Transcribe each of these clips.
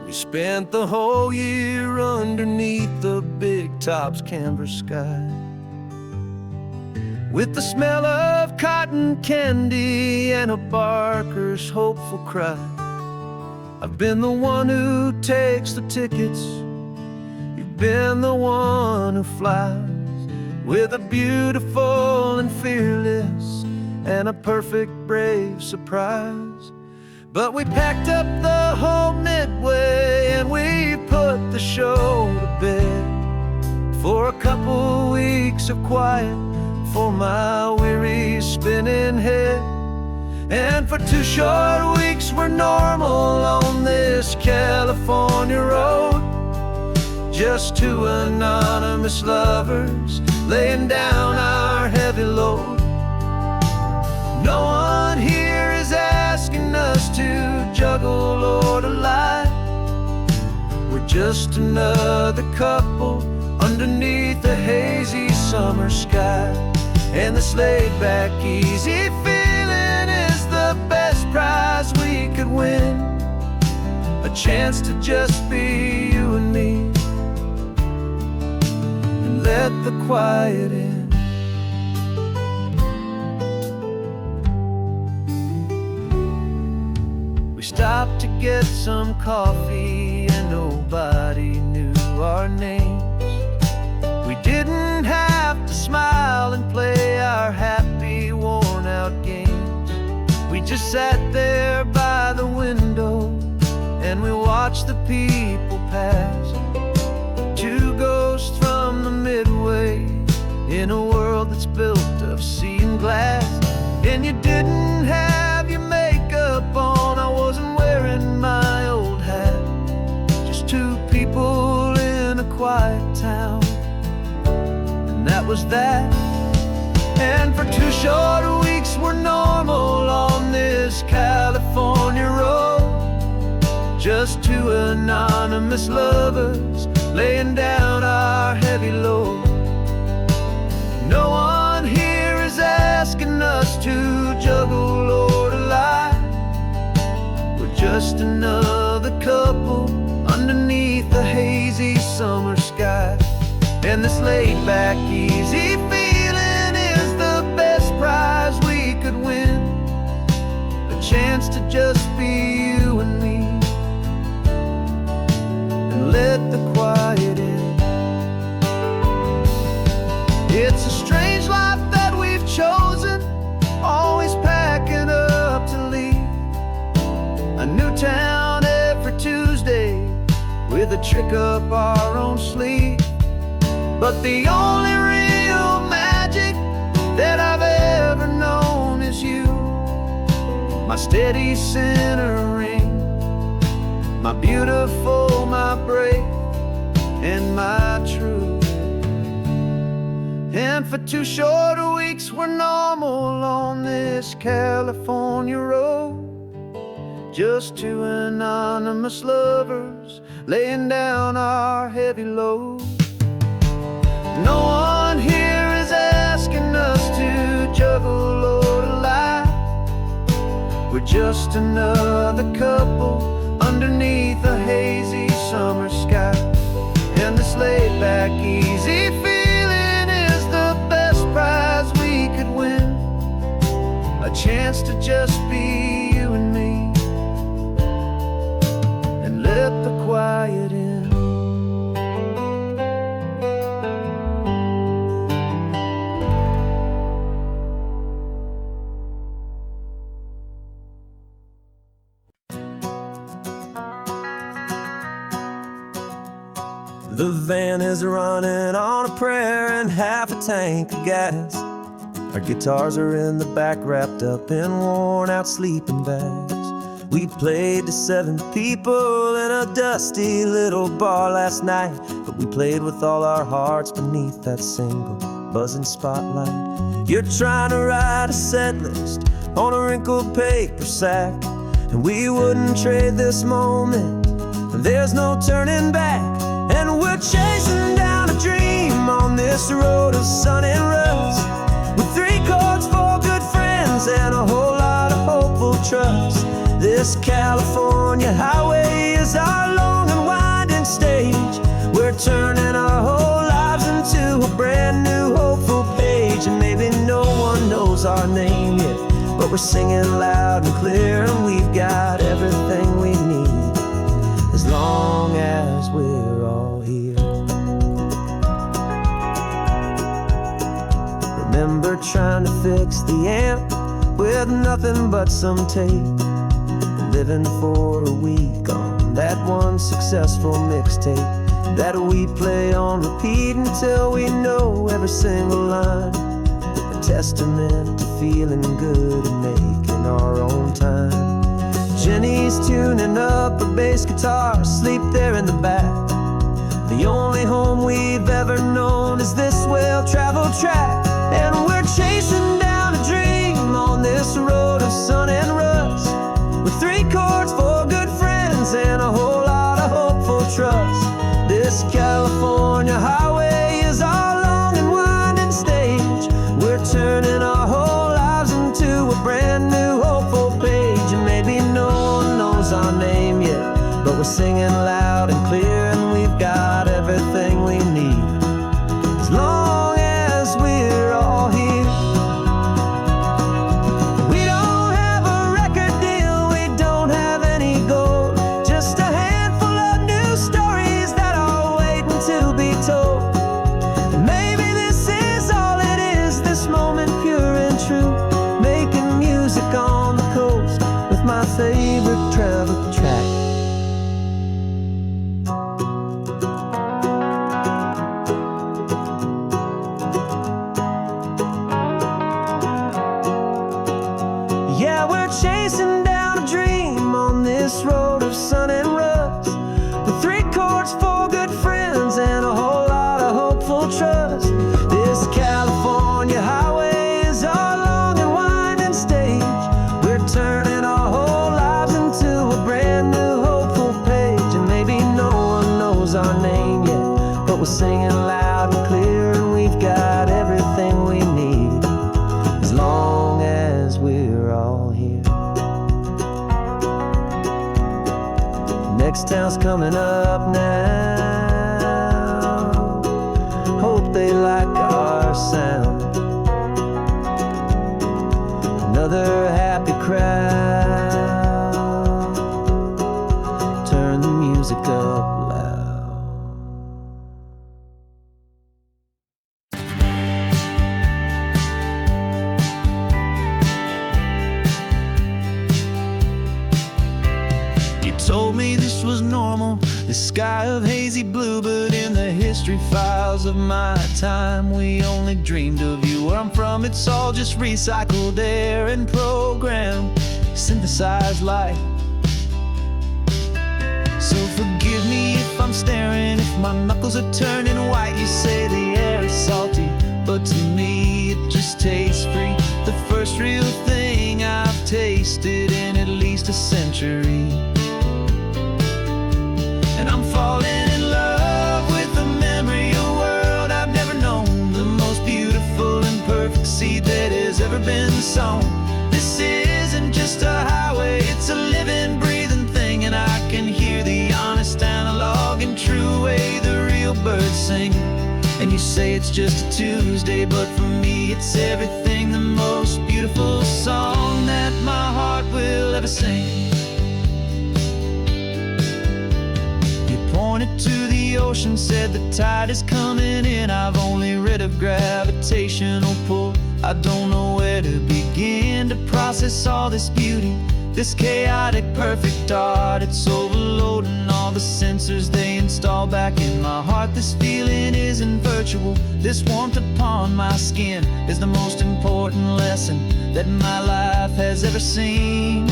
We spent the whole year underneath the big top's canvas sky, with the smell of cotton candy and a barker's hopeful cry. I've been the one who takes the tickets, you've been the one who flies, with a beautiful and fearless and a perfect brave surprise. But we packed up the whole Midway and we put the show to bed, for a couple weeks of quiet for my weary spinning head. And for 2 short weeks we're normal on this California road, just 2 anonymous lovers laying down our heavy load. No one here is asking us to juggle or to lie. We're just another couple underneath a hazy summer sky. And this laid-back, easy feeling is the best prize we could win, a chance to just be you and me, and let the quiet in. We stopped to get some coffee and nobody knew our names. We didn't have to smile and play our happy, worn-out games. We just sat there by the window and we watched the people pass, 2 ghosts from the Midway in a world that's built of sea and glass. And you didn't have your makeup on, I wasn't wearing my old hat, just 2 people in a quiet town, and that was that. And for 2 short weeks we're normal on this California road, just 2 anonymous lovers laying down our heavy load. No one here is asking us to juggle or to lie. We're just another couple underneath the hazy summer sky. And this laid-back, easy feeling is the best prize we could win, a chance to just be you and me, and let the quiet in. It's a strange life that we've chosen, always packing up to leave a new town every Tuesday with a trick up our own sleeve. But the only real magic that I've ever known is you, my steady centering, my beautiful, my brave, and my true. And for 2 short weeks we're normal on this California road, just 2 anonymous lovers laying down our heavy load. No one here is asking us to juggle or to lie. We're just another couple underneath a hazy summer sky. And this laid-back, easy feeling is the best prize we could win, a chance to just be you and me, and let the quiet in. The van is running on a prayer and half a tank of gas. Our guitars are in the back, wrapped up in worn-out sleeping bags. We played to 7 people in a dusty little bar last night, but we played with all our hearts beneath that single buzzing spotlight. You're trying to write a set list on a wrinkled paper sack, and we wouldn't trade this moment, and there's no turning back. And we're chasing down a dream on this road of sun and rust, with 3 chords, 4 good friends, and a whole lot of hopeful trust. This California highway is our long turning our whole lives into a brand new hopeful page. And maybe no one knows our name yet, but we're singing loud and clear, and we've got everything we need, as long as we're all here. Remember trying to fix the amp with nothing but some tape, living for a week on that one successful mixtape that we play on repeat until we know every single line. A testament to feeling good and making our own time. Jenny's tuning up her bass guitar, asleep there in the back. The only home we've ever known is this well-traveled track, and we're chasing down a dream on this road of sun and rust, with 3 chords, 4 good friends, and a whole lot of hopeful trust. This California highway is our long and winding stage. We're turning our whole lives into a brand new hopeful page. And maybe no one knows our name yet, but we're singing loud and clear, and we've got everything we need, as long as we're all here. We don't have a record deal, we don't have any gold, just a handful of new stories that are waiting to be told. And maybe this is all it is, this moment pure and true, making music on the coast with my favorite travel track. Yeah, we're chasing down a dream on this road of sun and rust, with 3 chords, 4 good friends, and a whole lot of hopeful trust. This California highway is our long and winding stage. We're turning our whole lives into a brand new hopeful page. And maybe no one knows our name yet, but we're singing loud and clear, and we've got everything we need, as long as we're all here. Next town's coming up now, hope they like our sound. Another happy crowd, turn the music up loud. You told me this was normal, the sky of hazy blue, but in the history files of my time, we only dreamed of you. Where I'm from, it's all just recycled air and programmed, synthesized light. So forgive me if I'm staring, if my knuckles are turning white. You say the air is salty, but to me it just tastes free. The first real thing I've tasted in at least a century. And I'm falling in love with the memory of a world I've never known, the most beautiful and perfect seed that has ever been sown. This isn't just a highway, it's a living, breathing thing, and I can hear the honest analog and true way the real birds sing. And you say it's just a Tuesday, but for me it's everything, the most beautiful song that my heart will ever sing. Pointed to the ocean, said the tide is coming in. I've only read of gravitational pull, I don't know where to begin to process all this beauty, this chaotic perfect art. It's overloading all the sensors they install back in my heart. This feeling isn't virtual, this warmth upon my skin is the most important lesson that my life has ever seen.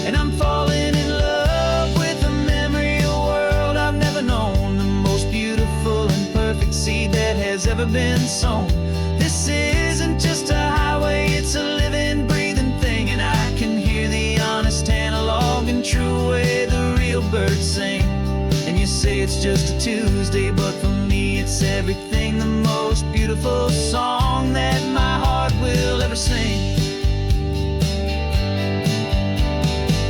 And I'm falling in love with the memory of a world I've never known, the most beautiful and perfect seed that has ever been sown. This isn't just a highway, it's a living, breathing thing, and I can hear the honest analog and true way the real birds sing. And you say it's just a Tuesday, but for me it's everything, the most beautiful song that my heart will ever sing.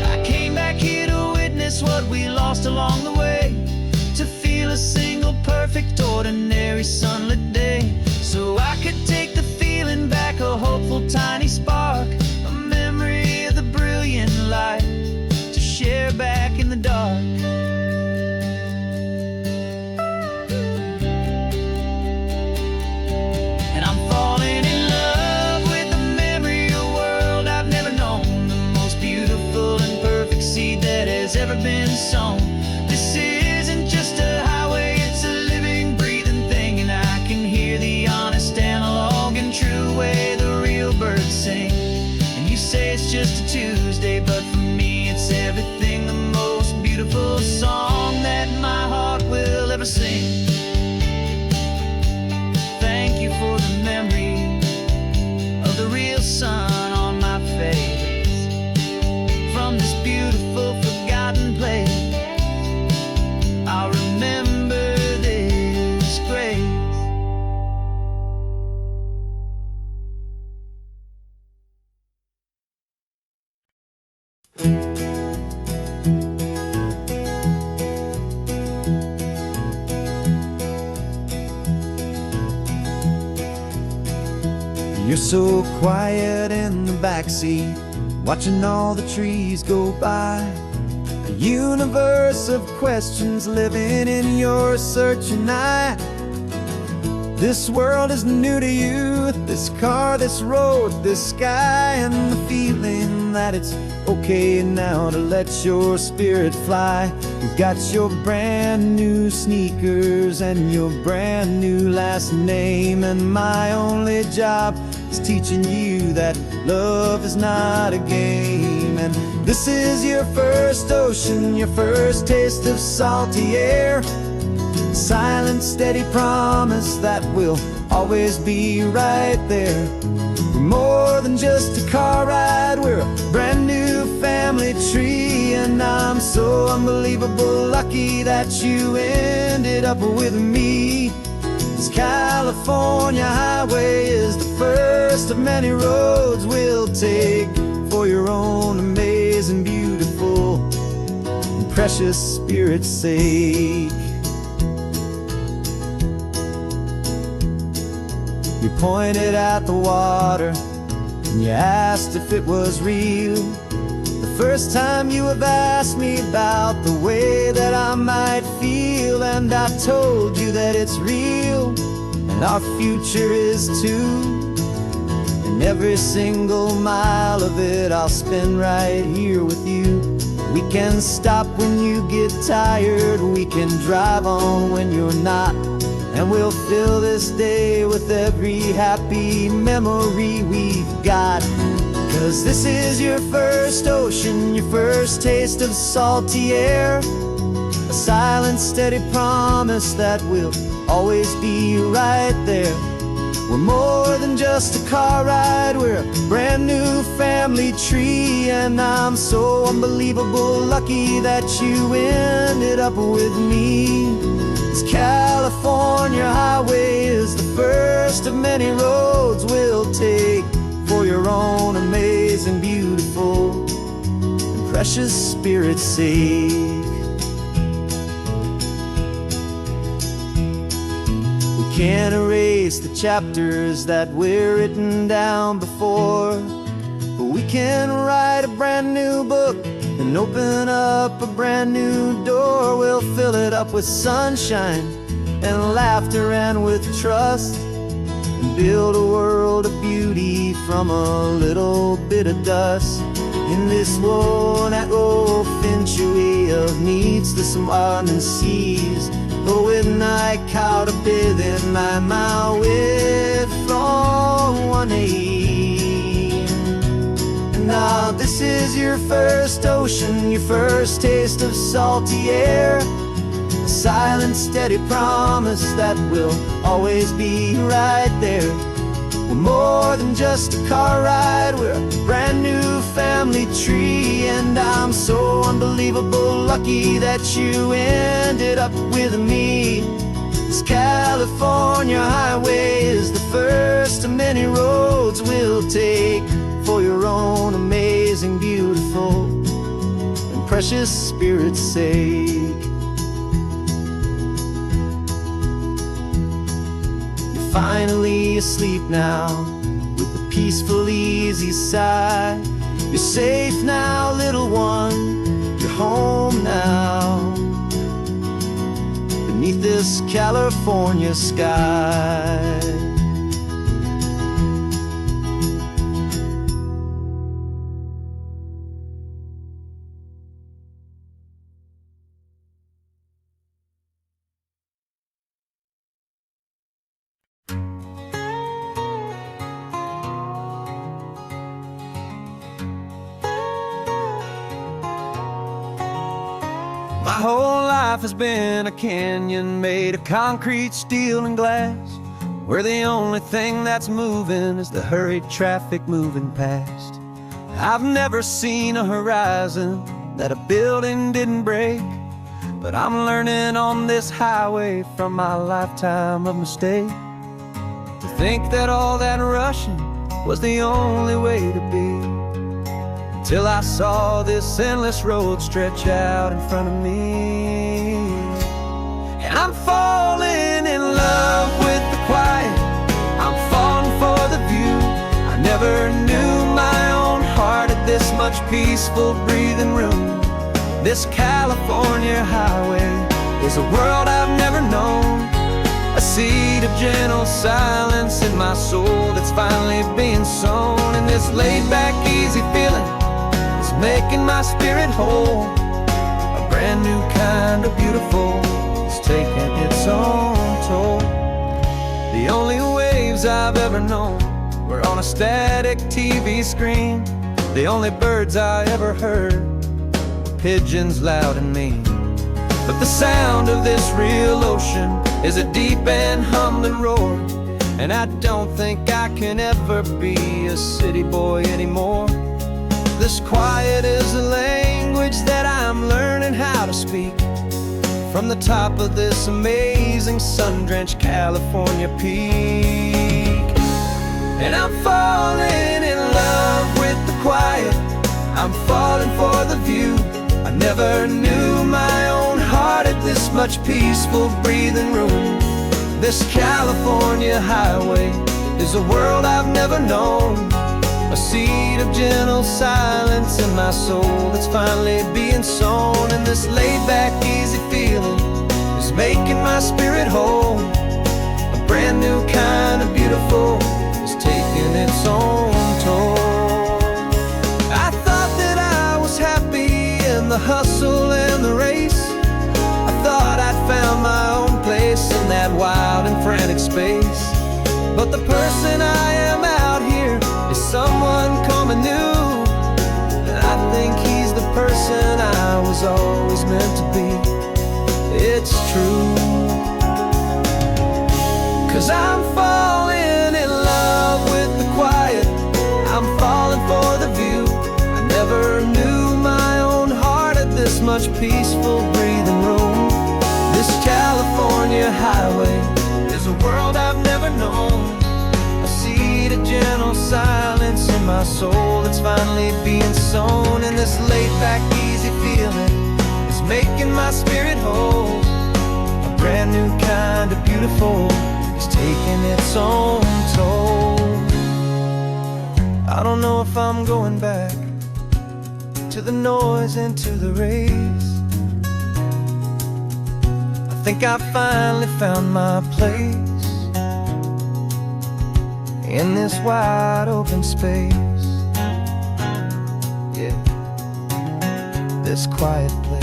I came back here to witness what we lost along the way, to tiny spark, a memory of the brilliant light to share back in the dark. And I'm falling in love with the memory of a world I've never known, the most beautiful and perfect seed that has ever been sown. This isn't just a highway, it's a living, breathing thing, and I can hear the honest analog and true way the real birds sing. And you say it's just a Tuesday, but for me it's everything, the most beautiful song that my heart will ever sing. Thank you for the memory of the real sun on my face. From this beautiful forgotten place, I'll remember this grace. You're so quiet in the backseat, watching all the trees go by. A universe of questions living in your searching eye. This world is new to you, this car, this road, this sky, and the feeling that it's okay now to let your spirit fly. You've got your brand new sneakers and your brand new last name, and my only job is teaching you that love is not a game. And this is your first ocean, your first taste of salty air, a silent, steady promise that we'll always be right there. We're more than just a car ride, we're a brand new family tree, and I'm so unbelievable lucky that you ended up with me. This California highway is the first of many roads we'll take for your own amazing, beautiful, and precious spirit's sake. You pointed at the water and you asked if it was real. The first time you have asked me about the way that I might feel, and I told you that it's real and our future is too. And every single mile of it I'll spend right here with you. We can stop when you get tired, we can drive on when you're not, and we'll fill this day with every happy memory we've got. 'Cause this is your first ocean, your first taste of salty air, a silent, steady promise that we'll always be right there. We're more than just a car ride, we're a brand new family tree, and I'm so unbelievable lucky that you ended up with me. This California highway is the first of many roads we'll take for your own amazing, beautiful, and precious spirit's sake. We can't erase the chapters that we're written down before, but we can write a brand new book and open up a brand new door. We'll fill it up with sunshine and laughter and with trust, and build a world of beauty from a little bit of dust. In this world that finchuí of needs to some and seas, but with night caught a bit in my way from one aid. And now this is your first ocean, your first taste of salty air, a silent, steady promise that we'll always be right there. We're more than just a car ride, we're a brand new family tree, and I'm so unbelievable lucky that you ended up with me. This California highway is the first of many roads we'll take for your own amazing, beautiful, and precious spirit's sake. You're finally asleep now, with the peaceful, easy side. You're safe now, little one, you're home now, beneath this California sky. My whole life has been a canyon made of concrete, steel, and glass, where the only thing that's moving is the hurried traffic moving past. I've never seen a horizon that a building didn't break, but I'm learning on this highway from my lifetime of mistake, to think that all that rushing was the only way to be. Till I saw this endless road stretch out in front of me. And I'm falling in love with the quiet, I'm falling for the view. I never knew my own heart had this much peaceful breathing room. This California highway is a world I've never known, a seed of gentle silence in my soul that's finally being sown. And this laid-back, easy feeling making my spirit whole. A brand new kind of beautiful is taking its own toll. The only waves I've ever known were on a static TV screen. The only birds I ever heard were pigeons loud and mean. But the sound of this real ocean is a deep and humbling roar, and I don't think I can ever be a city boy anymore. This quiet is a language that I'm learning how to speak, from the top of this amazing sun-drenched California peak. And I'm falling in love with the quiet, I'm falling for the view. I never knew my own heart had this much peaceful breathing room. This California highway is a world I've never known, a seed of gentle silence in my soul that's finally being sown. And this laid-back, easy feeling is making my spirit whole. A brand new kind of beautiful is taking its own toll. I thought that I was happy in the hustle and the race. I thought I'd found my own place in that wild and frantic space. But the person I am out here is someone coming new, and I think he's the person I was always meant to be. It's true, 'cause I'm falling in love with the quiet, I'm falling for the view. I never knew my own heart had this much peaceful breathing room. This California highway is a world I've never known, a seed of gentle silence in my soul that's finally being sown. And this laid-back, easy feeling is making my spirit whole. A brand new kind of beautiful is taking its own toll. I don't know if I'm going back to the noise and to the race. I think I finally found my place in this wide open space, yeah, this quiet place.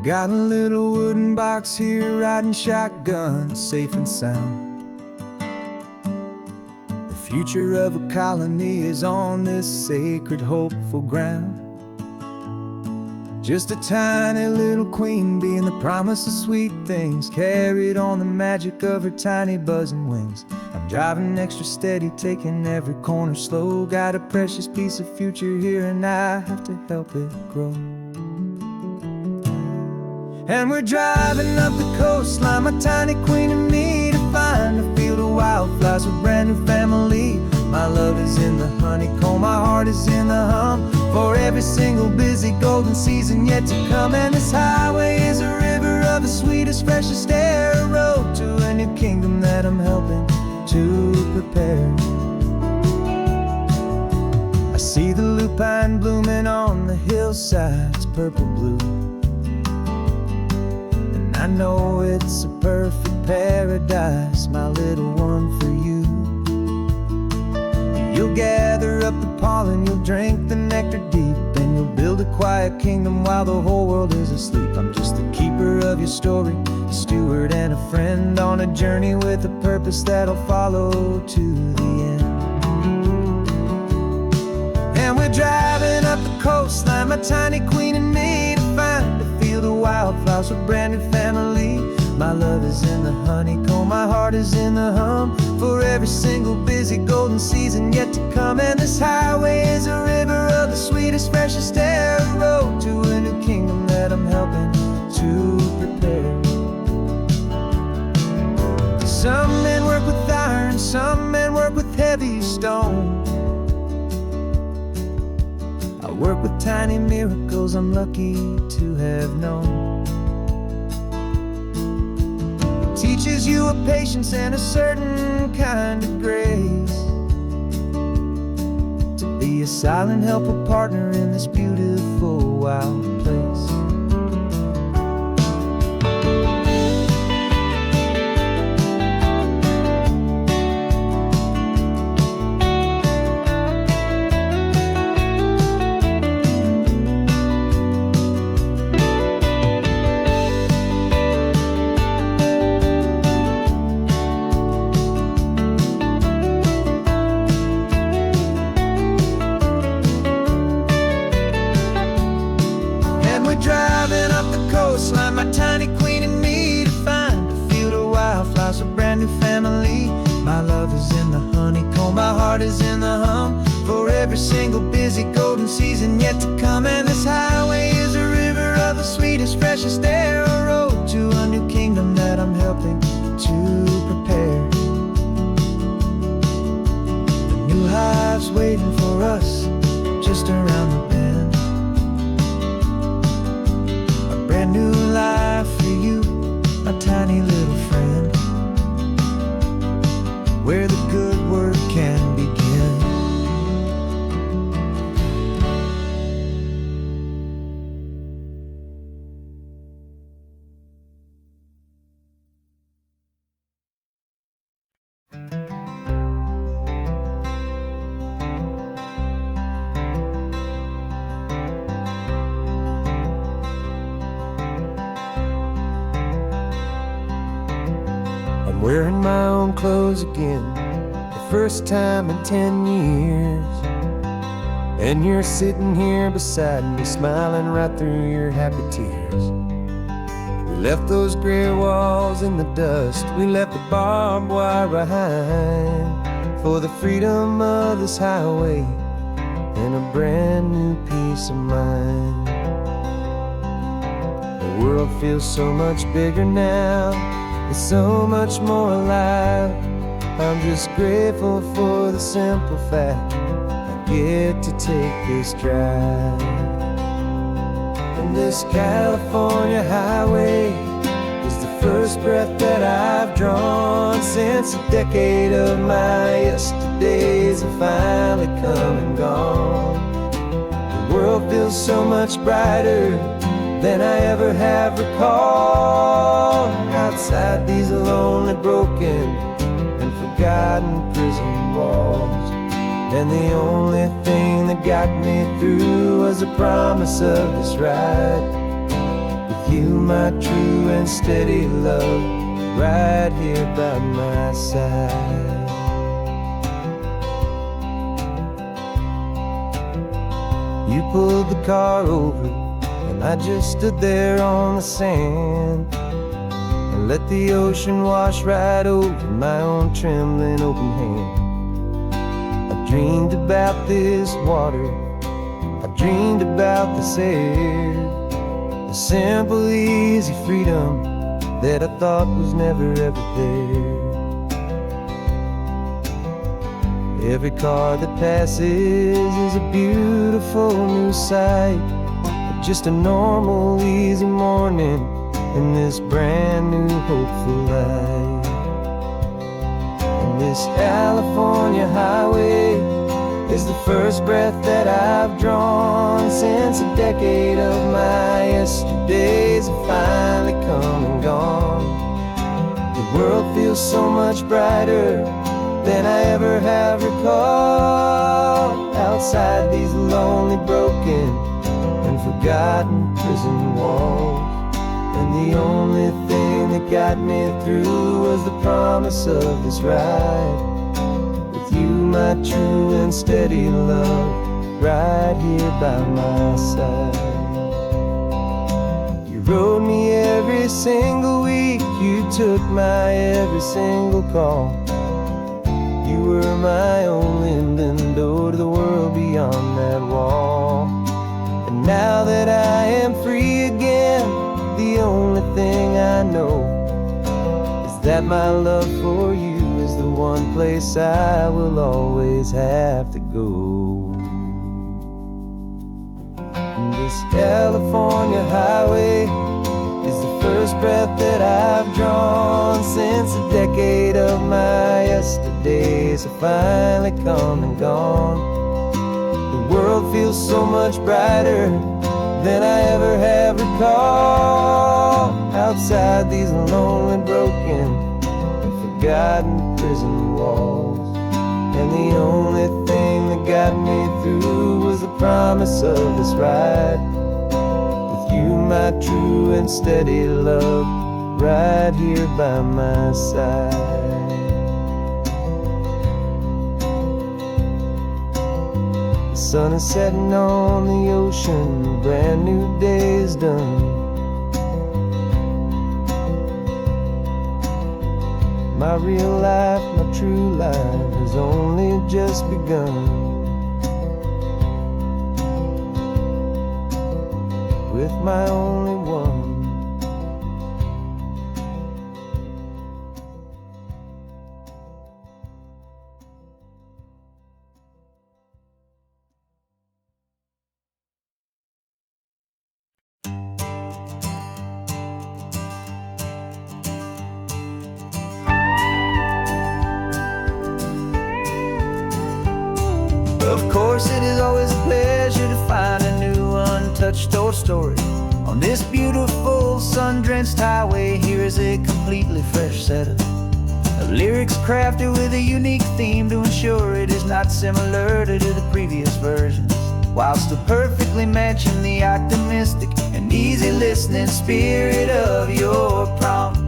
Got a little wooden box here, riding shotgun, safe and sound. The future of a colony is on this sacred, hopeful ground. Just a tiny little queen bee and the promise of sweet things, carried on the magic of her tiny buzzing wings. I'm driving extra steady, taking every corner slow. Got a precious piece of future here and I have to help it grow. And we're driving up the coastline, my tiny queen and me, to find a field of wildflowers with a brand new family. My love is in the honeycomb, my heart is in the hum, for every single busy golden season yet to come. And this highway is a river of the sweetest, freshest air, a road to a new kingdom that I'm helping to prepare. I see the lupine blooming on the hillsides, purple blue, and I know it's a perfect paradise, my little one, for you. You'll gather up the pollen, you'll drink the nectar deep, and you'll build a quiet kingdom while the whole world is asleep. I'm just the keeper of your story, a steward and a friend, on a journey with a purpose that'll follow to the end. And we're driving up the coastline, my tiny queen and me, to find a field of wildflowers with a brand new family. My love is in the honeycomb, my heart is in the hum, for every single busy golden season yet to come. And this highway is a river of the sweetest, freshest air, a road to a new kingdom that I'm helping to prepare. Some men work with iron, some men work with heavy stone. I work with tiny miracles I'm lucky to have known. Teaches you a patience and a certain kind of grace, to be a silent helper partner in this beautiful wild place. Driving up the coastline, my tiny queen and me, to find a field of wildflowers, a brand new family. My love is in the honeycomb, my heart is in the hum, for every single busy golden season yet to come. And this highway is a river of the sweetest, freshest air, a road to a new kingdom that I'm helping to prepare. The new hive's waiting for us just around the bend. Brand new life for you, my tiny little friend, where the good work can begin. I'm wearing my own clothes again, the first time in 10 years. And you're sitting here beside me, smiling right through your happy tears. We left those gray walls in the dust, we left the barbed wire behind, for the freedom of this highway and a brand new peace of mind. The world feels so much bigger now, it's so much more alive. I'm just grateful for the simple fact I get to take this drive. And this California highway is the first breath that I've drawn since a decade of my yesterdays have finally come and gone. The world feels so much brighter than I ever have recalled. Outside these lonely, broken, and forgotten prison walls, and the only thing that got me through was the promise of this ride with you, my true and steady love, right here by my side. You pulled the car over, and I just stood there on the sand. and let the ocean wash right over my own trembling open hand. I dreamed about this water, I dreamed about this air, the simple, easy freedom that I thought was never ever there. Every car that passes is a beautiful new sight, but just a normal, easy morning in this brand new, hopeful life. And this California highway is the first breath that I've drawn since a decade of my yesterdays have finally come and gone. The world feels so much brighter than I ever have recalled, outside these lonely, broken, and forgotten prison walls. And the only thing that got me through was the promise of this ride with you, my true and steady love, right here by my side. You rode me every single week, you took my every single call. You were my only window to the world beyond that wall. And now that I am free again, the only thing I know is that my love for you is the one place I will always have to go. And this California highway is the first breath that I've drawn since a decade of my yesterdays have finally come and gone. The world feels so much brighter than I ever have recalled, outside these lonely, broken, and forgotten prison walls. And the only thing that got me through was the promise of this ride with you, my true and steady love, right here by my side. The sun is setting on the ocean, a brand new day is done. My real life, my true life has only just begun. With my only one. Of course, it is always a pleasure to find a new untouched old story. On this beautiful sun-drenched highway, here is a completely fresh set of lyrics crafted with a unique theme to ensure it is not similar to the previous versions, while still perfectly matching the optimistic and easy listening spirit of your prompt.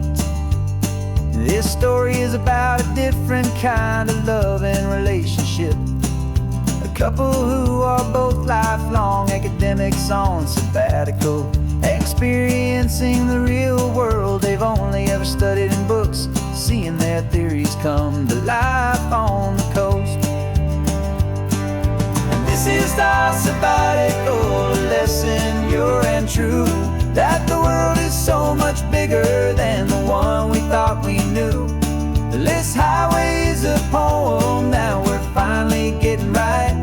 This story is about a different kind of love and relationship. A couple who are both lifelong academics on sabbatical, experiencing the real world they've only ever studied in books, seeing their theories come to life on the coast. And this is our sabbatical lesson, pure and true, that the world is so much bigger than the one we thought we knew. This highway is a poem that we're finally getting right,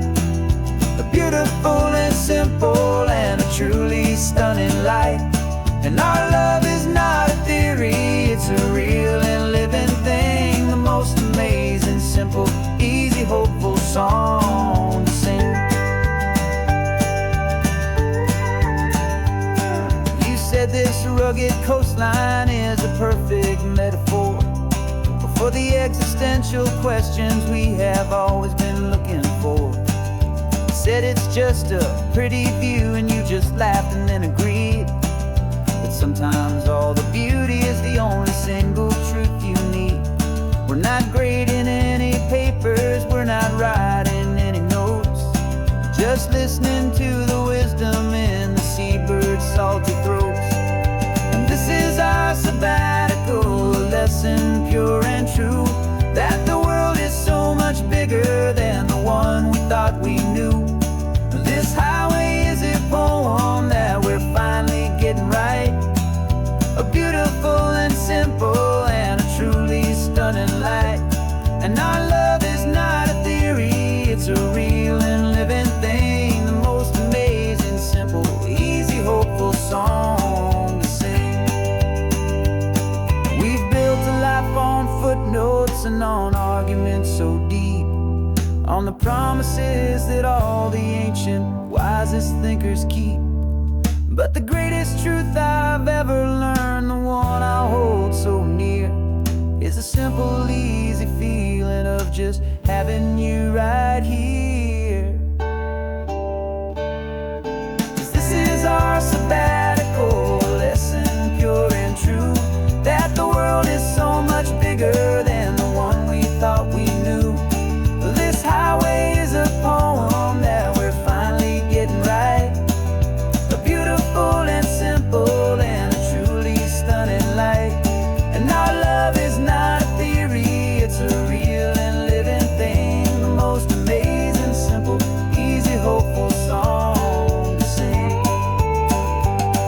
a beautiful and simple and a truly stunning light. And our love is not a theory, it's a real and living thing, the most amazing, simple, easy, hopeful song to sing. You said this rugged coastline is a perfect metaphor for the existential questions we have always been looking for. You said it's just a pretty view and you just laughed and then agreed that sometimes all the beauty is the only single truth you need. We're not grading any papers, we're not writing any notes, just listening to the wisdom in the seabird's salty throats. And this is our sabbatical thinkers keep. But the greatest truth I've ever learned, the one I hold so near, is a simple, easy feeling of just having you right here. 'Cause this is our sabbatical lesson, pure and true, that the world is so much bigger than the one we thought we knew. This highway is a poem that we're finally getting right, a beautiful and simple and a truly stunning light. And our love is not a theory, it's a real and living thing, the most amazing, simple, easy, hopeful song to sing.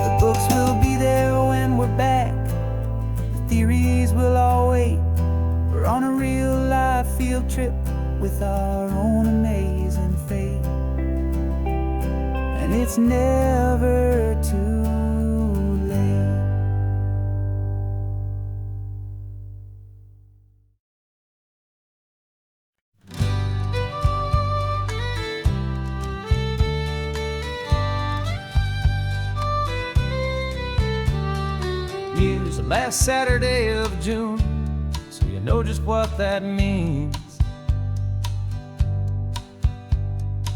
The books will be there when we're back, the theories will all wait. We're on a real life field trip with our own amazing fate, and it's never too late. Here's the last Saturday of June, so you know just what that means.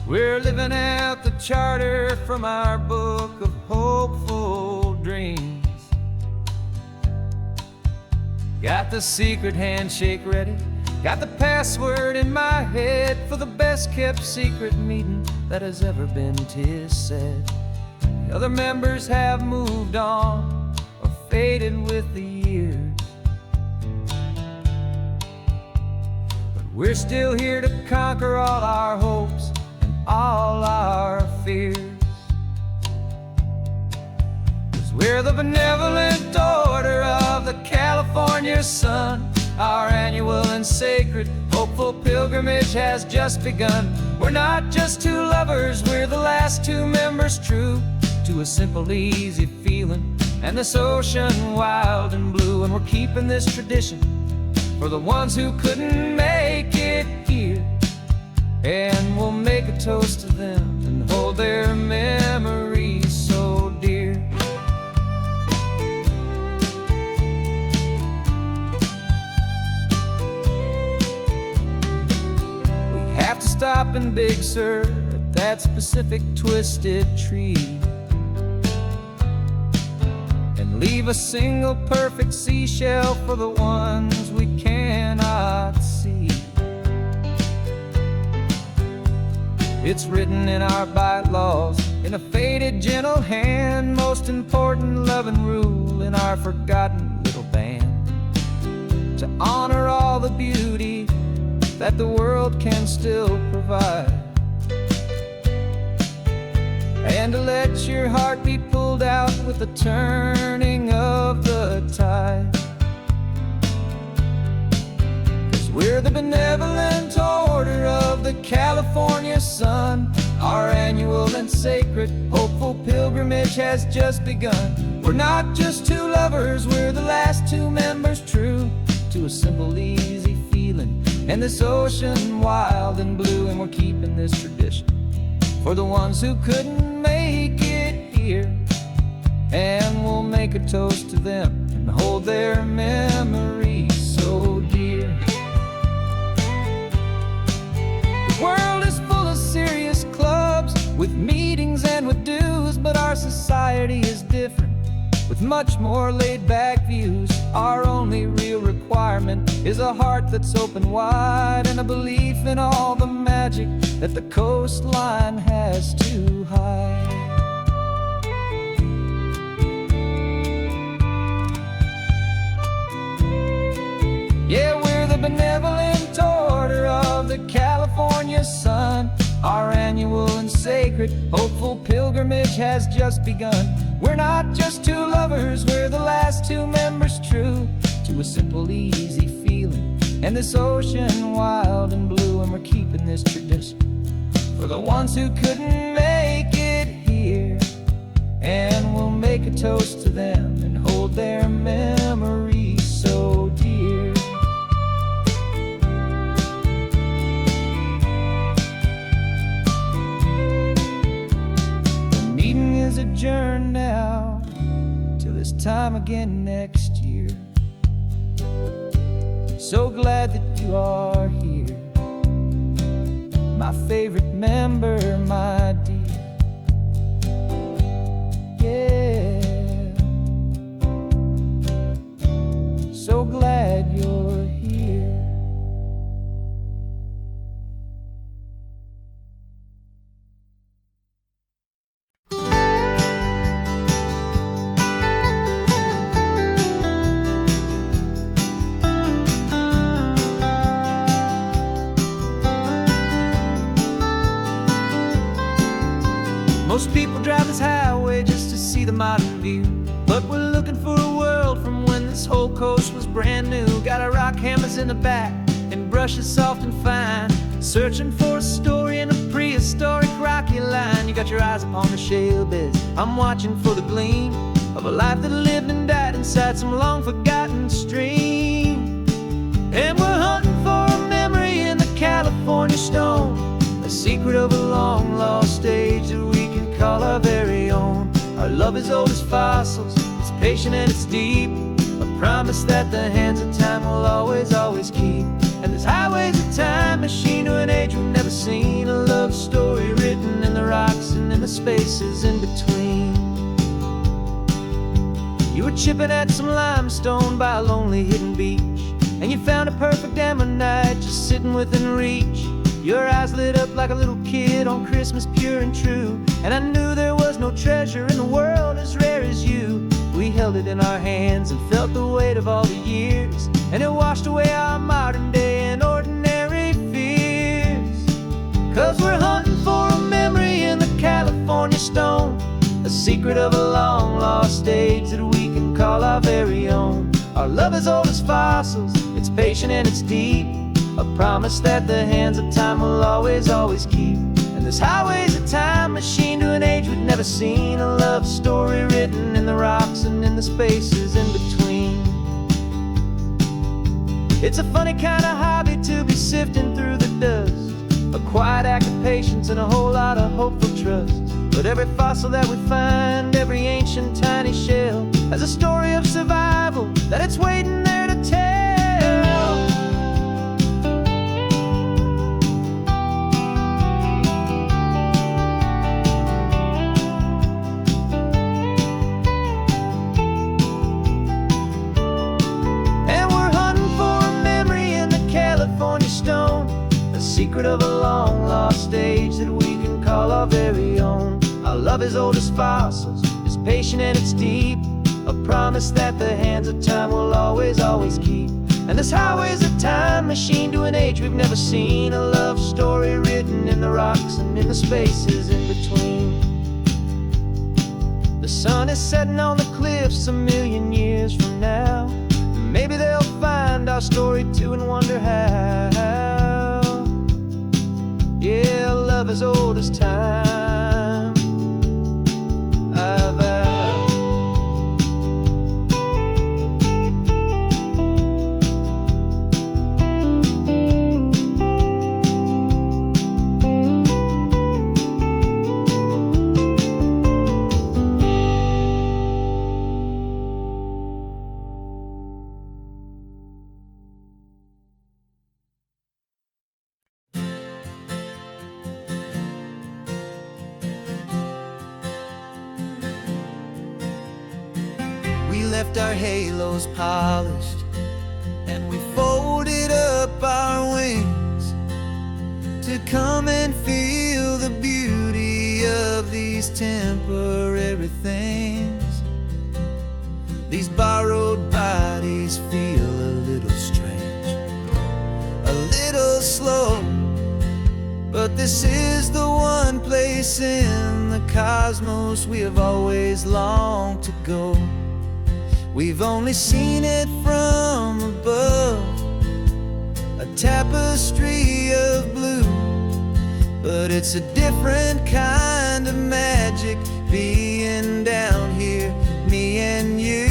We're living out the charter from our book of hopeful dreams. Got the secret handshake ready, got the password in my head for the best kept secret meeting that has ever been, 'tis said. The other members have moved on or faded with the years, but we're still here to conquer all our hopes, all our fears. 'Cause we're the benevolent order of the California sun. Our annual and sacred hopeful pilgrimage has just begun. We're not just two lovers, we're the last two members true to a simple, easy feeling and this ocean wild and blue. And we're keeping this tradition for the ones who couldn't make it here, and we'll make a toast to them and hold their memories so dear. We have to stop in Big Sur at that specific twisted tree and leave a single perfect seashell for the ones we cannot see. It's written in our bylaws, in a faded gentle hand, most important loving rule in our forgotten little band, to honor all the beauty that the world can still provide, and to let your heart be pulled out with the turning of the tide. 'Cause we're the benevolent order of the California sun. Our annual and sacred hopeful pilgrimage has just begun. We're not just two lovers, we're the last two members true to a simple, easy feeling and this ocean wild and blue. And we're keeping this tradition for the ones who couldn't make it here, and we'll make a toast to them and hold their memories so dear. The world is full of serious clubs with meetings and with dues, but our society is different with much more laid-back views. Our only real requirement is a heart that's open wide and a belief in all the magic that the coastline has to hide. Yeah, we're the benevolent order of the California sun. Our annual and sacred hopeful pilgrimage has just begun. We're not just two lovers, we're the last two members true to a simple, easy feeling and this ocean wild and blue. And we're keeping this tradition for the ones who couldn't make it here, and we'll make a toast to them and hold their memories so dear. sojourn now till this time again next year. So glad that you are here, my favorite member, my dear. Yeah, so glad you're here. Most people drive this highway just to see the modern view, but we're looking for a world from when this whole coast was brand new. Got our rock hammers in the back and brushes soft and fine, searching for a story in a prehistoric rocky line. You got your eyes upon the shale beds, I'm watching for the gleam of a life that lived and died inside some long forgotten stream. And we're hunting for a memory in the California stone, a secret of a long lost age that we can call our very own. Our love is old as fossils, it's patient and it's deep, a promise that the hands of time will always, always keep. And this highway's a time machine to an age we've never seen, a love story written in the rocks and in the spaces in between. You were chipping at some limestone by a lonely hidden beach, and you found a perfect ammonite just sitting within reach. Your eyes lit up like a little kid on Christmas, pure and true, and I knew there was no treasure in the world as rare as you. We held it in our hands and felt the weight of all the years, and it washed away our modern day and ordinary fears. 'Cause we're hunting for a memory in the California stone, a secret of a long lost age that we can call our very own. Our love is old as fossils, it's patient and it's deep, a promise that the hands of time will always, always keep. And this highway's a time machine to an age we've never seen, a love story written in the rocks and in the spaces in between. It's a funny kind of hobby to be sifting through the dust, a quiet act of patience and a whole lot of hopeful trust. But every fossil that we find, every ancient tiny shell, has a story of survival that it's waiting there to tell. And we're hunting for a memory in the California stone, a secret of a long lost age that we can call our very own. Our love is old as fossils, it's patient and it's deep, a promise that the hands of time will always, always keep. And this highway's a time machine to an age we've never seen, a love story written in the rocks and in the spaces in between. The sun is setting on the cliffs a million years from now, maybe they'll find our story too and wonder how. Yeah, love is old as time, I vow. We left our halos polished, and we folded up our wings to come and feel the beauty of these temporary things. These borrowed bodies feel a little strange, a little slow, but this is the one place in the cosmos we have always longed to go. We've only seen it from above, a tapestry of blue, but it's a different kind of magic being down here, me and you.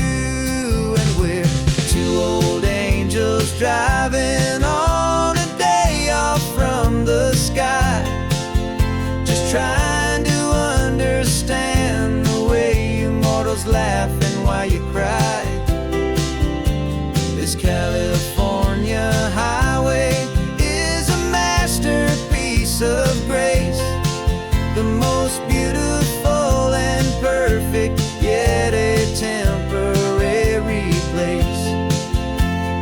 And we're two old angels driving on a day off from the sky, just trying to understand the way laughing while you cried. This California highway is a masterpiece of grace, the most beautiful and perfect, yet a temporary place.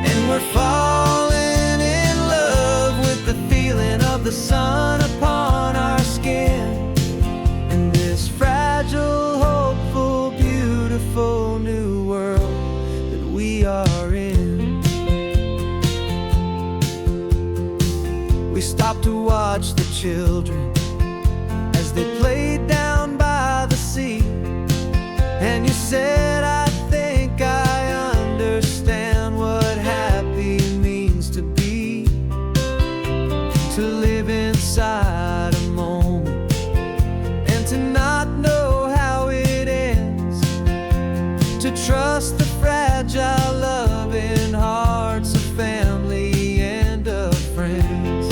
And we're falling in love with the feeling of the sun upon our skin, in this fragile, hopeful, beautiful new world that we are in. We stopped to watch the children as they played down by the sea, and you said, I think I understand what happy means to be, to live inside a moment and to not know how it ends, to trust the fragile loving hearts of family and of friends,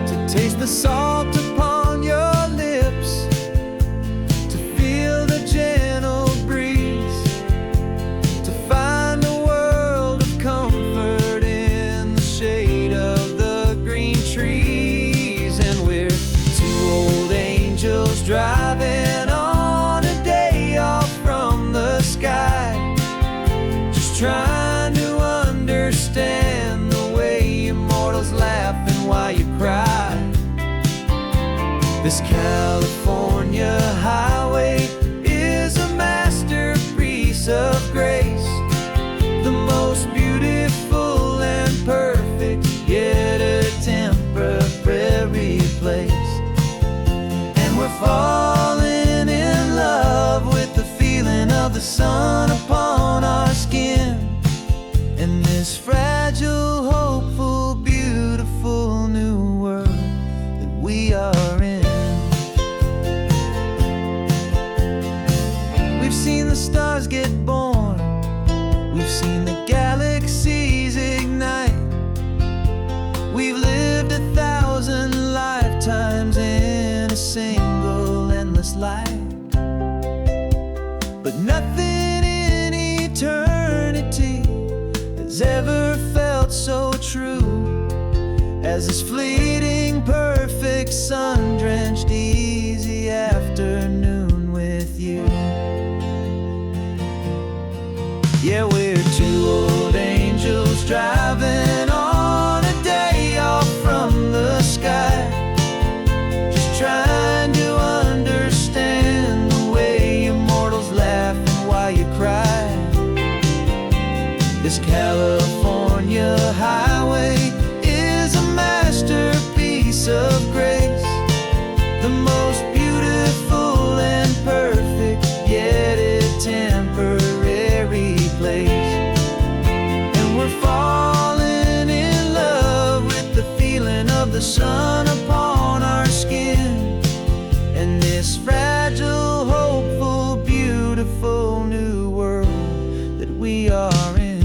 to taste the salt upon your lips, to feel the gentle breeze, to find a world of comfort in the shade of the green trees. And we're two old angels driving on a day off from the sky, just trying to understand the way immortals laughing while you cry. This California highway is a masterpiece of grace, the most beautiful and perfect, yet a temporary place. And we're falling in love with the feeling of the sun upon our skin, in this fragile, hopeful, beautiful new world that we are in. We've seen the stars get born, we've seen the galaxies ignite, we've lived 1,000 lifetimes in a single endless life. But nothing in eternity has ever felt so true as this fleeting, perfect, sun-drenched, easy afternoon with you. Yeah, we're two old angels driving on a day off from the sky, just trying to understand the way immortals laughing while you cry. This California highway is a masterpiece of grace, the most beautiful and perfect, yet a temporary place. And we're falling in love with the feeling of the sun upon our skin, and this fragile, hopeful, beautiful new world that we are in.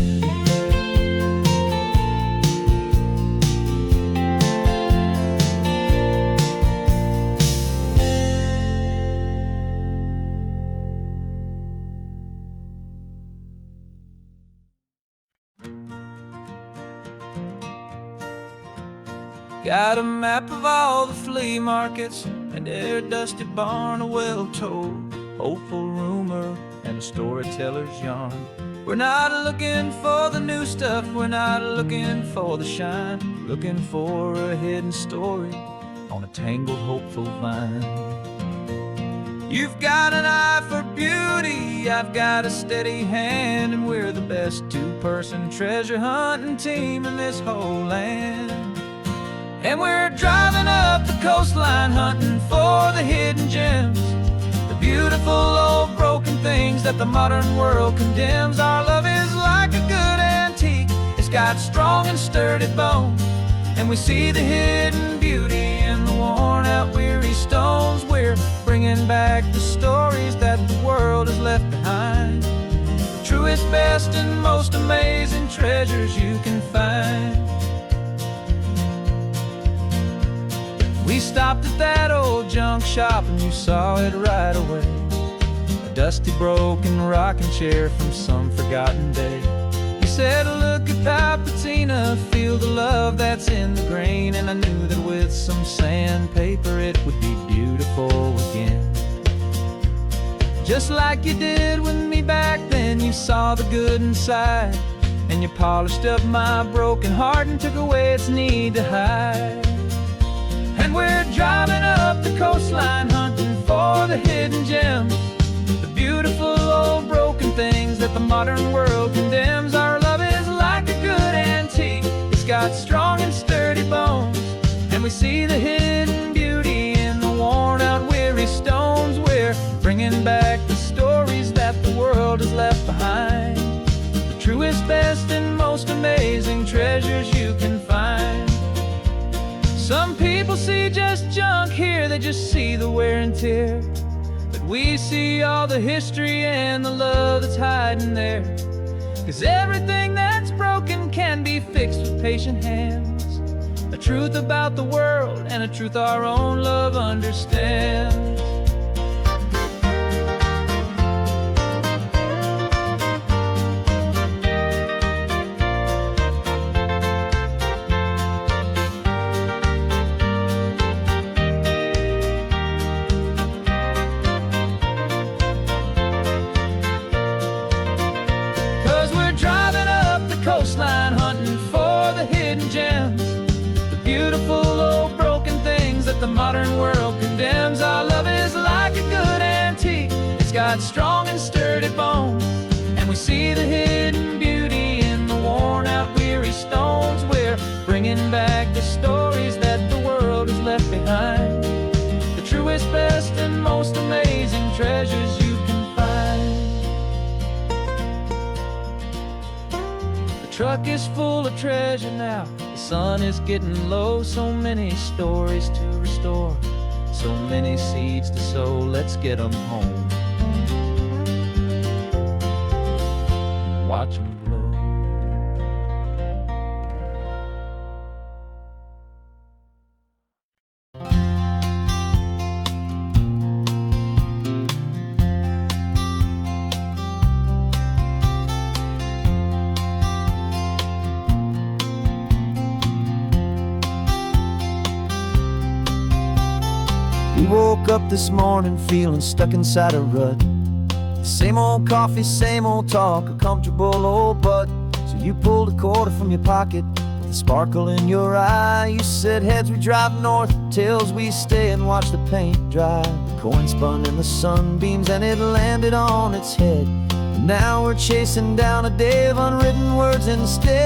Got a map of all the flea markets, and every dusty barn, a well-told, hopeful rumor, and a storyteller's yarn. We're not looking for the new stuff, we're not looking for the shine, looking for a hidden story on a tangled, hopeful vine. You've got an eye for beauty, I've got a steady hand, and we're the best two-person treasure hunting team in this whole land. And we're driving up the coastline hunting for the hidden gems, the beautiful old broken things that the modern world condemns. Our love is like a good antique, it's got strong and sturdy bones, and we see the hidden beauty in the worn out weary stones. We're bringing back the stories that the world has left behind, the truest, best, and most amazing treasures you can find. We stopped at that old junk shop and you saw it right away, a dusty, broken rocking chair from some forgotten day. He said, look at that patina, feel the love that's in the grain. And I knew that with some sandpaper it would be beautiful again. Just like you did with me back then, you saw the good inside, and you polished up my broken heart and took away its need to hide. And we're driving up the coastline, hunting for the hidden gems, the beautiful old broken things that the modern world condemns. Our love is like a good antique, it's got strong and sturdy bones, and we see the hidden beauty in the worn out weary stones. We're bringing back the stories that the world has left behind, the truest, best, and most amazing treasures you can find. Some people see just junk here, they just see the wear and tear, but we see all the history and the love that's hiding there. 'Cause everything that's broken can be fixed with patient hands, a truth about the world and a truth our own love understands. 'Cause we're driving up the coastline, hunting for the hidden gems, the beautiful old broken things that the modern world condemns. Our love is like a good antique, it's got strong and sturdy bones, and we see the hidden beauty in the worn out weary stones. We're bringing back the stories that the world has left behind, the truest, best, and most amazing treasures you can find. The truck is full of treasure now, the sun is getting low. So many stories to restore, so many seeds to sow. Let's get them home, watch them blow. We woke up this morning feeling stuck inside a rut. Same old coffee, same old talk, a comfortable old butt. So you pulled a quarter from your pocket with a sparkle in your eye. You said, heads we drive north, tails we stay and watch the paint dry. The coin spun in the sunbeams and it landed on its head. And now we're chasing down a day of unwritten words instead.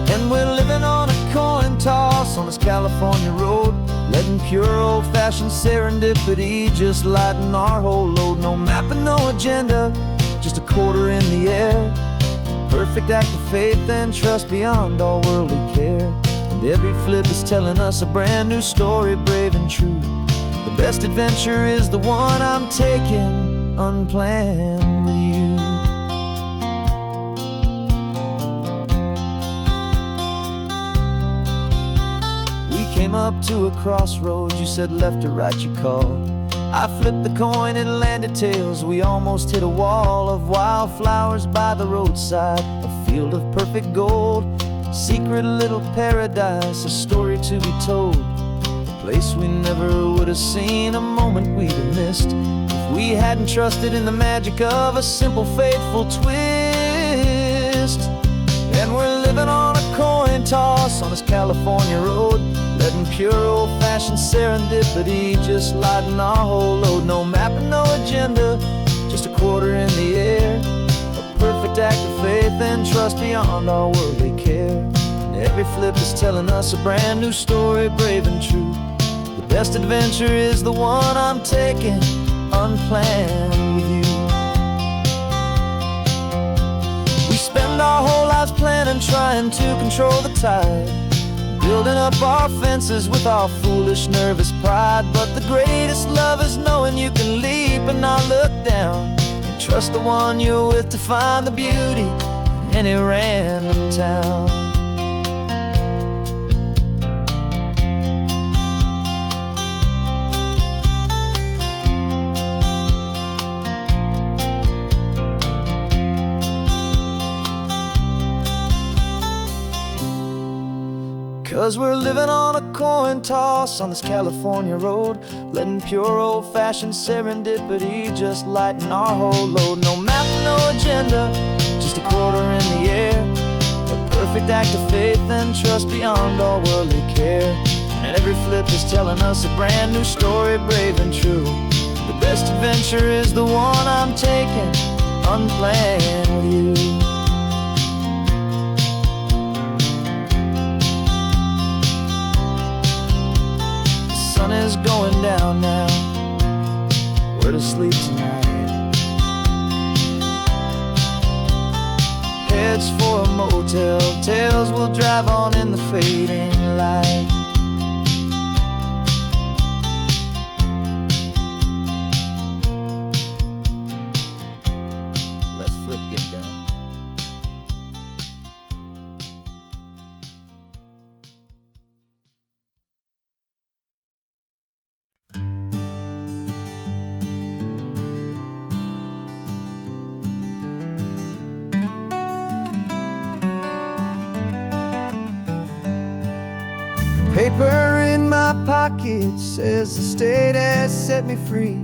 And we're living on a coin toss on this California road, letting pure old-fashioned serendipity just lighten our whole load. No map and no agenda, just a quarter in the air. Perfect act of faith and trust beyond all worldly care. And every flip is telling us a brand new story, brave and true. The best adventure is the one I'm taking unplanned with you. Came up to a crossroads, you said left or right you called. I flipped the coin, it landed tails. We almost hit a wall of wildflowers by the roadside, a field of perfect gold, secret little paradise, a story to be told, a place we never would have seen, a moment we'd have missed if we hadn't trusted in the magic of a simple, faithful twist. And we're living on a coin toss on this California road, letting pure old-fashioned serendipity just lighten our whole load. No map and no agenda, just a quarter in the air. A perfect act of faith and trust beyond all worldly care. And every flip is telling us a brand new story, brave and true. The best adventure is the one I'm taking unplanned with you. We spend our whole lives planning, trying to control the tide, building up our fences with our foolish, nervous pride. But the greatest love is knowing you can leap and not look down, and trust the one you're with to find the beauty in any random town. 'Cause we're living on a coin toss on this California road, letting pure old-fashioned serendipity just lighten our whole load. No map, no agenda, just a quarter in the air, a perfect act of faith and trust beyond all worldly care. And every flip is telling us a brand new story, brave and true. The best adventure is the one I'm taking, unplanned with you. The sun is going down now, we're to sleep tonight. Heads for a motel, tails will drive on in the fading light. Paper in my pocket says the state has set me free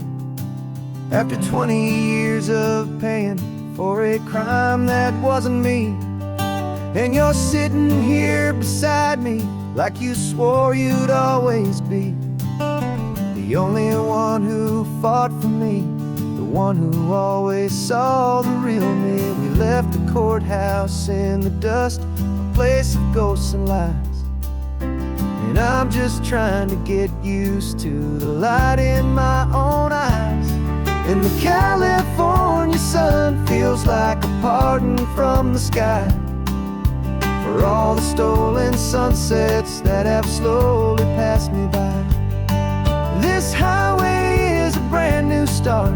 after 20 years of paying for a crime that wasn't me. And you're sitting here beside me like you swore you'd always be the only one who fought for me, the one who always saw the real me. We left the courthouse in the dust, a place of ghosts and lies. And I'm just trying to get used to the light in my own eyes. And the California sun feels like a pardon from the sky for all the stolen sunsets that have slowly passed me by. This highway is a brand new start,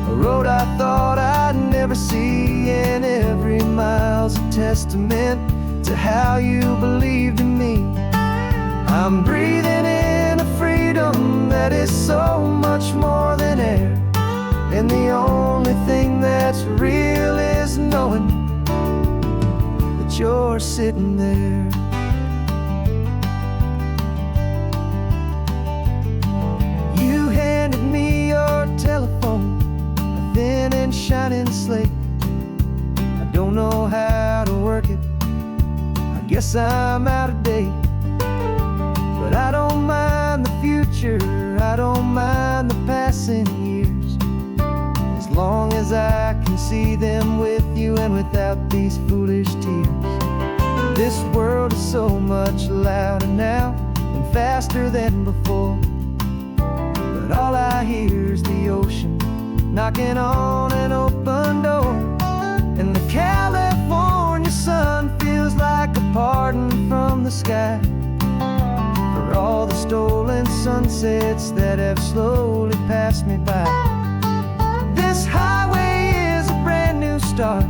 a road I thought I'd never see, and every mile's a testament to how you believed in me. I'm breathing in a freedom that is so much more than air, and the only thing that's real is knowing that you're sitting there. You handed me your telephone, a thin and shining slate. I don't know how to work it, I guess I'm out of date. But I don't mind the future, I don't mind the passing years, as long as I can see them with you and without these foolish tears. This world is so much louder now and faster than before, but all I hear is the ocean knocking on an open door. And the California sun feels like a pardon from the sky for all the stolen sunsets that have slowly passed me by. This highway is a brand new start,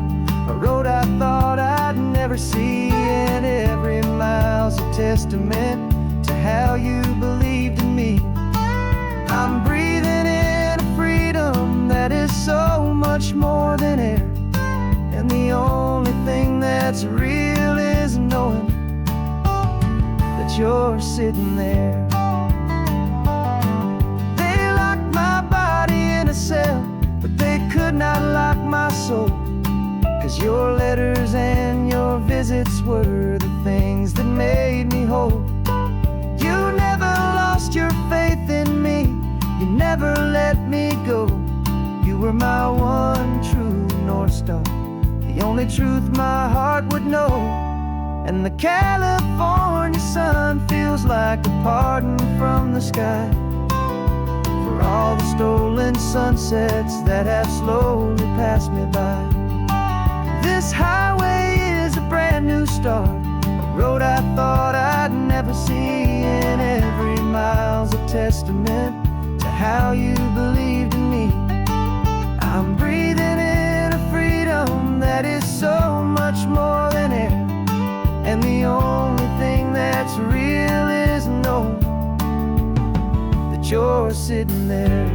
a road I thought I'd never see, and every mile's a testament to how you believed in me. I'm breathing in a freedom that is so much more than air, and the only thing that's real is knowing that you're sitting there. They locked my body in a cell, but they could not lock my soul, 'cause your letters and your visits were the things that made me whole. You never lost your faith in me, you never let me go. You were my one true North Star, the only truth my heart would know. And the California sun feels like a pardon from the sky for all the stolen sunsets that have slowly passed me by. This highway is a brand new start, a road I thought I'd never see, and every mile's a testament to how you believed in me. I'm breathing in a freedom that is so much more than air, and the only thing that's real is knowing that you're sitting there.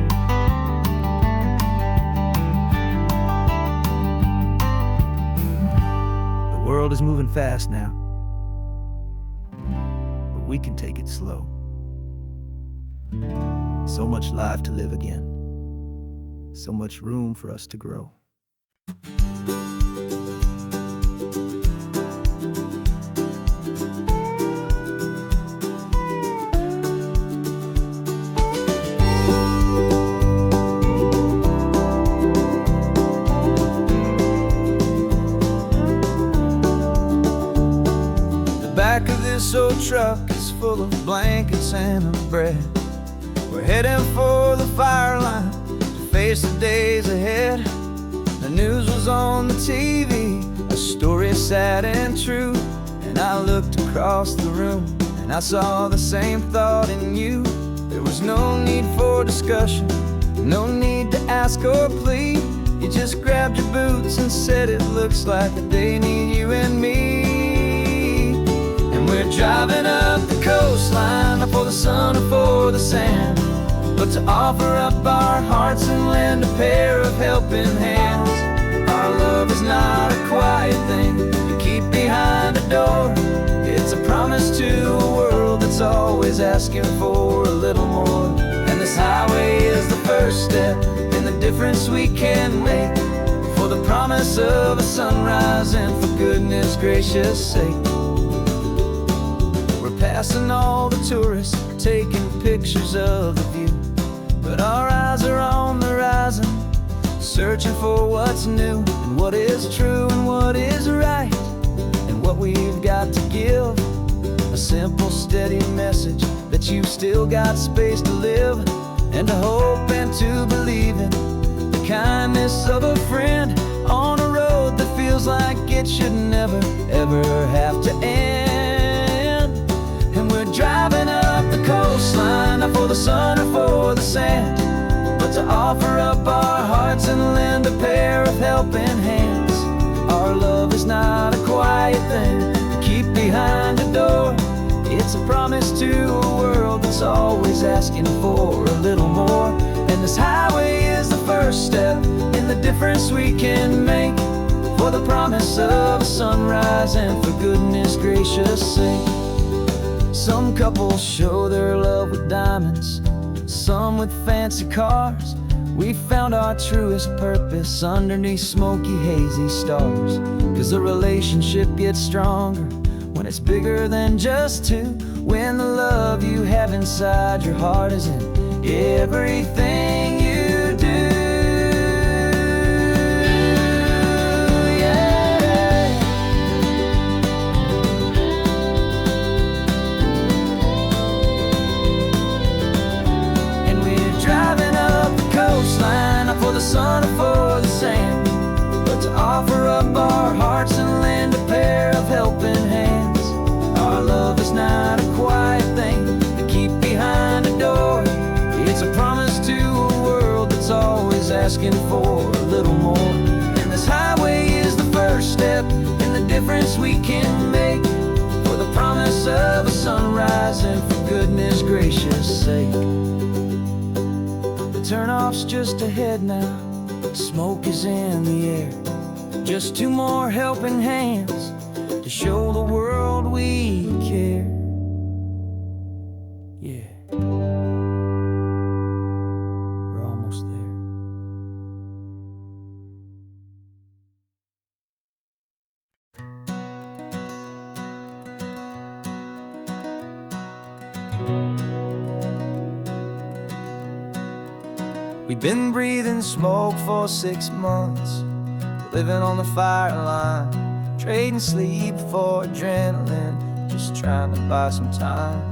The world is moving fast now, but we can take it slow. So much life to live again, so much room for us to grow. The back of this old truck is full of blankets and of bread. We're heading for the fire line to face the days ahead. The news was on the TV, a story sad and true. And I looked across the room and I saw the same thought in you. There was no need for discussion, no need to ask or plead. You just grabbed your boots and said it looks like a day need you and me. And we're driving up the coastline, not for the sun or for the sand, but to offer up our hearts and lend a pair of helping hands. Our love is not a quiet thing you keep behind a door. It's a promise to a world that's always asking for a little more. And this highway is the first step in the difference we can make, for the promise of a sunrise and for goodness gracious sake. We're passing all the tourists, taking pictures of the view, but our eyes are on the horizon, searching for what's new and what is true and what is right, and what we've got to give. A simple, steady message that you've still got space to live, and to hope and to believe in the kindness of a friend on a road that feels like it should never, ever have to end. And we're driving up the coastline, not for the sun or for the sand, but to offer up our hearts and lend a pair of helping hands. Our love is not a quiet thing to keep behind a door. It's a promise to a world that's always asking for a little more. And this highway is the first step in the difference we can make, for the promise of a sunrise and for goodness gracious sake. Some couples show their love with diamonds, some with fancy cars. We found our truest purpose underneath smoky, hazy stars. 'Cause a relationship gets stronger when it's bigger than just two, when the love you have inside your heart is in everything you do. Yeah. And we're driving up the coastline, not for the sun or for the sand, but to offer up our hearts and lend a pair of helping hands. Our love is not a quiet thing to keep behind a door. It's a promise to a world that's always asking for a little more. And this highway is the first step in the difference we can make, for the promise of a sunrise and for goodness gracious sake. The turnoff's just ahead now, smoke is in the air. Just two more helping hands to show the world we care. Yeah, we're almost there. We've been breathing smoke for 6 months, living on the fire line, trading sleep for adrenaline, just trying to buy some time.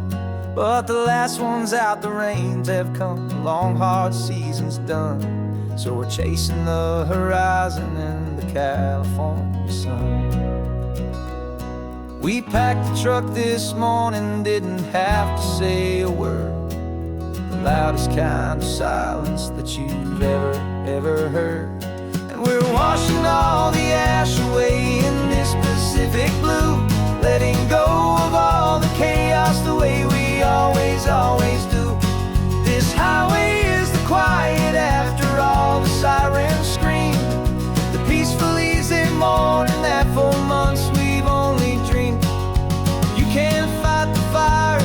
But the last one's out, the rains have come, the long hard season's done. So we're chasing the horizon in the California sun. We packed the truck this morning, didn't have to say a word. The loudest kind of silence that you've ever heard. And we're washing all the ash away in this Pacific blue, letting go of all the chaos the way we always do. This highway is the quiet after all the sirens scream, the peaceful easy morning that for months we've only dreamed. You can't fight the fire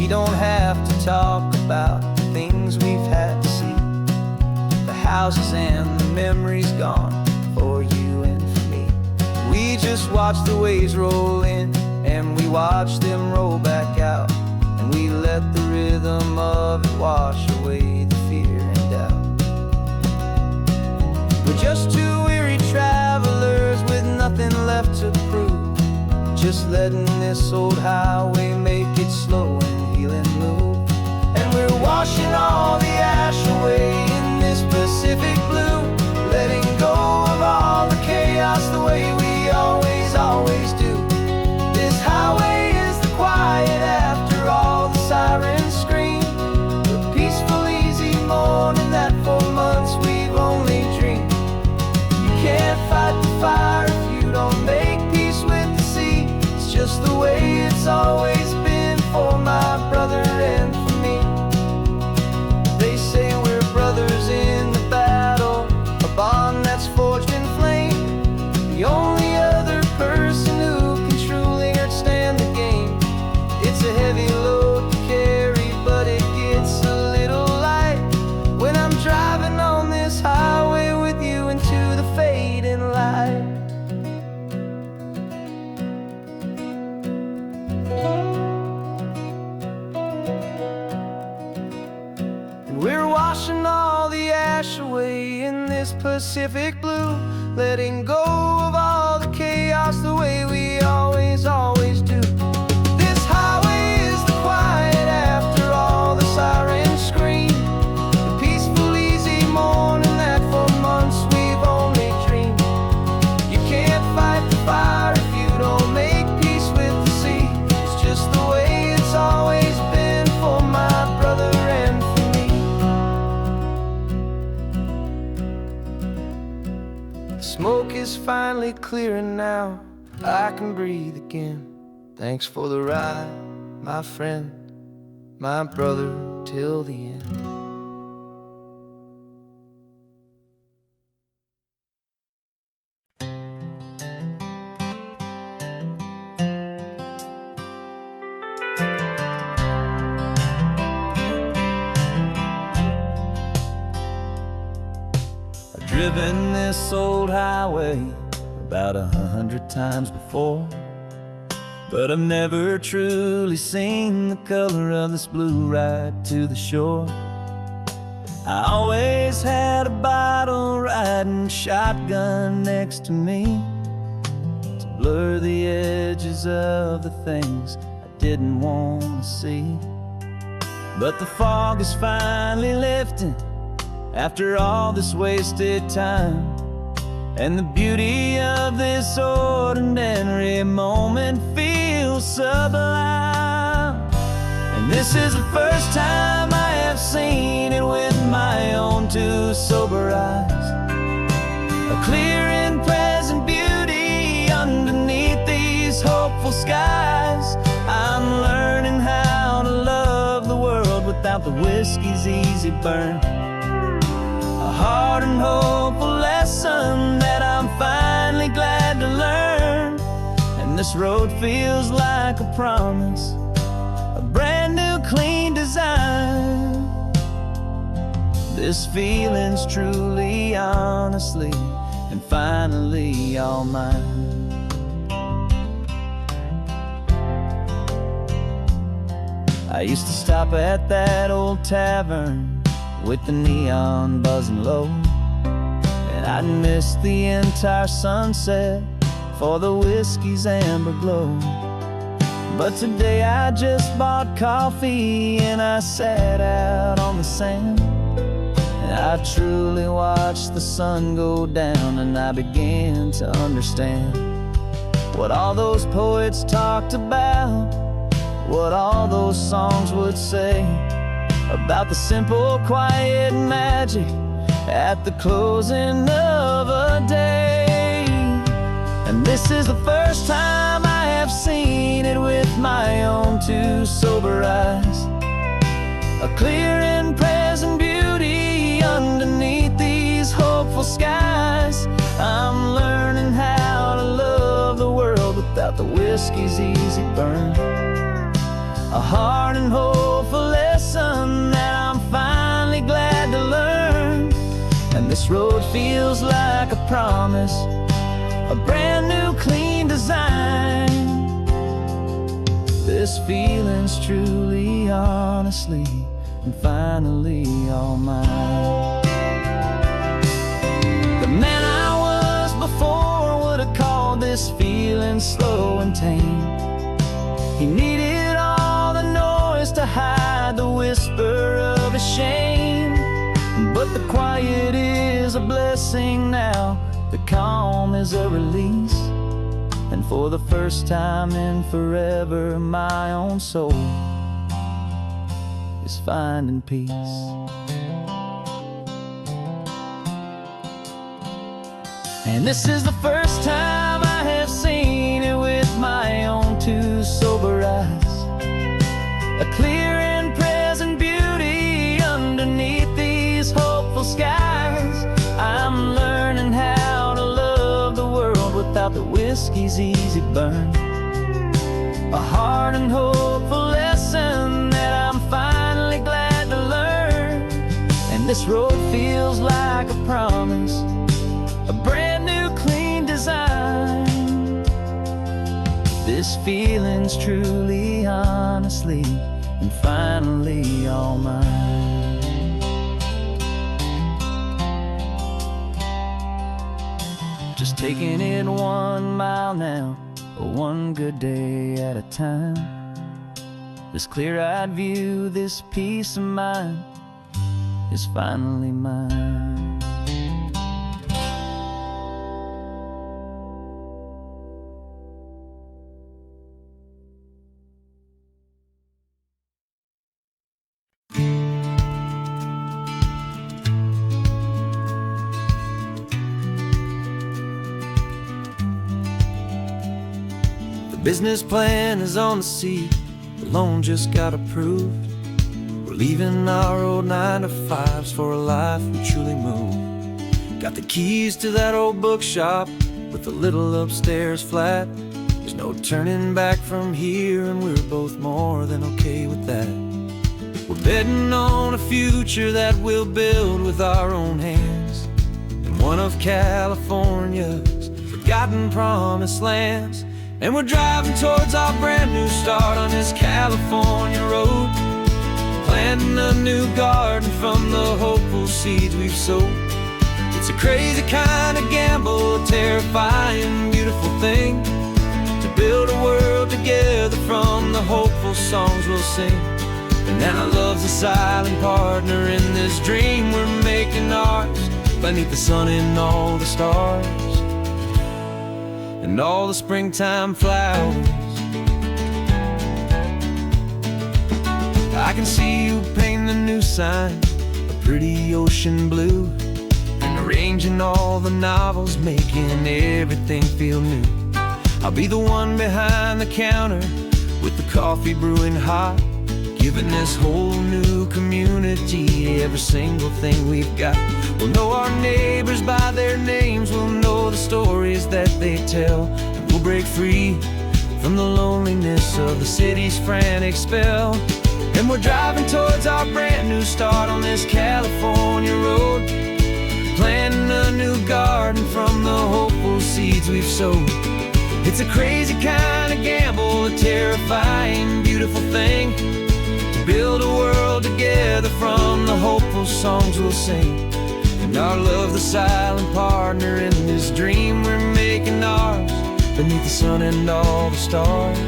We don't have to talk about the things we've had to see, the houses and the memories gone for you and for me. We just watch the waves roll in, and we watch them roll back out, and we let the rhythm of it wash away the fear and doubt. We're just two weary travelers with nothing left to prove, just letting this old highway make it slow and healing move. And we're washing all the ash away in this Pacific blue, letting go of all the chaos the way we always do. This highway is the quiet after all the sirens scream, the peaceful, easy morning that for months we've only dreamed. You can't fight the fire if you don't make peace with the sea. It's just the way it's always been for my brother and for me. They say we're brothers in the battle, a bond that's forged in flame. The only other person who can truly understand the game. It's a heavy load to carry, but it gets a little light when I'm driving on this highway with you into the fading light. We're washing all the ash away in this Pacific blue, letting go of all the chaos the way we always do. This highway is the quiet after all the sirens scream, the peaceful, easy morning that for months we've only dreamed. You can't fight the fire if you don't make peace with the sea. It's just the way it's always been for my brother and for me. The smoke is finally clearing now, I can breathe again. Thanks for the ride, my friend, my brother, till the end. I've driven this old highway about 100 times before, but I've never truly seen the color of this blue right to the shore. I always had a bottle riding shotgun next to me to blur the edges of the things I didn't want to see. But the fog is finally lifting after all this wasted time, and the beauty of this ordinary moment feels sublime. And this is the first time I have seen it with my own two sober eyes, a clear and present beauty underneath these hopeful skies. I'm learning how to love the world without the whiskey's easy burn, a hard and hopeful lesson that I'm finally glad to learn. And this road feels like a promise, a brand new clean design. This feeling's truly, honestly, and finally all mine. I used to stop at that old tavern with the neon buzzing low, and I'd miss the entire sunset for the whiskey's amber glow. But today I just bought coffee and I sat out on the sand, and I truly watched the sun go down, and I began to understand what all those poets talked about, what all those songs would say about the simple, quiet magic at the closing of a day. And this is the first time I have seen it with my own two sober eyes, a clear and present beauty underneath these hopeful skies. I'm learning how to love the world without the whiskey's easy burn, a hard and hopeful lesson that I'm finally glad to learn. And this road feels like a promise, a brand new clean design. This feeling's truly, honestly, and finally all mine. The man I was before would have called this feeling slow and tame. He needed all the noise to hide the whisper of his shame. But the quiet is a blessing now, the calm is a release. And for the first time in forever, my own soul is finding peace. And this is the first time I have seen it with my own two sober eyes. A clear and present beauty underneath these hopeful skies. I'm learning how to love the world without the whiskey's easy burn. A hard and hopeful lesson that I'm finally glad to learn. And this road feels like a promise, a brand new clean design. This feeling's truly, honestly, and finally all mine. Just taking it 1 mile now, one good day at a time. This clear-eyed view, this peace of mind is finally mine. Business plan is on the seat, the loan just got approved. We're leaving our old 9-to-5s for a life we truly move. Got the keys to that old bookshop with the little upstairs flat. There's no turning back from here, and we're both more than okay with that. We're betting on a future that we'll build with our own hands, in one of California's forgotten promised lands. And we're driving towards our brand new start on this California road, planting a new garden from the hopeful seeds we've sowed. It's a crazy kind of gamble, a terrifying, beautiful thing, to build a world together from the hopeful songs we'll sing. And now love's a silent partner in this dream we're making ours, beneath the sun and all the stars and all the springtime flowers. I can see you painting the new sign, a pretty ocean blue, and arranging all the novels, making everything feel new. I'll be the one behind the counter with the coffee brewing hot, giving this whole new community every single thing we've got. We'll know our neighbors by their names, we'll know the stories that they tell, and we'll break free from the loneliness of the city's frantic spell. And we're driving towards our brand new start on this California road, planting a new garden from the hopeful seeds we've sowed. It's a crazy kind of gamble, a terrifying, beautiful thing, to build a world together from the hopeful songs we'll sing. And our love's the silent partner in this dream we're making ours, beneath the sun and all the stars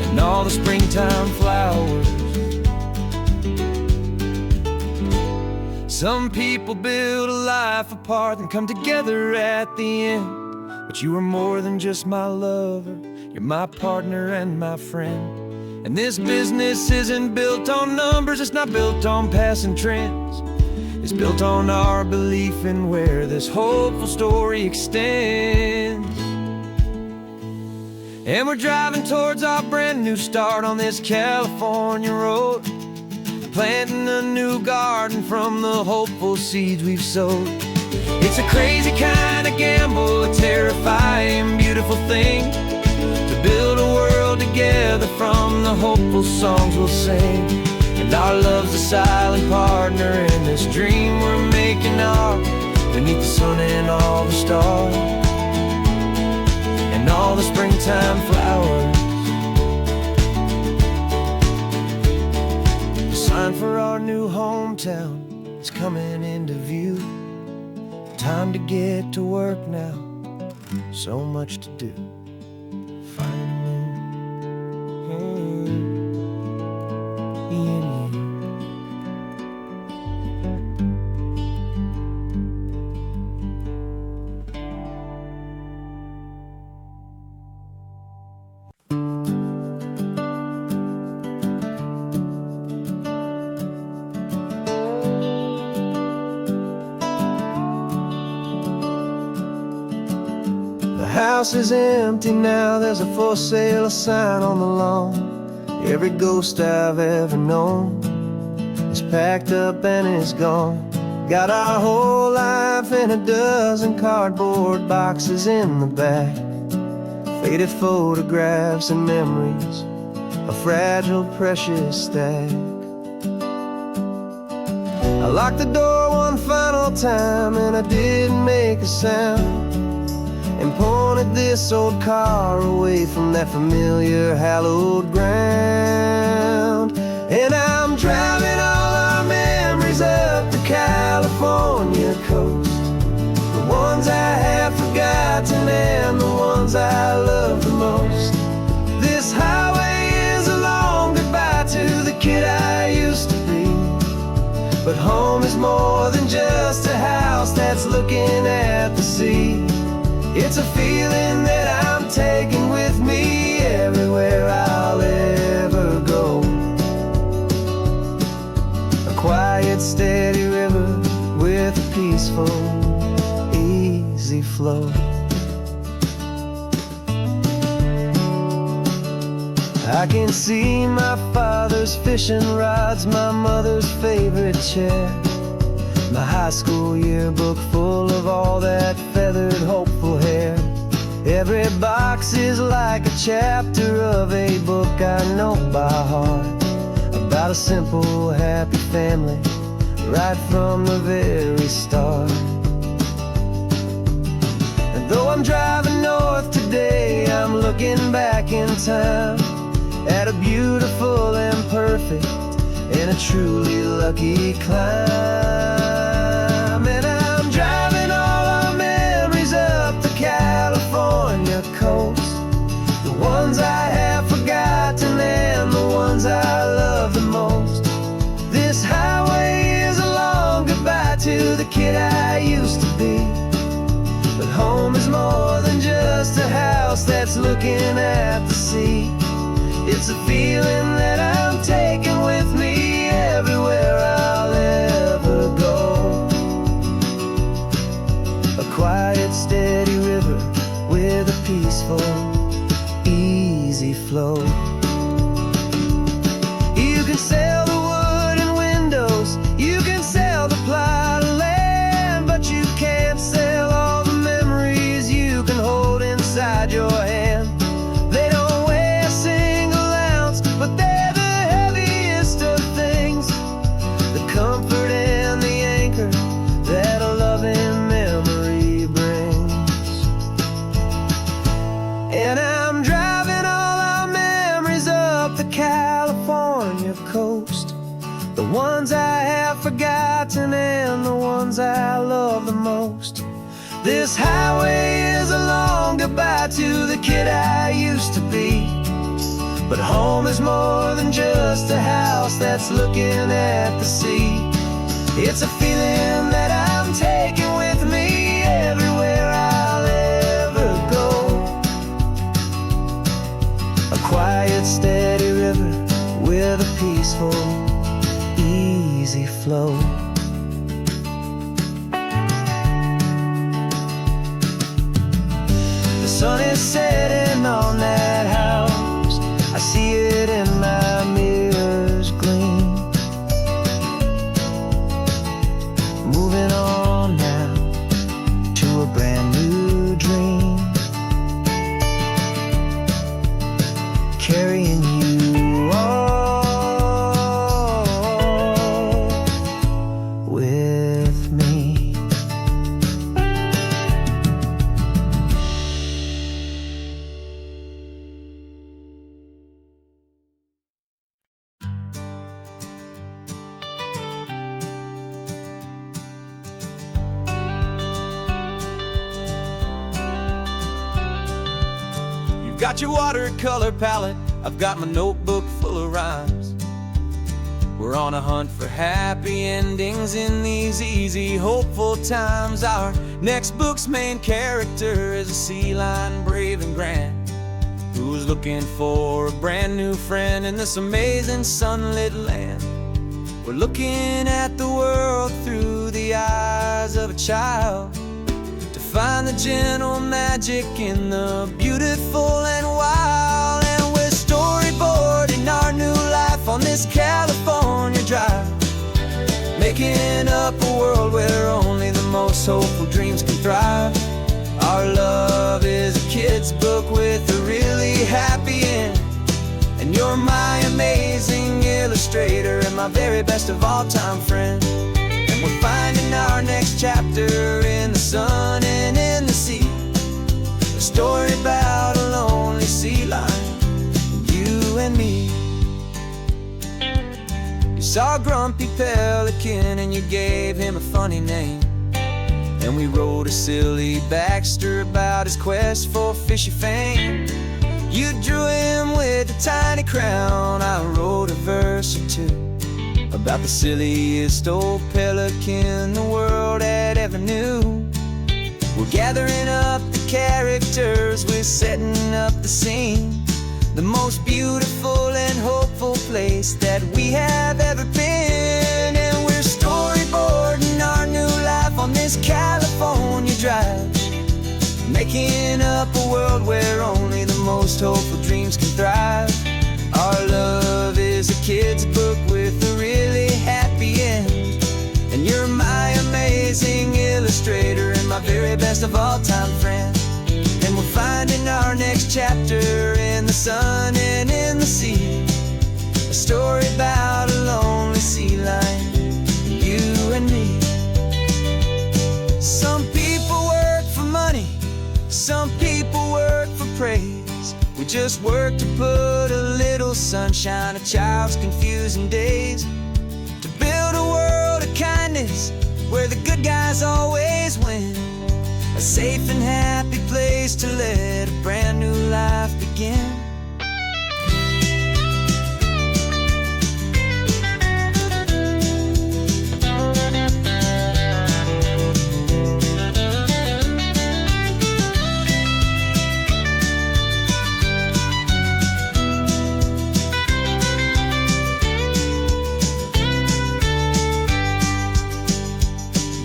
and all the springtime flowers. Some people build a life apart and come together at the end, but you are more than just my lover, you're my partner and my friend. And this business isn't built on numbers, it's not built on passing trends. It's built on our belief in where this hopeful story extends. And we're driving towards our brand new start on this California road, planting a new garden from the hopeful seeds we've sowed. It's a crazy kind of gamble, a terrifying, beautiful thing, to build a world together from the hopeful songs we'll sing. And our love's a silent partner in this dream we're making art beneath the sun and all the stars and all the springtime flowers. The sign for our new hometown is coming into view. Time to get to work now, so much to do. The house is empty now, there's a for sale sign on the lawn. Every ghost I've ever known is packed up and is gone. Got our whole life in a dozen cardboard boxes in the back. Faded photographs and memories, a fragile, precious stack. I locked the door one final time and I didn't make a sound, and pointed this old car away from that familiar hallowed ground. And I'm driving all our memories up the California coast, the ones I have forgotten and the ones I love the most. This highway is a long goodbye to the kid I used to be, but home is more than just a house that's looking at the sea. It's a feeling that I'm taking with me everywhere I'll ever go. A quiet, steady river with a peaceful, easy flow. I can see my father's fishing rods, my mother's favorite chair, my high school yearbook full of all that feathered, hopeful hair. Every box is like a chapter of a book I know by heart, about a simple, happy family right from the very start. And though I'm driving north today, I'm looking back in time at a beautiful and perfect and a truly lucky climb. And I'm driving all our memories up the California coast, the ones I have forgotten and the ones I love the most. This highway is a long goodbye to the kid I used to be, but home is more than just a house that's looking at the sea. It's a feeling that I'm taking with me everywhere I'll ever go. A quiet, steady river with a peaceful, easy flow. You can sell the wood and windows, you can sell the plot of land, but you can't sell all the memories you can hold inside your hand. They don't weigh a single ounce, but they're the heaviest of things, the comfort and the anchor that a loving memory brings. And I'm driving all our memories up the California coast, the ones I have forgotten and the ones I love the most. This highway is a long goodbye to the kid I used to be, but home is more than just a house that's looking at the sea. It's a feeling that I'm taking with me everywhere I'll ever go. A quiet, steady river with a peaceful, easy flow. The sun is setting on that house, I see it in my mirror's gleam. Moving on now to a brand new dream, carrying you got your watercolor palette, I've got my notebook full of rhymes. We're on a hunt for happy endings in these easy, hopeful times. Our next book's main character is a sea lion, brave and grand, who's looking for a brand new friend in this amazing sunlit land. We're looking at the world through the eyes of a child, to find the gentle magic in the beautiful and wild. And we're storyboarding our new life on this California drive, making up a world where only the most hopeful dreams can thrive. Our love is a kid's book with a really happy end, and you're my amazing illustrator and my very best of all time friend. And we're finding our next chapter in the sun and in the sea, a story about a lonely sea lion, you and me. You saw a grumpy pelican and you gave him a funny name, and we wrote a silly Baxter about his quest for fishy fame. You drew him with a tiny crown, I wrote a verse or two about the silliest old pelican the world had ever knew. We're gathering up the characters, we're setting up the scene, the most beautiful and hopeful place that we have ever been. And we're storyboarding our new life on this California drive, making up a world where only the most hopeful dreams can thrive. Our love is a kid's book with a really happy end, and you're my amazing illustrator and my very best of all time friend. And we're finding our next chapter in the sun and in the sea, a story about a lonely sea lion, you and me. Some people work for money, some people work for praise. We just work to put a little sunshine in a child's confusing days, to build a world of kindness where the good guys always win, a safe and happy place to let a brand new life begin.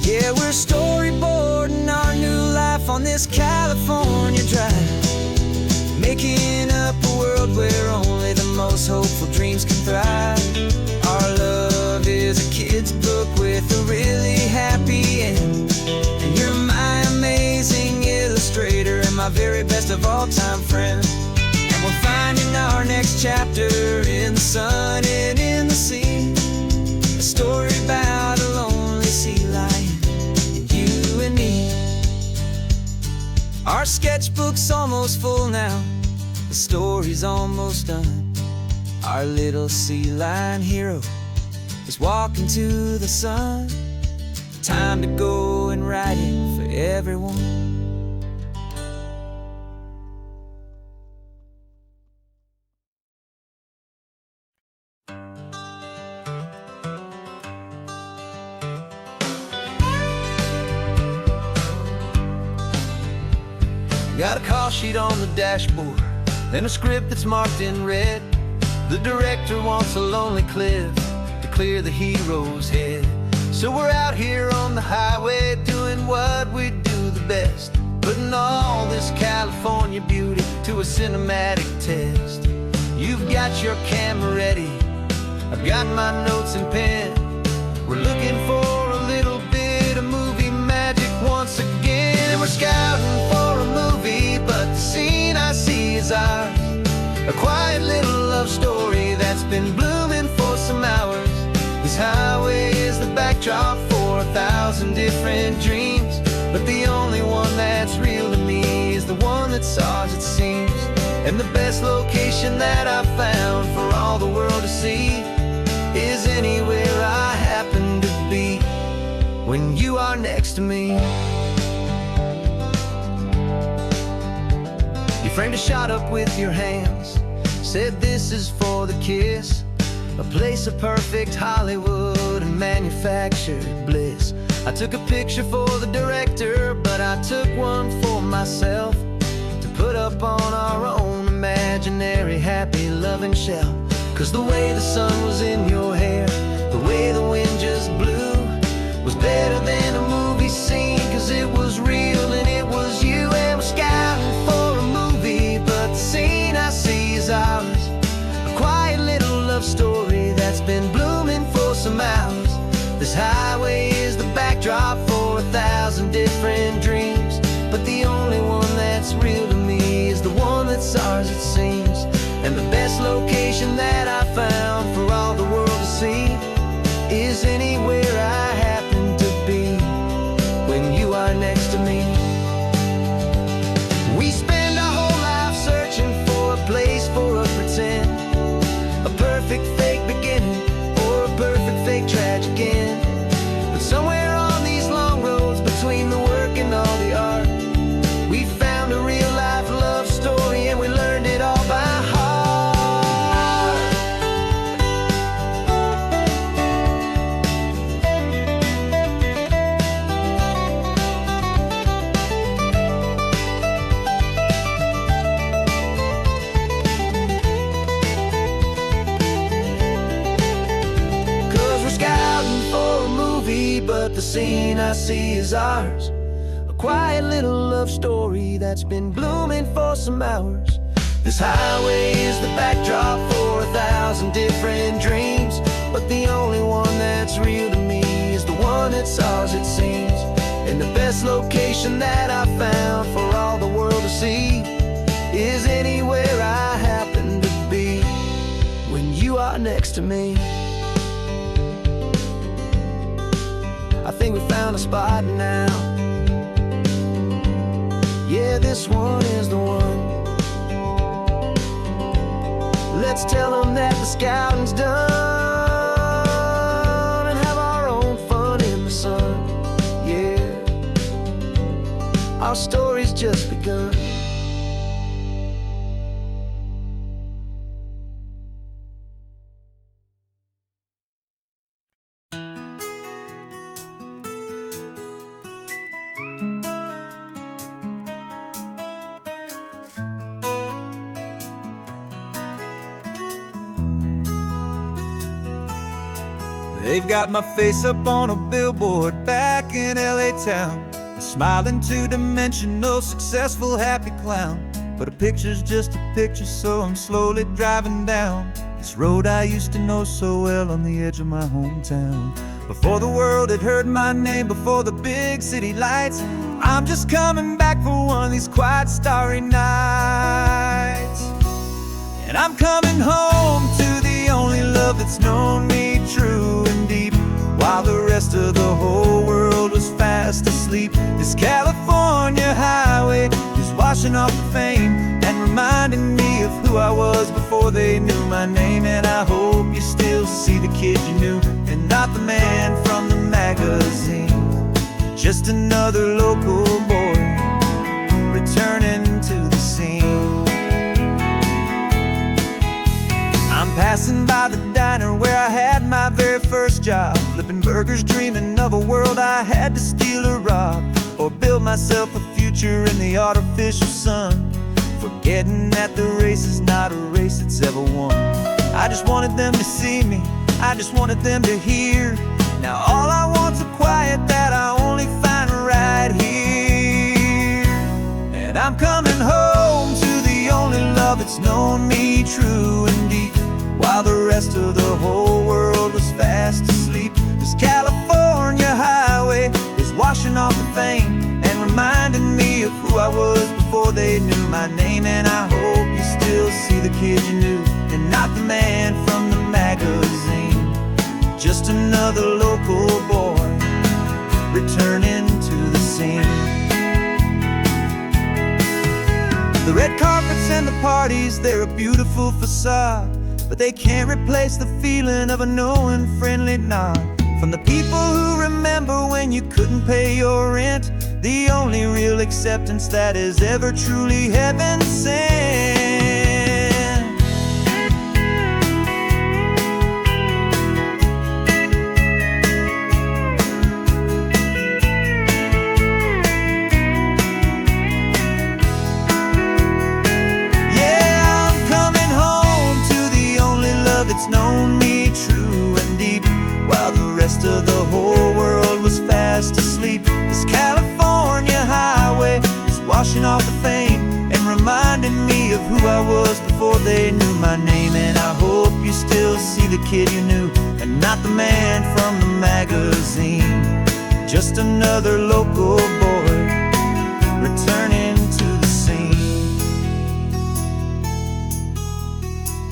Yeah, we're storyboarding our new life on this California drive, making up a world where only the most hopeful dreams can thrive. Our love is a kid's book with a really happy end, and you're my amazing illustrator and my very best of all time friend. And we're finding our next chapter in the sun and in the sea, a story about a lonely sea lion, you and me. Our sketchbook's almost full now, the story's almost done. Our little sea lion hero is walking to the sun. Time to go and write it for everyone. Got a call sheet on the dashboard and a script that's marked in red. The director wants a lonely cliff to clear the hero's head. So we're out here on the highway doing what we do the best, putting all this California beauty to a cinematic test. You've got your camera ready, I've got my notes and pen. We're looking for a little bit of movie magic once again. And we're scouting for a movie, but the scene I see is ours, a quiet little love story that's been blooming for some hours. This highway is the backdrop for 1,000 different dreams, but the only one that's real to me is the one that's ours, it seems. And the best location that I've found for all the world to see is anywhere I happen to be when you are next to me. You framed a shot up with your hands, said this is for the kiss, a place of perfect Hollywood and manufactured bliss. I took a picture for the director, but I took one for myself to put up on our own imaginary happy loving shelf. 'Cause the way the sun was in your hair, the way the wind just blew, was better than a movie scene. 'Cause it was real and it was you, and we're scouting for a movie, but the scene I see is ours. A quiet little love story that's been blooming for some hours. This highway is the backdrop for 1,000 different dreams, but the only one that's real to me is the one that's ours, it seems. And the best location that I found for all the world to see is anywhere I happen to be when you are next to me. We spend our whole life searching for a place for a pretend, a perfect fake beginning or a perfect fake tragic end. But somewhere on these long roads between the work and all the art, we found a real life love story, and we learned it all by heart. 'Cause we're scouting for a movie, but the scene I see is ours. A quiet little love story that's been blooming for some hours. This highway is the backdrop for 1,000 different dreams, but the only one that's real to me is the one that's ours, it seems. And the best location that I found for all the world to see is anywhere I happen to be when you are next to me. I think we found a spot now. Yeah, this one is the one. Let's tell them that the scouting's done and have our own fun in the sun. Yeah, our story's just begun. They've got my face up on a billboard back in LA town, a smiling two-dimensional, successful, happy clown. But a picture's just a picture, so I'm slowly driving down this road I used to know so well on the edge of my hometown. Before the world had heard my name, before the big city lights, I'm just coming back for one of these quiet, starry nights. And I'm coming home to the only love that's known me true and deep, while the rest of the whole world was fast asleep. This California highway is washing off the fame and reminding me of who I was before they knew my name. And I hope you still see the kid you knew, and not the man from the magazine. Just another local boy returning to the scene. I'm passing by the diner where I had my very first job, flipping burgers, dreaming of a world I had to steal or rob, or build myself a future in the artificial sun, forgetting that the race is not a race that's ever won. I just wanted them to see me, I just wanted them to hear. Now all I want's a quiet that I only find right here. And I'm coming home to the only love that's known me true and deep, while the rest of the whole world was fast asleep. This California highway is washing off the fame and reminding me of who I was before they knew my name. And I hope you still see the kid you knew, and not the man from the magazine. Just another local boy returning to the scene. The red carpets and the parties, they're a beautiful facade, but they can't replace the feeling of a knowing, friendly nod From the people who remember when you couldn't pay your rent, the only real acceptance that is ever truly heaven sent. Yeah, I'm coming home to the only love that's known me true and deep, while the rest of the whole world was fast asleep. This California highway is washing off the fame and reminding me of who I was before they knew my name. And I hope you still see the kid you knew and not the man from the magazine. Just another local boy returning to the scene.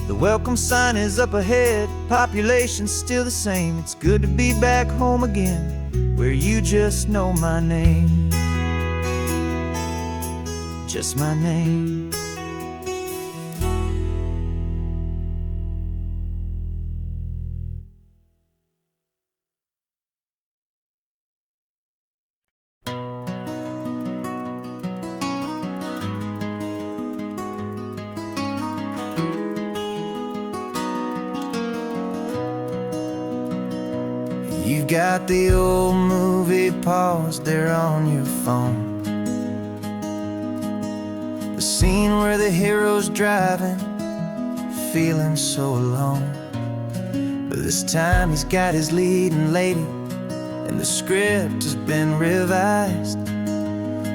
The welcome sign is up ahead, population's still the same. It's good to be back home again, where you just know my name. Just my name. You've got the old movie paused there on your phone, the scene where the hero's driving, feeling so alone. But this time he's got his leading lady, and the script has been revised.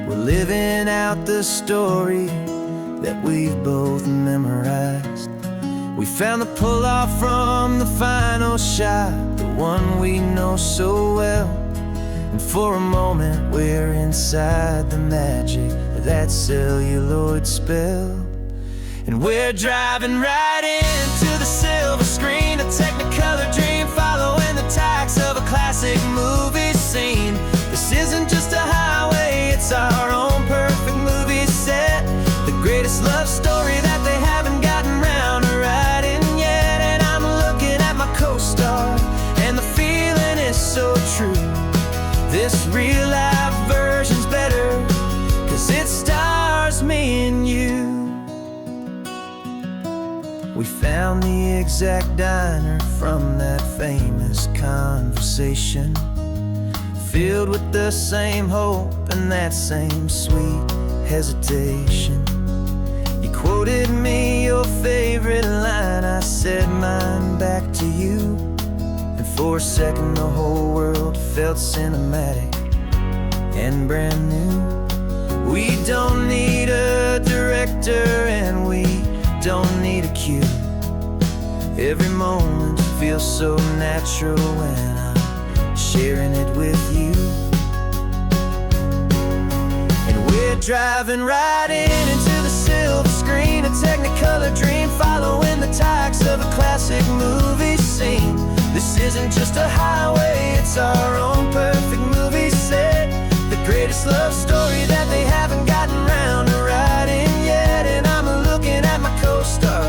We're living out the story that we've both memorized. We found the pull-off from the final shot, the one we know so well. And for a moment we're inside the magic of that celluloid spell. And we're driving right into the silver screen, a technicolor dream following the tacks of a classic movie scene. This isn't just a highway, it's our own perfect movie set, the greatest love story that they haven't gotten round to writing yet. And I'm looking at my co-star, and the feeling is so true. This real life version's better, 'cause it stars me and you. We found the exact diner from that famous conversation, filled with the same hope and that same sweet hesitation. You quoted me your favorite line, I said mine back to you. And for a second the whole world felt cinematic and brand new. We don't need a director and we don't need a cue. Every moment feels so natural when I'm sharing it with you. And we're driving right into the silver screen, a technicolor dream following the tacks of a classic movie scene. This isn't just a highway, it's our own perfect movie set, the greatest love story that they haven't gotten round to writing yet. And I'm looking at my co-star,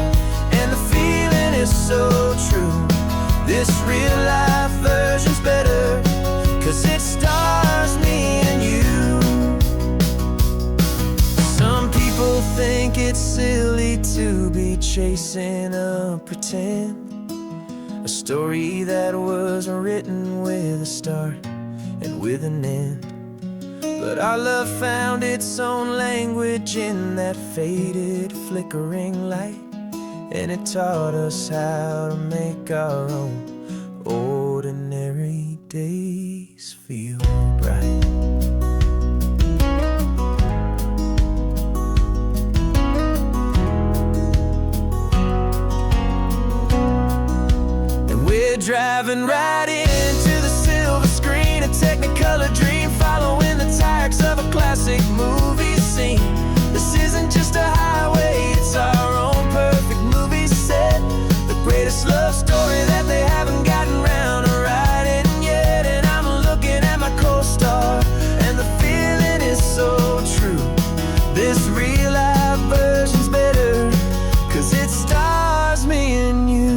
and the feeling is so true. This real life version's better, 'cause it stars me and you. Some people think it's silly to be chasing a pretend, a story that was written with a start and with an end. But our love found its own language in that faded, flickering light, and it taught us how to make our own ordinary days feel bright. And we're driving right into the silver screen, a technicolor dream following the tacks of a classic movie scene. This isn't just a highway, it's our own perfect movie set, the greatest love story that they haven't gotten round to writing yet. And I'm looking at my co-star, and the feeling is so true. This real life version's better, 'cause it stars me and you.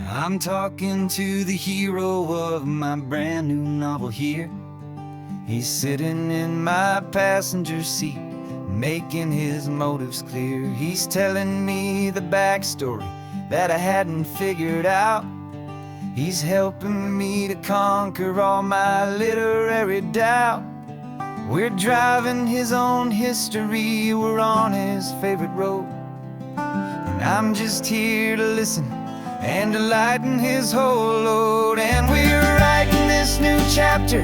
I'm talking to the hero of my brand new novel here. He's sitting in my passenger seat, making his motives clear. He's telling me the backstory that I hadn't figured out. He's helping me to conquer all my literary doubt. We're driving his own history, we're on his favorite road, and I'm just here to listen and to lighten his whole load. And we're writing this new chapter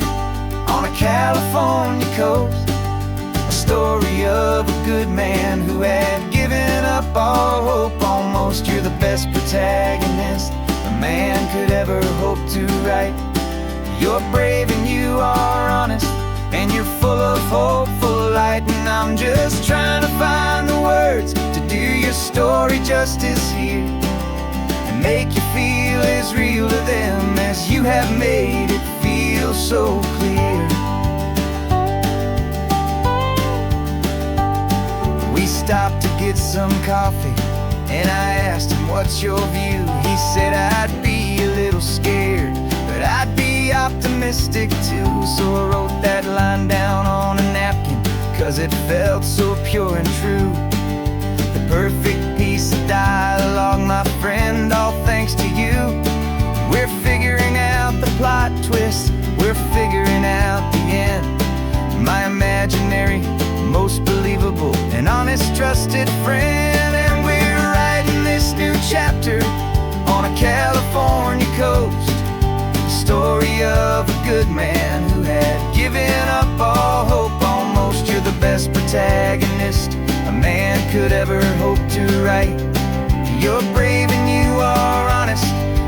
on a California coast, a story of a good man who had given up all hope almost. You're the best protagonist a man could ever hope to write. You're brave and you are honest, and you're full of hopeful light. And I'm just trying to find the words to do your story justice here, and make you feel as real to them as you have made it feel so clear. We stopped to get some coffee, and I asked him, what's your view? He said, I'd be a little scared, but I'd be optimistic too. So I wrote that line down on a napkin, 'cause it felt so pure and true. The perfect piece of dialogue, my friend, all thanks to you. We're figuring out the plot twist, we're figuring out the end. My imaginary, most believable and honest trusted friend. And we're writing this new chapter on a California coast, the story of a good man who had given up all hope almost. You're the best protagonist a man could ever hope to write. You're brave and you are honest,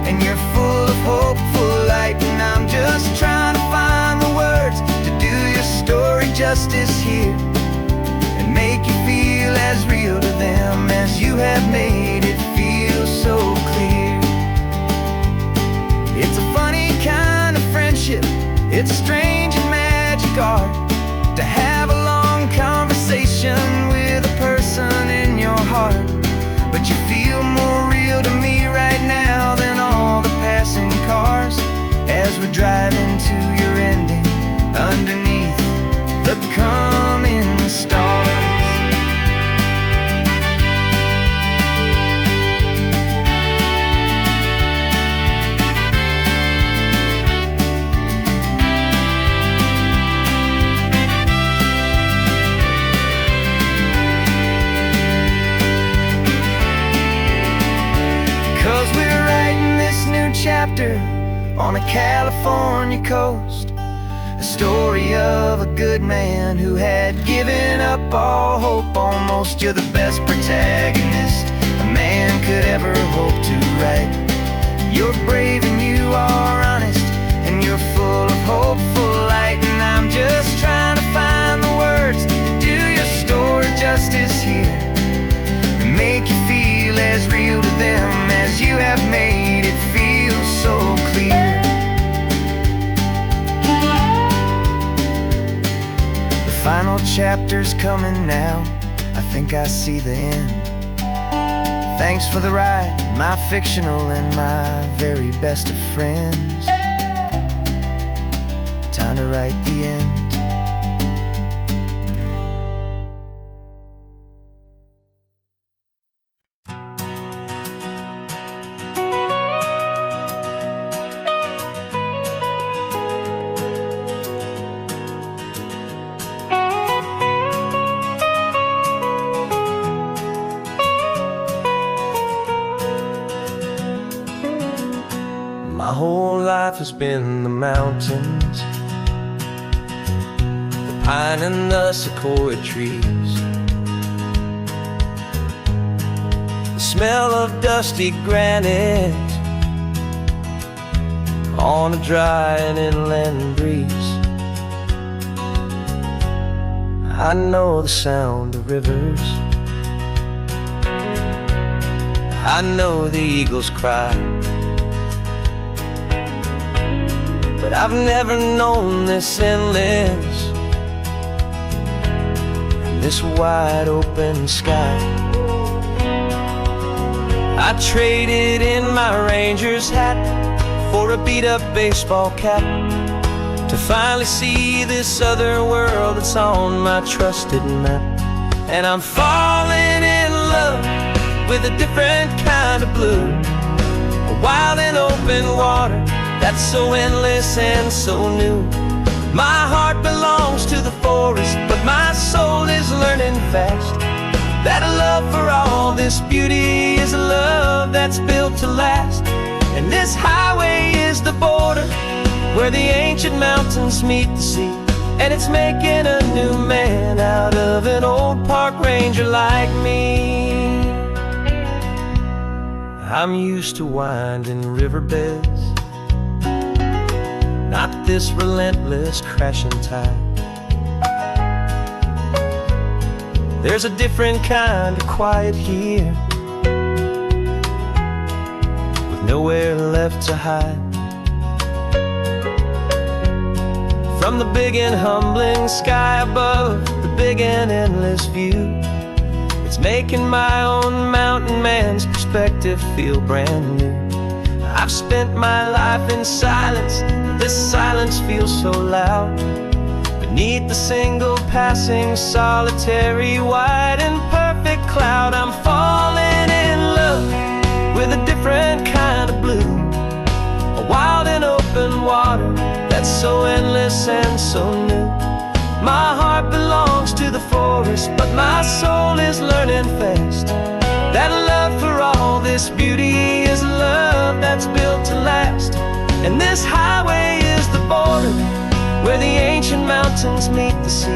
and you're full of hopeful light. And I'm just trying to find the words to do your story justice here, and make you feel as real to them as you have made it feel so clear. It's a funny kind of friendship, it's strange and magic art to have a long conversation with a person in your heart. But you feel more real to me right now than all the passing cars, as we're driving to your ending underneath the coming stars. 'Cause we're writing this new chapter on a California coast, a story of a good man who had given up all hope almost. You're the best protagonist a man could ever hope to write. You're brave and you are honest, and you're full of hopeful light. And I'm just trying to find the words to do your story justice here, and make you feel as real to them as you have made it feel so clear. The final chapter's coming now, I think I see the end. Thanks for the ride, my fictional and my very best of friends. Time to write the end. My whole life has been the mountains, the pine and the sequoia trees, the smell of dusty granite on a dry and inland breeze. I know the sound of rivers, I know the eagles cry, but I've never known this endless and this wide open sky. I traded in my Rangers hat for a beat-up baseball cap to finally see this other world that's on my trusted map. And I'm falling in love with a different kind of blue, a wild and open water that's so endless and so new. My heart belongs to the forest, but my soul is learning fast that a love for all this beauty is a love that's built to last. And this highway is the border where the ancient mountains meet the sea, and it's making a new man out of an old park ranger like me. I'm used to winding riverbeds, not this relentless crashing tide. There's a different kind of quiet here, with nowhere left to hide. From the big and humbling sky above, the big and endless view, it's making my own mountain man's perspective feel brand new. I've spent my life in silence, this silence feels so loud. Beneath the single passing solitary white and perfect cloud, I'm falling in love with a different kind of blue, a wild and open water that's so endless and so new. My heart belongs to the forest, but my soul is learning fast that a love for all this beauty is a love that's built to last. And this highway is the border where the ancient mountains meet the sea,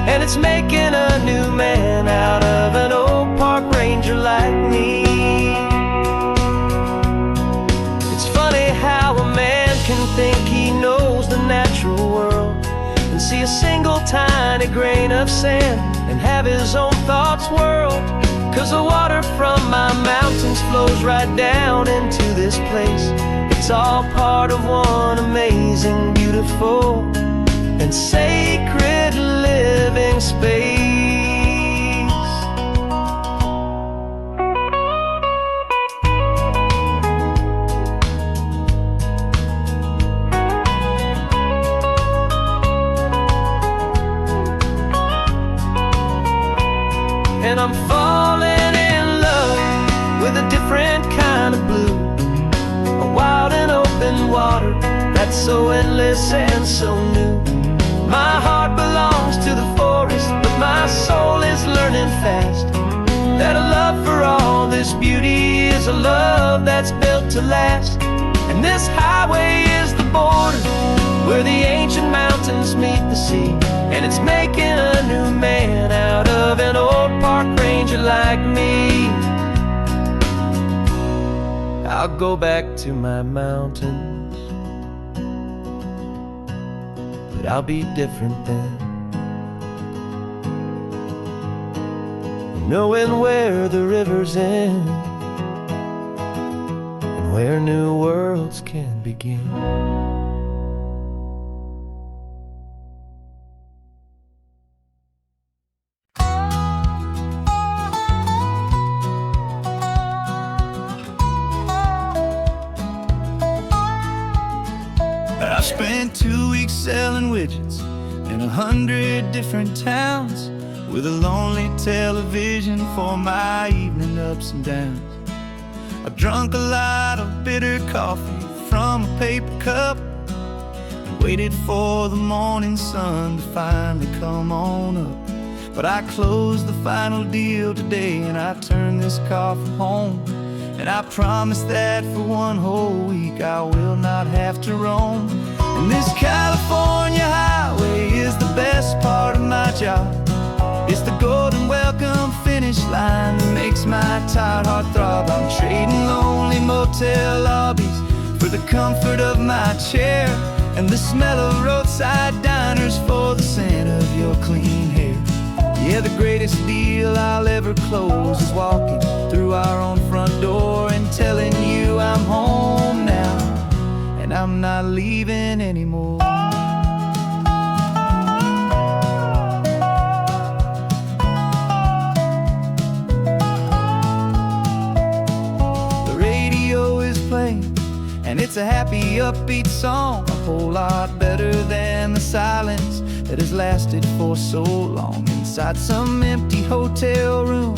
and it's making a new man out of an old park ranger like me. It's funny how a man can think he knows the natural world and see a single tiny grain of sand and have his own thoughts whirled. 'Cause the water from my mountains flows right down into this place. It's all part of one amazing, beautiful, and sacred living space. And I'm falling in love with a different kind of blue, a wild and open water that's so endless and so new. My heart belongs to the forest, but my soul is learning fast that a love for all this beauty is a love that's built to last. And this highway is the border where the ancient mountains meet the sea, and it's making a new man out of an old park ranger like me. I'll go back to my mountains, but I'll be different then, knowing where the rivers end and where new worlds can begin. I spent 2 weeks selling widgets in 100 different towns, with a lonely television for my evening ups and downs. I've drunk a lot of bitter coffee from a paper cup and waited for the morning sun to finally come on up. But I closed the final deal today and I turned this coffee home. And I promise that for one whole week I will not have to roam. And this California highway is the best part of my job. It's the golden welcome finish line that makes my tired heart throb. I'm trading lonely motel lobbies for the comfort of my chair, and the smell of roadside diners for the scent of your clean hair. Yeah, the greatest deal I'll ever close is walking through our own front door and telling you I'm home now, and I'm not leaving anymore. upbeat song, a whole lot better than the silence that has lasted for so long. Inside some empty hotel room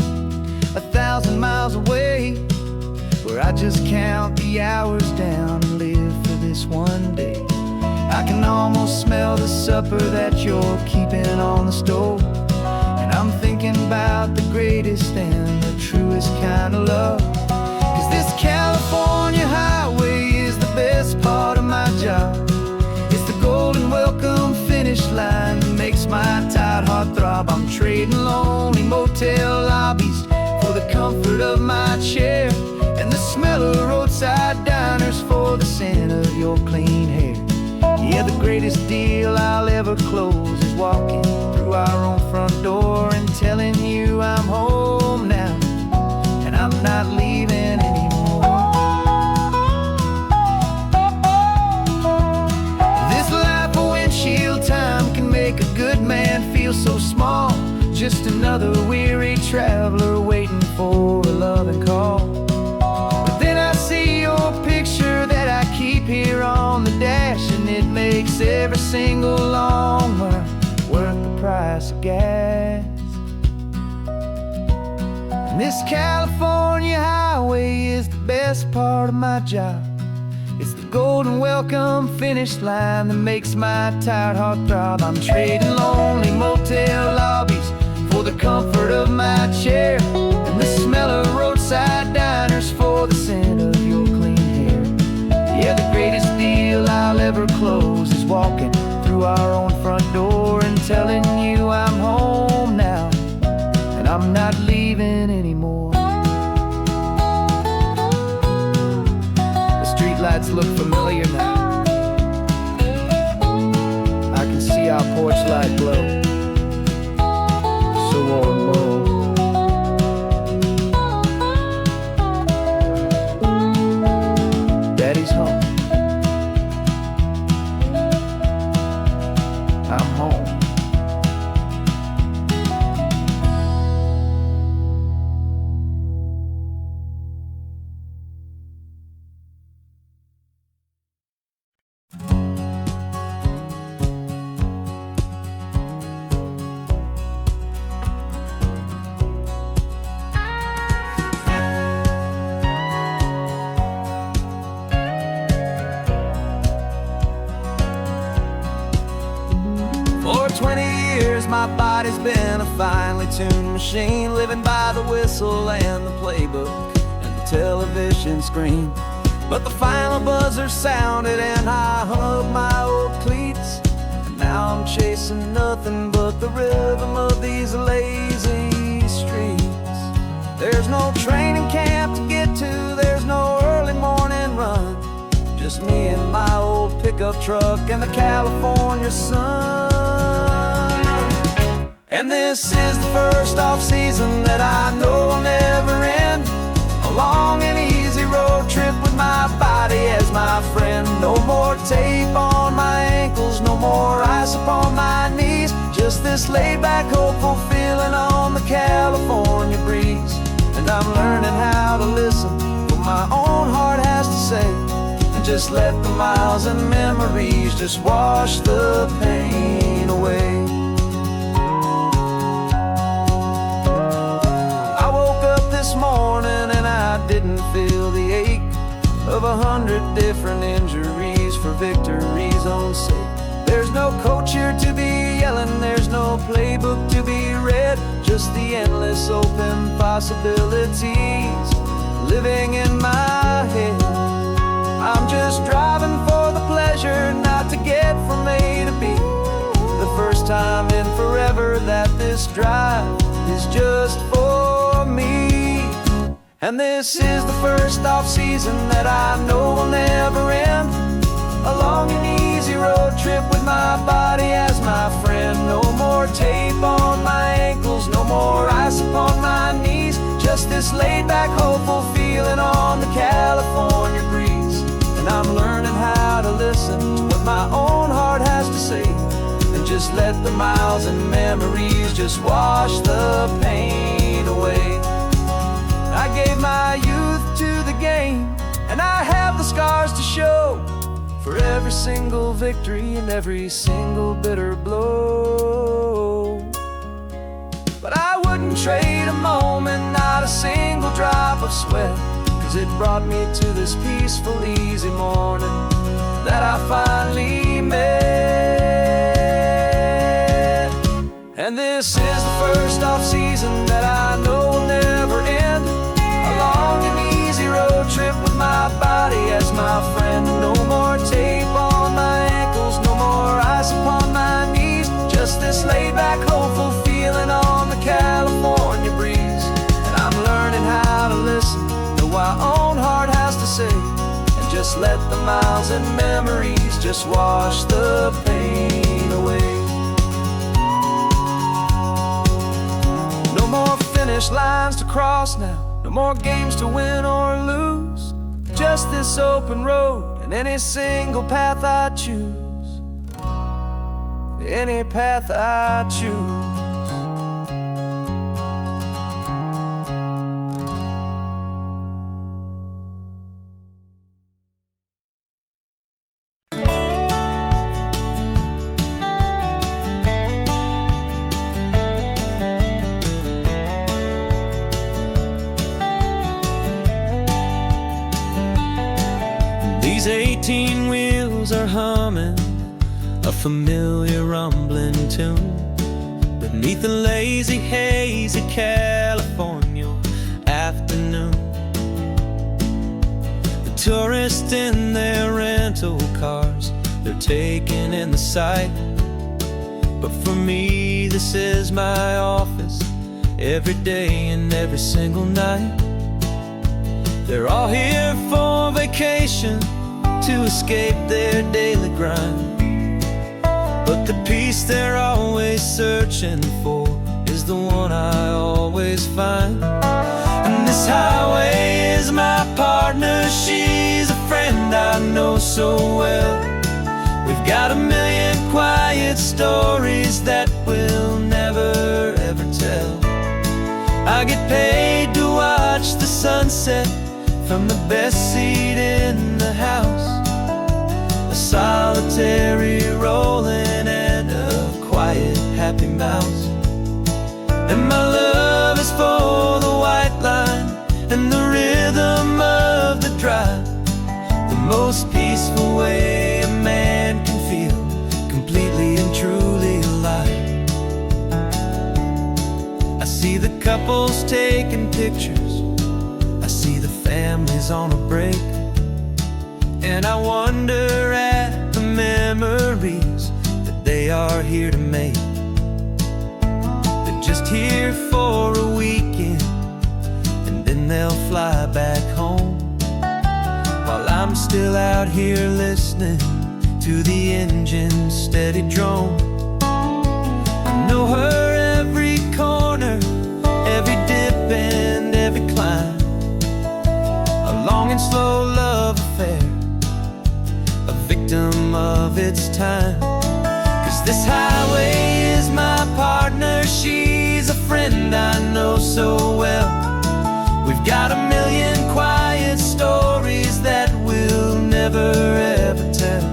1,000 miles away, where I just count the hours down and live for this one day. I can almost smell the supper that you're keeping on the stove, and I'm thinking about the greatest and the truest kind of love. 'Cause this California highway is the best part of my job. It's the golden welcome finish line that makes my tired heart throb. I'm trading lonely motel lobbies for the comfort of my chair, and the smell of roadside diners for the scent of your clean hair. Yeah, the greatest deal I'll ever close is walking through our own front door and telling you I'm home now, and I'm not leaving anymore. This life of windshield time can make a good man feel so small, just another weary traveler waiting for a loving call. But then I see your picture that I keep here on the dash, and it makes every single long mile worth the price of gas. And this California highway is the best part of my job. It's the golden welcome finish line that makes my tired heart throb. I'm trading lonely motel lobbies for the comfort of my chair, and the smell of roadside diners for the scent of your clean hair. Yeah, the greatest deal I'll ever close is walking through our own front door and telling you I'm home now, and I'm not leaving anymore. The streetlights look familiar now. I can see our porch light glow, so warm, low. Daddy's home. I'm home. For 20 years my body's been a finely tuned machine, living by the whistle and the playbook and the television screen. But the final buzzer sounded and I hung up my old cleats, and now I'm chasing nothing but the rhythm of these lazy streets. There's no training camp to get to, there's no early morning run, just me and my old pickup truck and the California sun. And this is the first off-season that I know will never end, a long and easy road trip with my body as my friend. No more tape on my ankles, no more ice upon my knees, just this laid-back, hopeful feeling on the California breeze. And I'm learning how to listen to what my own heart has to say, and just let the miles and memories just wash the pain away. I woke up this morning and I didn't feel the ache of 100 different injuries for victory's own sake. There's no coach here to be yelling, there's no playbook to be read, just the endless open possibilities living in my head. I'm just driving for the pleasure, not to get from A to B. The first time in forever that this drive is just for me. And this is the first off-season that I know will never end, a long and easy road trip with my body as my friend. No more tape on my ankles, no more ice upon my knees, just this laid-back, hopeful feeling on the California breeze. And I'm learning how to listen to what my own heart has to say, and just let the miles and memories just wash the pain away. I gave my youth to the game, and I have the scars to show for every single victory and every single bitter blow. But I wouldn't trade a moment, not a single drop of sweat, 'cause it brought me to this peaceful, easy morning that I finally met. And this is the first off-season that I know will never end. A long and easy road trip with my body as my friend. No more tape on my ankles, no more ice upon my knees. Just this laid-back, hopeful feeling on the California breeze. And I'm learning how to listen, know my own heart has to say, and just let the miles and memories just wash the pain away. No more finish lines to cross now, no more games to win or lose. Just this open road and any single path I choose. Any path I choose. These 18 wheels are humming a familiar rumbling tune beneath the lazy, hazy California afternoon. The tourists in their rental cars, they're taking in the sight. But for me, this is my office, every day and every single night. They're all here for vacation, to escape their daily grind. But the peace they're always searching for is the one I always find. And this highway is my partner, she's a friend I know so well. We've got a million quiet stories that we'll never ever tell. I get paid to watch the sunset from the best seat in the house. A solitary rolling and a quiet, happy mouse. And my love is for the white line and the rhythm of the drive. The most peaceful way a man can feel completely and truly alive. I see the couples taking pictures, I see the families on a break, and I wonder at the memories that they are here to make. They're just here for a weekend, and then they'll fly back home, while I'm still out here listening to the engine's steady drone. I know her every corner, every dip and every climb. A long and slow love affair, a victim of its time. 'Cause this highway is my partner, she's a friend I know so well. We've got a million quiet stories that we'll never ever tell.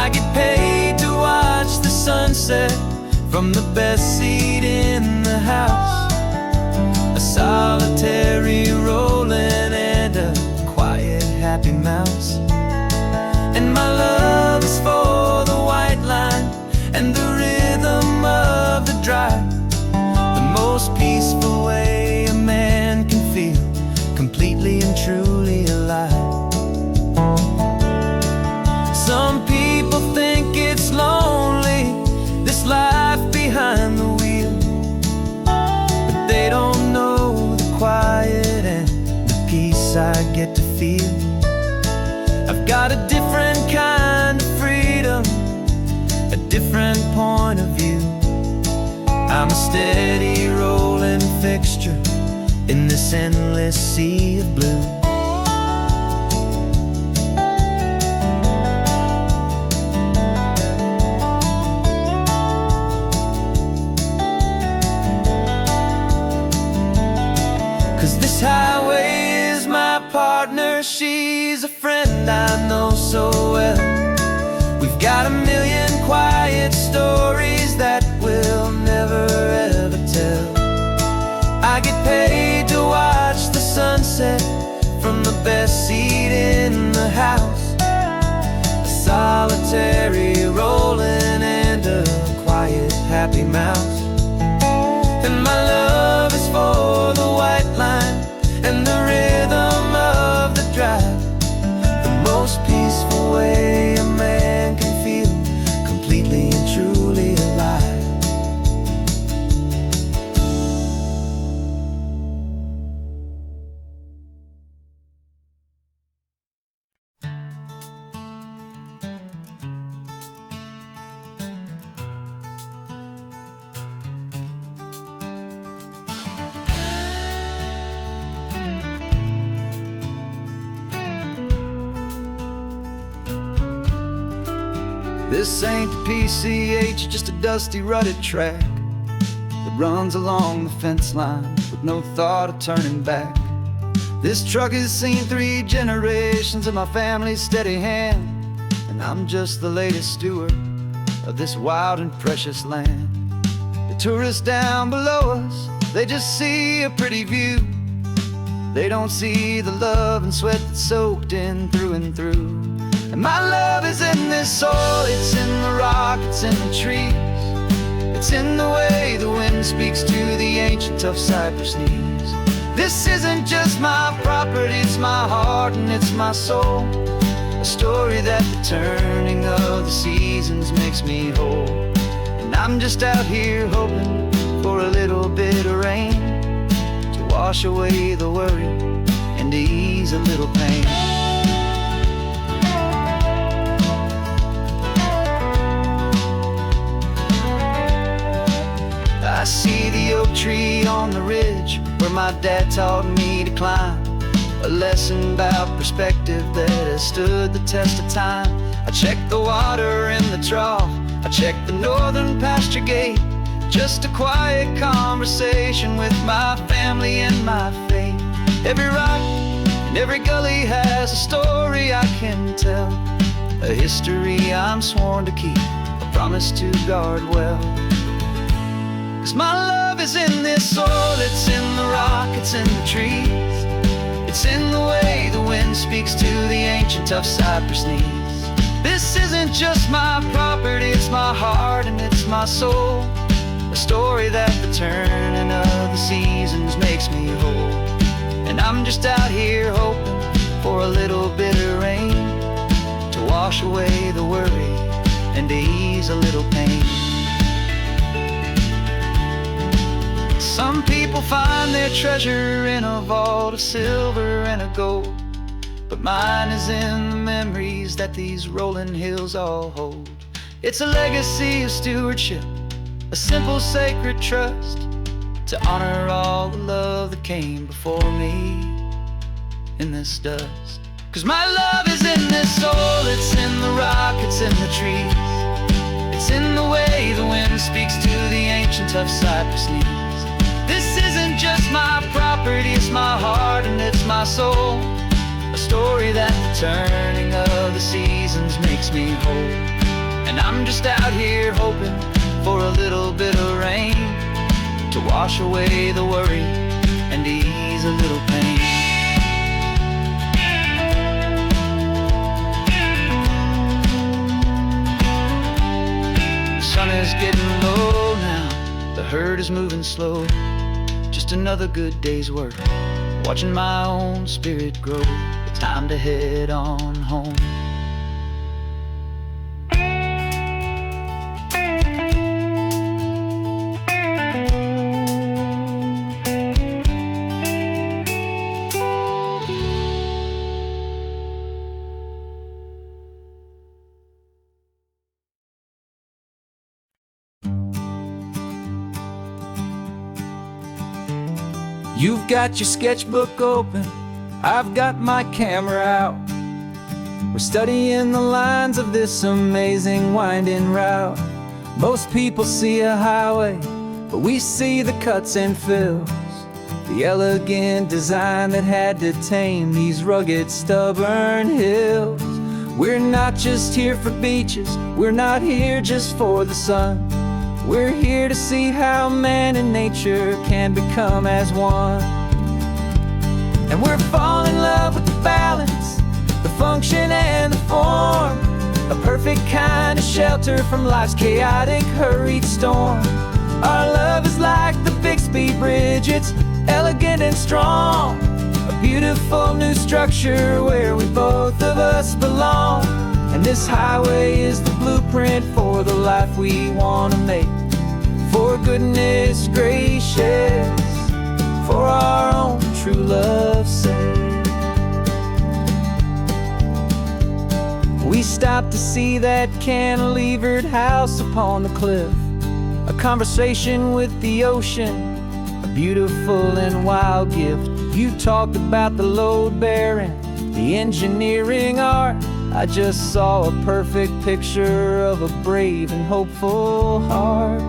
I get paid to watch the sunset from the best seat in the house. A solitary rolling and a quiet, happy mouse. And my love is for the white line and the rhythm of the drive. The most peaceful way a man can feel completely and truly alive. Some people think it's lonely, this life behind the wheel, but they don't know the quiet and the peace I get to feel. I've got a different kind of freedom, a different point of view. I'm a steady rolling fixture in this endless sea of blue. 'Cause this highway is my part. partner, she's a friend I know so well. We've got a million quiet stories that we'll never ever tell. I get paid to watch the sunset from the best seat in the house. A solitary rolling and a quiet happy mouse. And my love is for the white line and the rhythm of the drive. The most peaceful way a man can feel completely and truly alive. This ain't the PCH, just a dusty rutted track that runs along the fence line with no thought of turning back. This truck has seen 3 generations of my family's steady hand, and I'm just the latest steward of this wild and precious land. The tourists down below us, they just see a pretty view. They don't see the love and sweat that's soaked in through and through. And my love is in this soil, it's in the rock, it's in the trees. It's in the way the wind speaks to the ancient tough cypress knees. This isn't just my property, it's my heart and it's my soul. A story that the turning of the seasons makes me whole. And I'm just out here hoping for a little bit of rain to wash away the worry and to ease a little pain. I see the oak tree on the ridge where my dad taught me to climb. A lesson about perspective that has stood the test of time. I check the water in the trough, I check the northern pasture gate. Just a quiet conversation with my family and my faith. Every rock and every gully has a story I can tell. A history I'm sworn to keep, a promise to guard well. 'Cause my love is in this soil, it's in the rock, it's in the trees. It's in the way the wind speaks to the ancient tough cypress knees. This isn't just my property, it's my heart and it's my soul. A story that the turning of the seasons makes me whole. And I'm just out here hoping for a little bit of rain to wash away the worry and to ease a little pain. Some people find their treasure in a vault of silver and of gold, but mine is in the memories that these rolling hills all hold. It's a legacy of stewardship, a simple sacred trust, to honor all the love that came before me in this dust. 'Cause my love is in this soil, it's in the rock, it's in the trees. It's in the way the wind speaks to the ancient tough cypress knees. This isn't just my property, it's my heart and it's my soul. A story that the turning of the seasons makes me whole. And I'm just out here hoping for a little bit of rain to wash away the worry and ease a little pain. The sun is getting low now, the herd is moving slow. Just another good day's work, watching my own spirit grow. Time to head on home. You've got your sketchbook open, I've got my camera out. We're studying the lines of this amazing winding route. Most people see a highway, but we see the cuts and fills the elegant design that had to tame these rugged, stubborn hills. We're not just here for beaches, we're not here just for the sun. We're here to see how man and nature can become as one. And we're falling in love with the balance, the function and the form, a perfect kind of shelter from life's chaotic, hurried storm. Our love is like the Bixby Bridge, it's elegant and strong, a beautiful new structure where we both of us belong. And this highway is the blueprint for the life we want to make. For goodness gracious, for our own true love's sake. We stopped to see that cantilevered house upon the cliff, a conversation with the ocean, a beautiful and wild gift. You talked about the load bearing, the engineering art. I just saw a perfect picture of a brave and hopeful heart.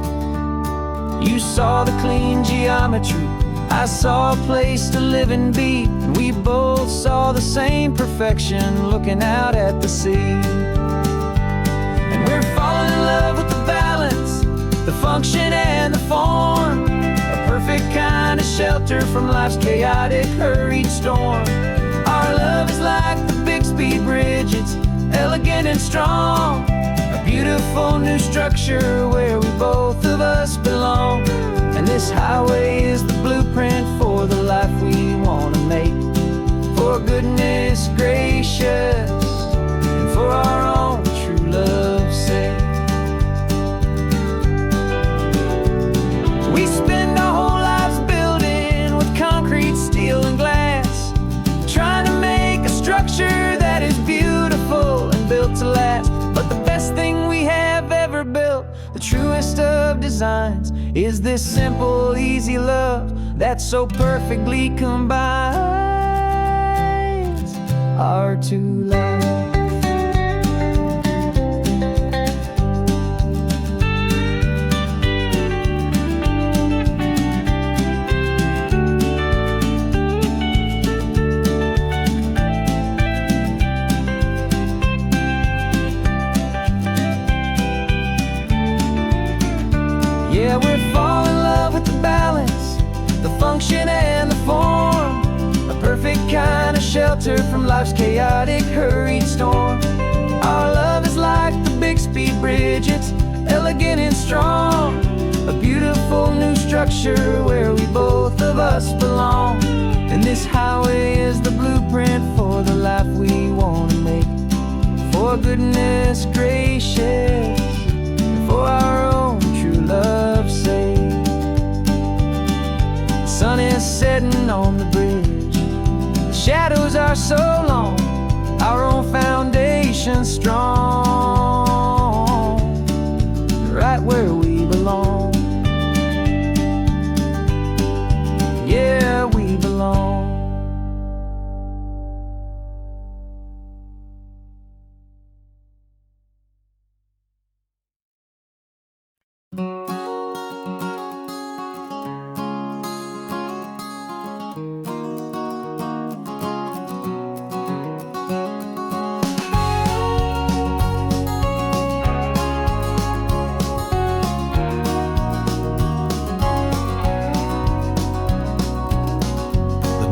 You saw the clean geometry, I saw a place to live and be, and we both saw the same perfection looking out at the sea. And we're falling in love with the balance, the function and the form, a perfect kind of shelter from life's chaotic, hurried storm. Our love is like the Bixby Bridge, it's elegant and strong, a beautiful new structure where we both of us belong. And this highway is the blueprint for the life we want to make. For goodness gracious, and for our own true love's sake. We spend our whole lives building with concrete, steel and glass, trying to make a structure that is beautiful and built to last. But the best thing we have ever built, the truest of designs, is this simple, easy love that so perfectly combines our two lives. Yeah, we're falling in love with the balance, the function and the form, a perfect kind of shelter from life's chaotic, hurried storm. Our love is like the Bixby Bridge, it's elegant and strong, a beautiful new structure where we both of us belong. And this highway is the blueprint for the life we want to make. For goodness gracious, for our own true love's sake. The sun is setting on the bridge, the shadows are so long, our own foundation strong, right where we belong. Yeah, we belong.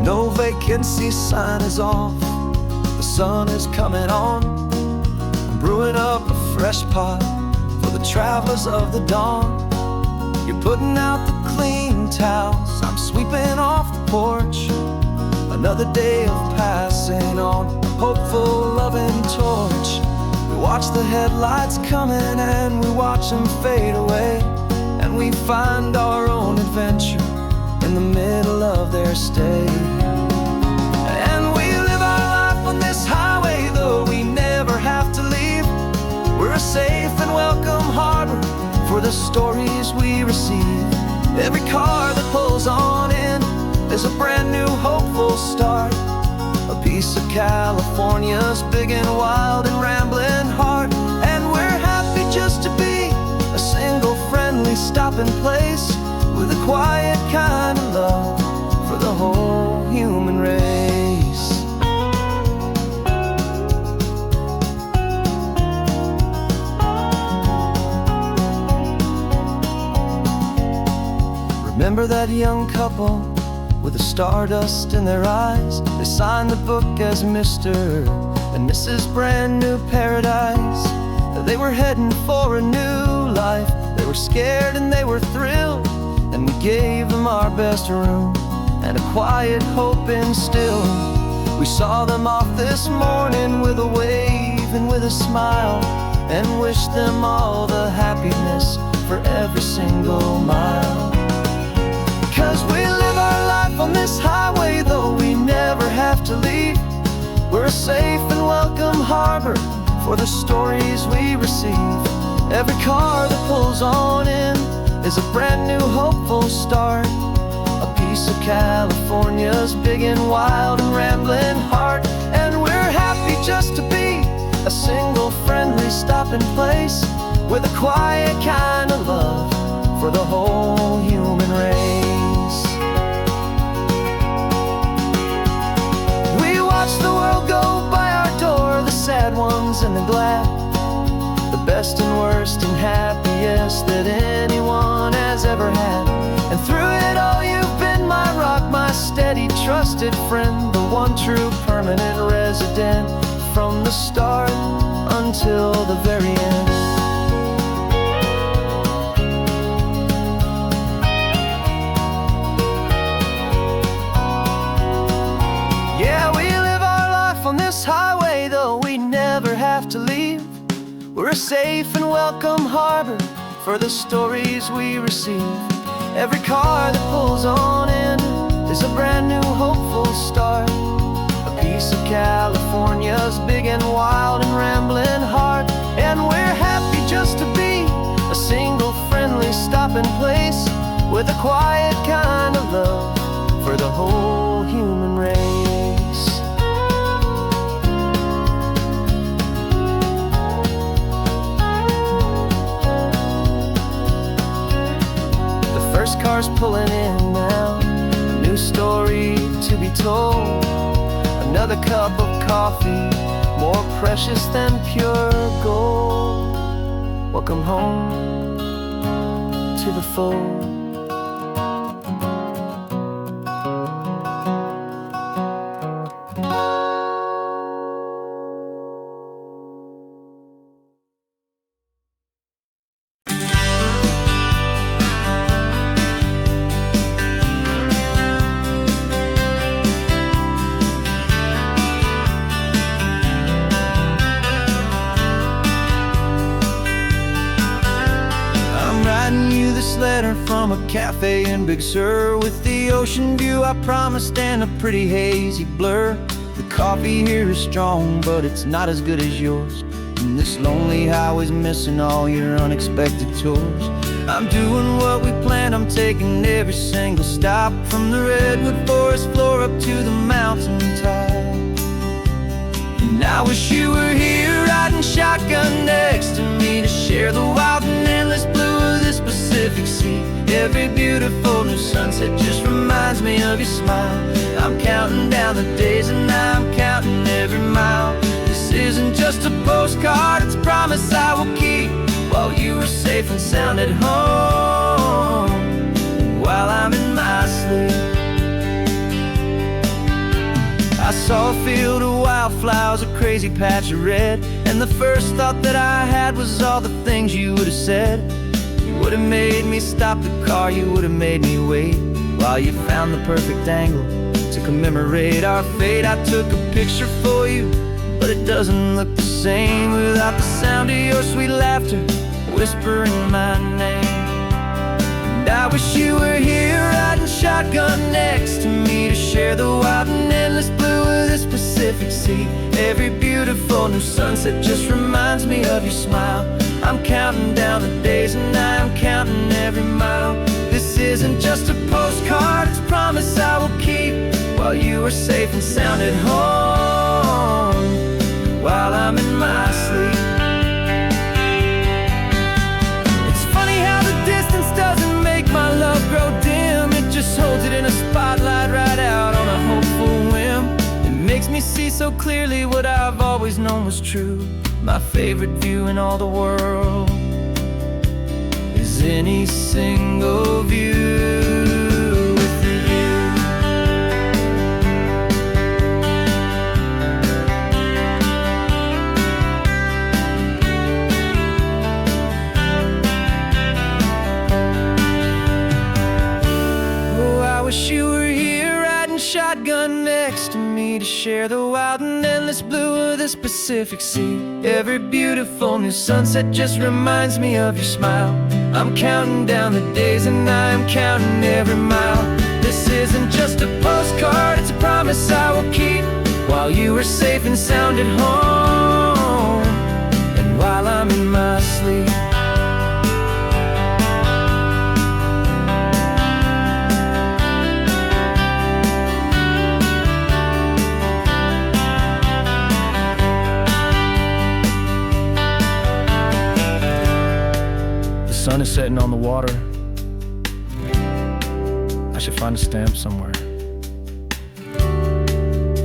No vacancy sign is off, the sun is coming on. I'm brewing up a fresh pot for the travelers of the dawn. You're putting out the clean towels, I'm sweeping off the porch. Another day of passing on, a hopeful, loving torch. We watch the headlights coming and we watch them fade away, and we find our own adventure in the middle of their stay. And we live our life on this highway, though we never have to leave. We're a safe and welcome harbor for the stories we receive. Every car that pulls on in is a brand new hopeful start, a piece of California's big and wild and rambling heart. And we're happy just to be a single friendly stopping place, with a quiet kind of love for remember that young couple with the stardust in their eyes. They signed the book as Mr. and Mrs. Brand New Paradise. They were heading for a new life. They were scared and they were thrilled, and we gave them our best room and a quiet hope instilled. We saw them off this morning with a wave and with a smile, and wished them all the happiness for every single mile. 'Cause we live our life on this highway, though we never have to leave. We're a safe and welcome harbor for the stories we receive. Every car that pulls on in is a brand new hopeful start, a piece of California's big and wild and rambling heart. And we're happy just to be a single friendly stopping place, with a quiet kind of love for the whole human race. We watch the world go by our door, the sad ones and the glad, the best and worst and happiest that anyone has ever had. And through it all you've been my rock, my steady trusted friend, the one true permanent resident, from the start until the very end. Yeah, we live our life on this highway, though we never have to leave. We're a safe and welcome harbor for the stories we receive. Every car that pulls on in is a brand new hopeful start, a piece of California's big and wild and rambling heart. And we're happy just to be a single friendly stopping place, with a quiet kind of love for the whole human race. First car's pulling in now, a new story to be told. Another cup of coffee, more precious than pure gold. Welcome home to the fold. This letter from a cafe in Big Sur, with the ocean view I promised and a pretty hazy blur. The coffee here is strong, but it's not as good as yours, and this lonely highway's missing all your unexpected tours. I'm doing what we planned, I'm taking every single stop, from the redwood forest floor up to the mountain top. And I wish you were here riding shotgun next to me, to share the wild and endless blue of this Pacific Sea. Every beautiful new sunset just reminds me of your smile. I'm counting down the days and I'm counting every mile. This isn't just a postcard, it's a promise I will keep, while you are safe and sound at home, while I'm in my sleep. I saw a field of wildflowers, a crazy patch of red, and the first thought that I had was all the things you would have said. You would have made me stop the car, you would have made me wait, while you found the perfect angle to commemorate our fate. I took a picture for you, but it doesn't look the same without the sound of your sweet laughter whispering my name. And I wish you were here riding shotgun next to me, to share the wild and endless blue of this Pacific Sea. Every beautiful new sunset just reminds me of your smile. I'm counting down the days and I'm counting every mile. This isn't just a postcard, it's a promise I will keep, while you are safe and sound at home, while I'm in my sleep. It's funny how the distance doesn't make my love grow dim, it just holds it in a spotlight right out on a hopeful whim. It makes me see so clearly what I've always known was true. My favorite view in all the world is any single view. wish you were here riding shotgun next to me to share the wild and endless blue of this Pacific Sea. Every beautiful new sunset just reminds me of your smile. I'm counting down the days and I am counting every mile. This isn't just a postcard, it's a promise I will keep, while you are safe and sound at home, and while I'm in my sleep. The sun is setting on the water. I should find a stamp somewhere.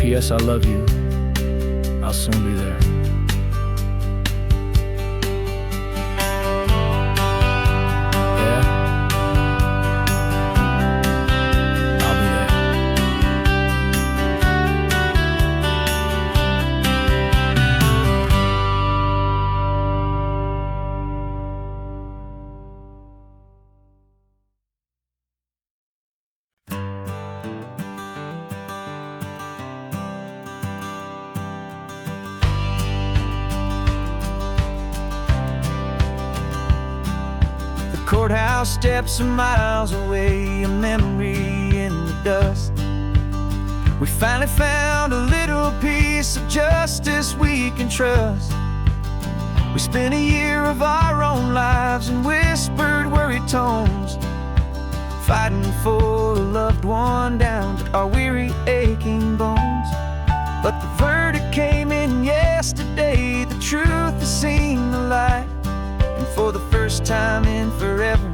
P.S. I love you. I'll soon be there. Yeah? I'll be there. Courthouse steps are miles away, a memory in the dust. We finally found a little piece of justice we can trust. We spent a year of our own lives in whispered, worried tones, fighting for a loved one down to our weary, aching bones. But the verdict came in yesterday, the truth has seen the light. And for the first time in forever,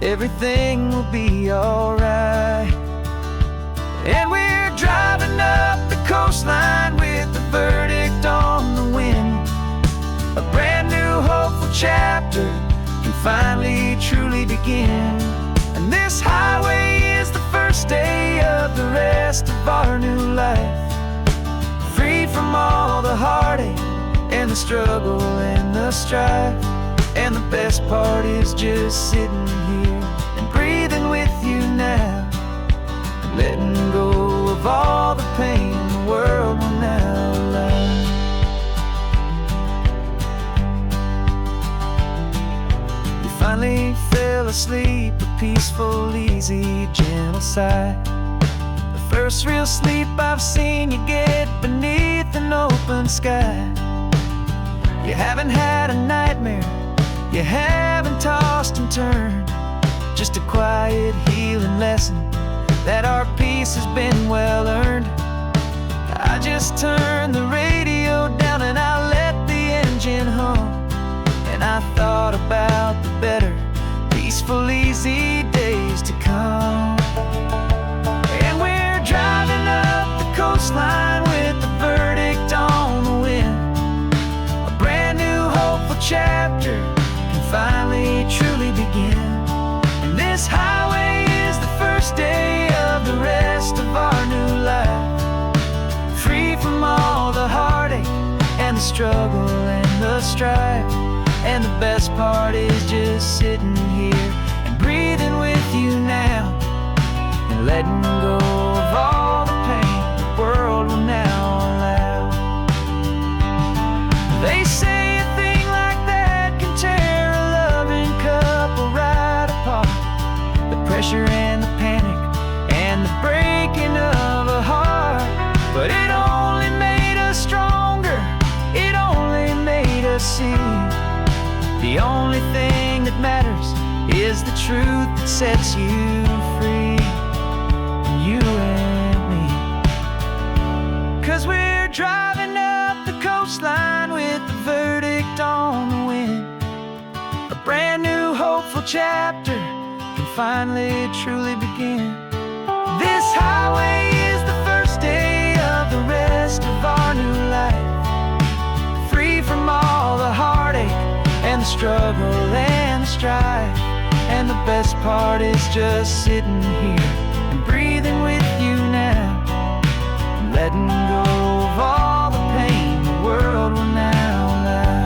everything will be alright. And we're driving up the coastline with the verdict on the wind. A brand new hopeful chapter can finally truly begin. And this highway is the first day of the rest of our new life, free from all the heartache and the struggle and the strife. And the best part is just sitting here and breathing with you now, and letting go of all the pain the world will now allow. We finally fell asleep, a peaceful, easy, gentle sigh. The first real sleep I've seen you get beneath an open sky. You haven't had a nightmare, you haven't tossed and turned, just a quiet healing lesson that our peace has been well earned. I just turned the radio down and I let the engine hum, and I thought about the better, peaceful, easy days to come. And we're driving up the coastline with the verdict on the wind. A brand new hopeful chapter finally truly begin. And this highway is the first day of the rest of our new life, free from all the heartache and the struggle and the strife. And the best part is just sitting here and breathing with you now, and letting go of all the pain the world will now allow. They say a thing like that can tear a loving couple right apart. The pressure and the panic and the breaking of a heart. But it only made us stronger, it only made us see the only thing that matters is the truth that sets you free, you and me. 'Cause we're driving up the coastline with the verdict on the wind. A brand new hopeful chapter can finally truly begin. This highway is the first day of the rest of our new life, free from all the heartache and the struggle and the strife. And the best part is just sitting here and breathing with you now, and letting go of all the pain the world will now allow.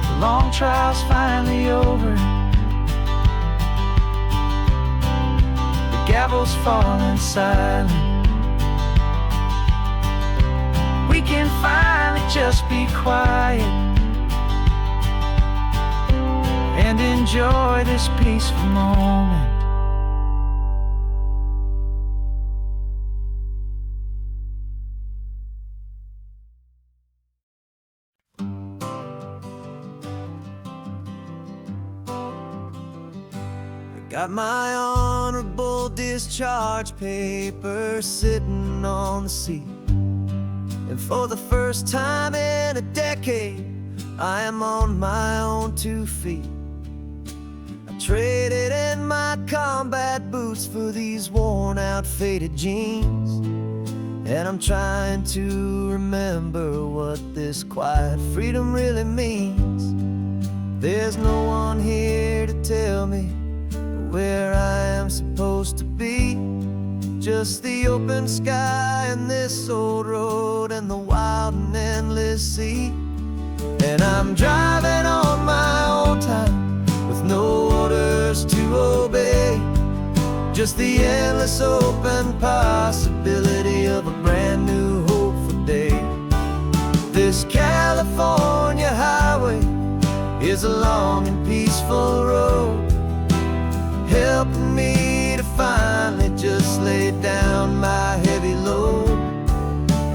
The long trial's finally over, gavel's falling silent. We can finally just be quiet and enjoy this peaceful moment. Got my honorable discharge paper sitting on the seat, and for the first time in a decade, I am on my own 2 feet. I traded in my combat boots for these worn out faded jeans, and I'm trying to remember what this quiet freedom really means. There's no one here to tell me where I am supposed to be, just the open sky and this old road and the wild and endless sea. And I'm driving on my own time with no orders to obey, just the endless open possibility of a brand new hopeful day. This California highway is a long and peaceful road, helping me to finally just lay down my heavy load.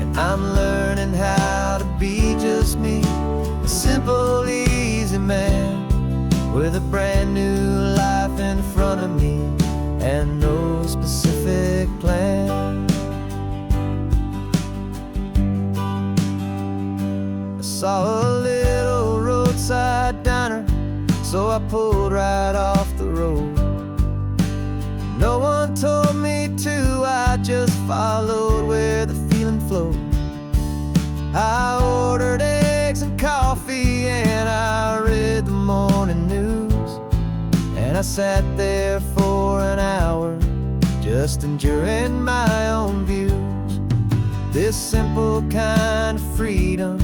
And I'm learning how to be just me, a simple, easy man with a brand new life in front of me and no specific plan. I saw a little roadside diner, so I pulled right off the road. No one told me to, I just followed where the feeling flowed. I ordered eggs and coffee and I read the morning news, and I sat there for an hour just enjoying my own views. This simple kind of freedom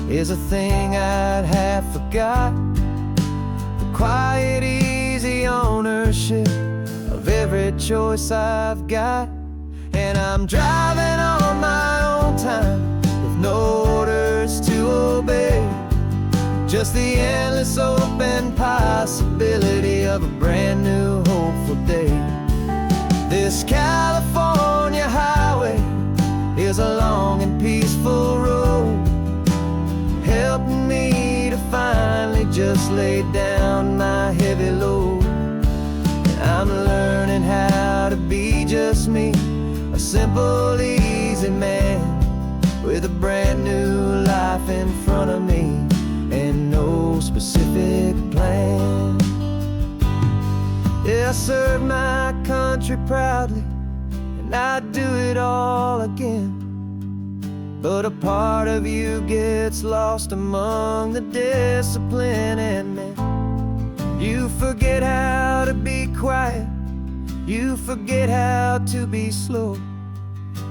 is a thing I'd have forgot, the quiet, easy ownership of every choice I've got. And I'm driving on my own time with no orders to obey, just the endless open possibility of a brand new hopeful day. This California highway is a long and peaceful road, helping me to finally just lay down my heavy load. I'm learning how to be just me, a simple, easy man with a brand new life in front of me and no specific plan. Yeah, I serve my country proudly and I'd do it all again, but a part of you gets lost among the discipline and men. You forget how to be quiet, you forget how to be slow,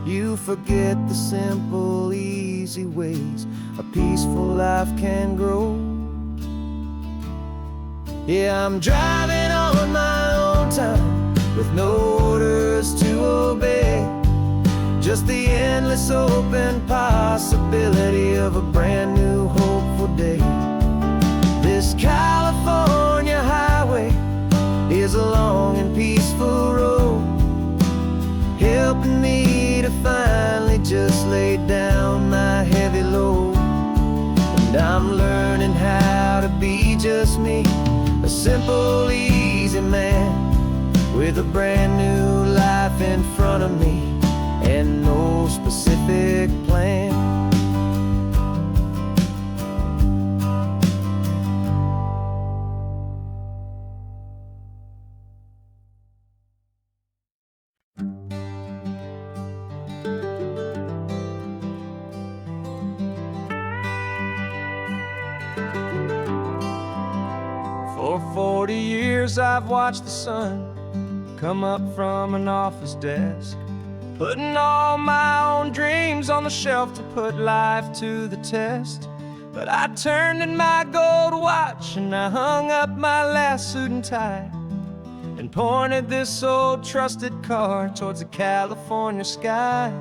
you forget the simple, easy ways a peaceful life can grow. Yeah, I'm driving on my own time with no orders to obey, just the endless open possibility of a brand new hopeful day. This California highway is a long and peaceful road, helping me to finally just lay down my heavy load. And I'm learning how to be just me, a simple, easy man with a brand new life in front of me and no specific plan. For 40 years I've watched the sun come up from an office desk, putting all my own dreams on the shelf to put life to the test. But I turned in my gold watch and I hung up my last suit and tie, and and pointed this old trusted car towards the California sky.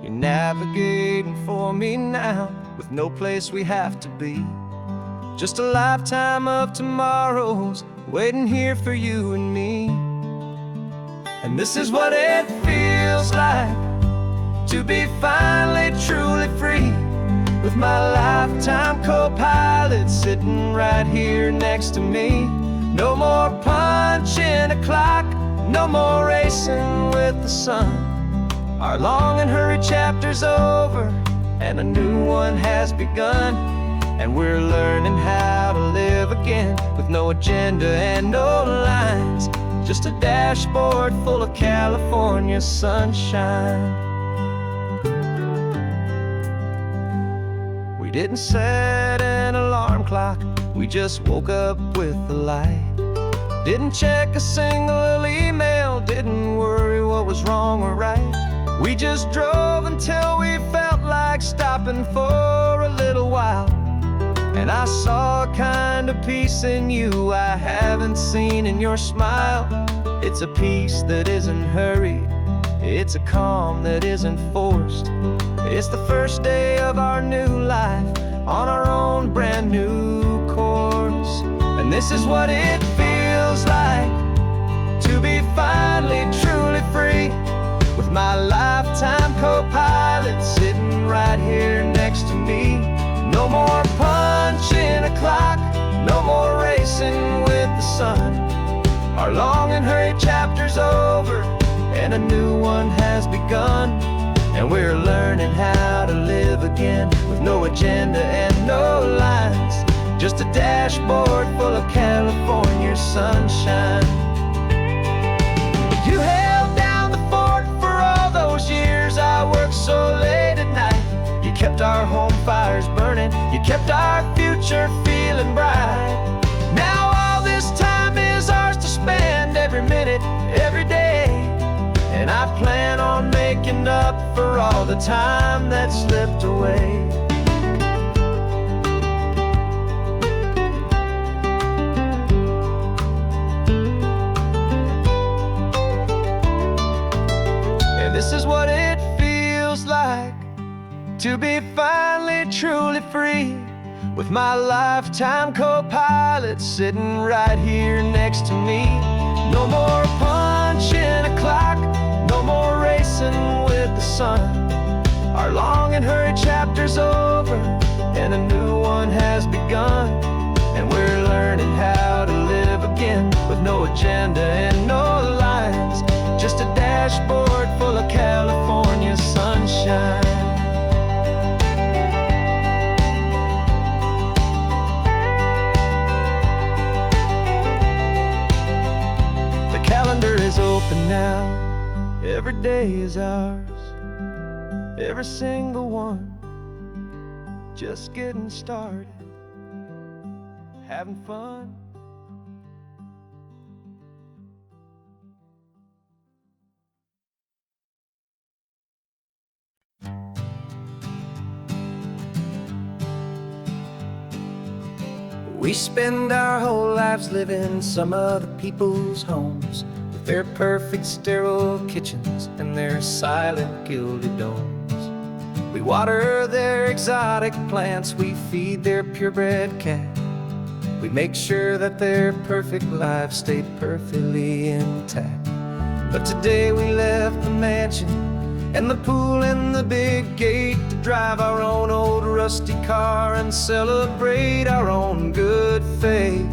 You're navigating for me now, with no place we have to be. Just a lifetime of tomorrows waiting here for you and me. And this is what it feels like to be finally truly free, with my lifetime co-pilot sitting right here next to me. No more punching a clock, no more racing with the sun. Our long and hurried chapter's over, and a new one has begun. And we're learning how to live again, with no agenda and no lines, just a dashboard full of California sunshine. We didn't set an alarm clock, we just woke up with the light. Didn't check a single email, didn't worry what was wrong or right. We just drove until we felt like stopping for a little while. And I saw a kind of peace in you I haven't seen in your smile. It's a peace that isn't hurried, it's a calm that isn't forced. It's the first day of our new life, on our own brand new course. And this is what it feels like to be finally truly free, with my lifetime co-pilot sitting right here next to me. No more punching a clock, no more racing with the sun. Our long and hurried chapter's over, and a new one has begun. And we're learning how to live again, with no agenda and no lines, just a dashboard full of California sunshine. You held down the fort for all those years I worked so late at night. You kept our home fires burning, you kept our future feeling bright. Now all this time is ours to spend, every minute, every day. And I plan on making up for all the time that slipped away. And this is what it feels like to be finally truly free, with my lifetime co-pilot sitting right here next to me. No more punching a clock, no more racing with the sun. Our long and hurried chapter's over, and a new one has begun. And we're learning how to live again, with no agenda and no lines, just a dashboard full of California sunshine. The calendar is open now, every day is ours, every single one, just getting started, having fun. We spend our whole lives living some other people's homes, with their perfect sterile kitchens and their silent gilded domes. We water their exotic plants, we feed their purebred cat. We make sure that their perfect lives stay perfectly intact. But today we left the mansion and the pool and the big gate to drive our own old rusty car and celebrate our own good faith.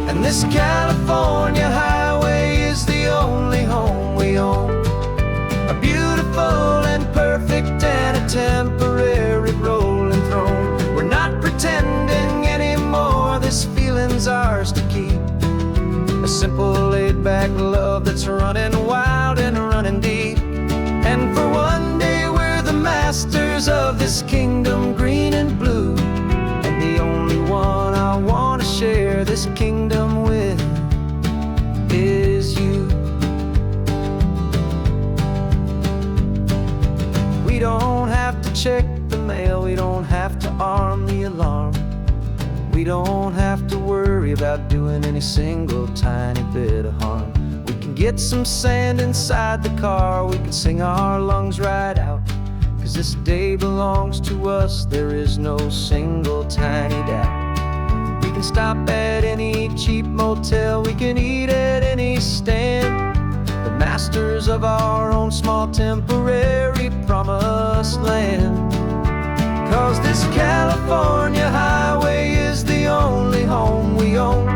And this California highway is the only home we own, a beautiful and perfect and a temporary rolling throne. We're not pretending anymore, this feeling's ours to keep, a simple laid-back love that's running wild and running deep. And for one day we're the masters of this kingdom green and blue, and the only one I want to share this kingdom with is you. We don't have to check the mail, we don't have to arm the alarm, we don't have to worry about doing any single tiny bit of harm. We can get some sand inside the car, we can sing our lungs right out, 'cause this day belongs to us, there is no single tiny doubt. We can stop at any cheap motel, we can eat at any stand, the masters of our own small temporary promised land. 'Cause this California highway is the only home we own,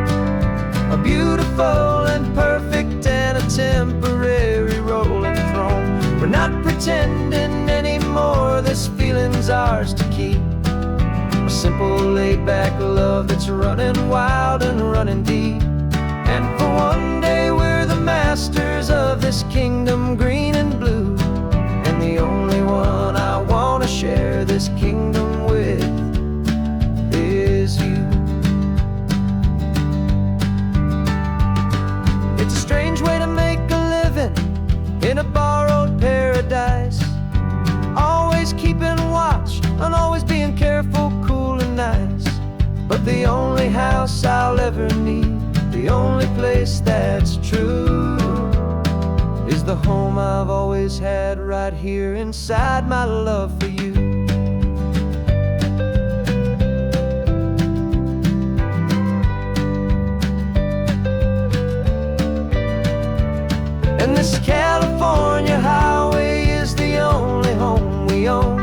a beautiful and perfect and a temporary rolling throne. We're not pretending anymore, this feeling's ours to keep, a simple laid-back love that's running wild and running deep. And for one day we're the masters of this kingdom green and blue, and the only one I want to share this kingdom with is you. It's a strange way to make a living in a borrowed paradise, always keeping watch and always being careful, cool and nice. But the only house I'll ever need, the only place that's true, is the home I've always had right here inside my love for you. And this California highway is the only home we own,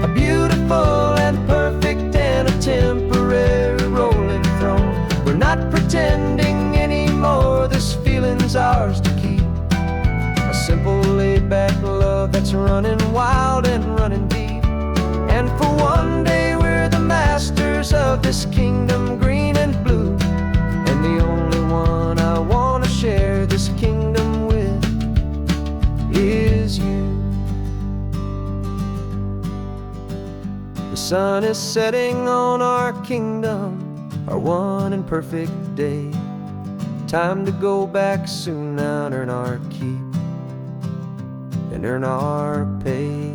a beautiful and perfect and a temporary rolling throne. We're not pretending anymore, this feeling's ours to keep, a simple laid-back love that's running wild and running deep. And for one day we're the masters of this kingdom green and blue, and the only one I want to share this kingdom with is you. The sun is setting on our kingdom, our one and perfect day. Time to go back soon now and earn our keep and earn our pay.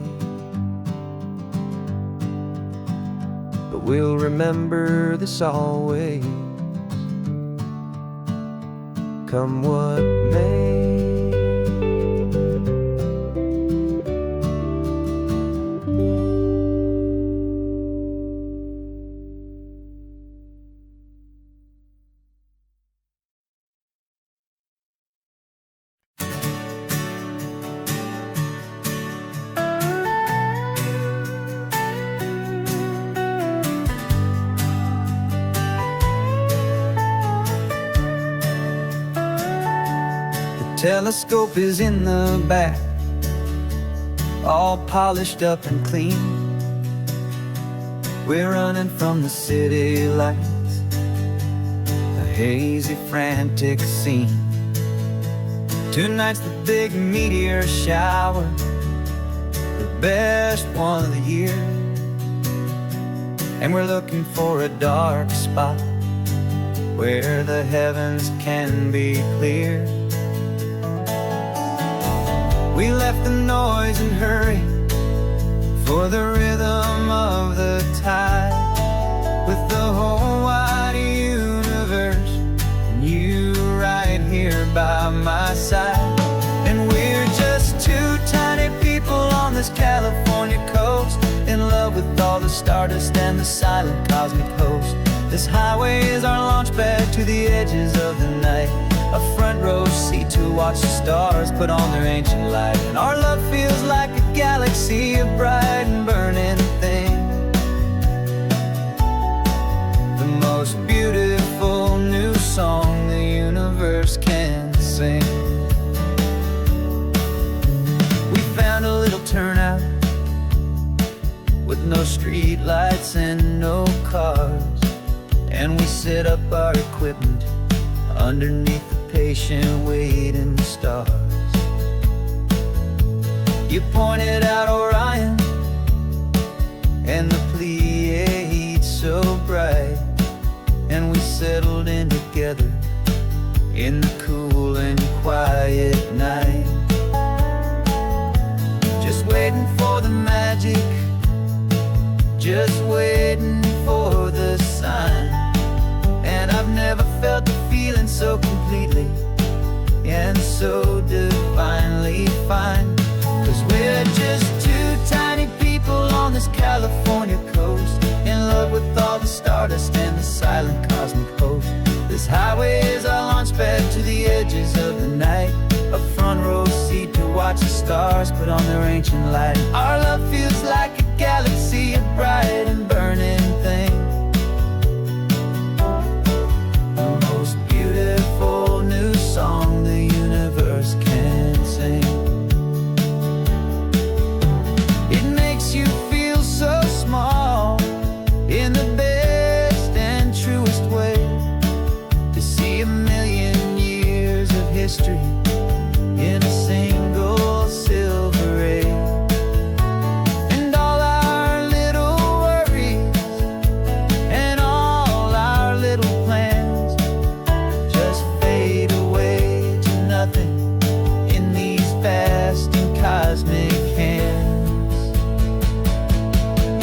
But we'll remember this always, come what may. Telescope is in the back, all polished up and clean. We're running from the city lights, a hazy, frantic scene. Tonight's the big meteor shower, the best one of the year. And we're looking for a dark spot where the heavens can be clear. We left the noise and hurry for the rhythm of the tide, with the whole wide universe and you right here by my side. And we're just two tiny people on this California coast, in love with all the stardust and the silent cosmic host. This highway is our launch pad to the edges of the night, a front row seat to watch the stars put on their ancient light. And our love feels like a galaxy of bright and burning things, the most beautiful new song the universe can sing. We found a little turnout with no street lights and no cars, and we set up our equipment underneath the patient waiting stars. You pointed out Orion and the Pleiades so bright, and we settled in together in the cool and quiet night, just waiting for the magic, just waiting for the sign. And so divinely fine. 'Cause we're just two tiny people on this California coast, in love with all the stardust and the silent cosmic host. This highway is our launch pad to the edges of the night, a front row seat to watch the stars put on their ancient light. Our love feels like a galaxy, a bright and burning thing, the most beautiful new song the universe can sing. It makes you feel so small in the best and truest way, to see a million years of history in a single silver ray. And all our little worries and all our little plans just fade away to nothing in these vast and cosmic hands.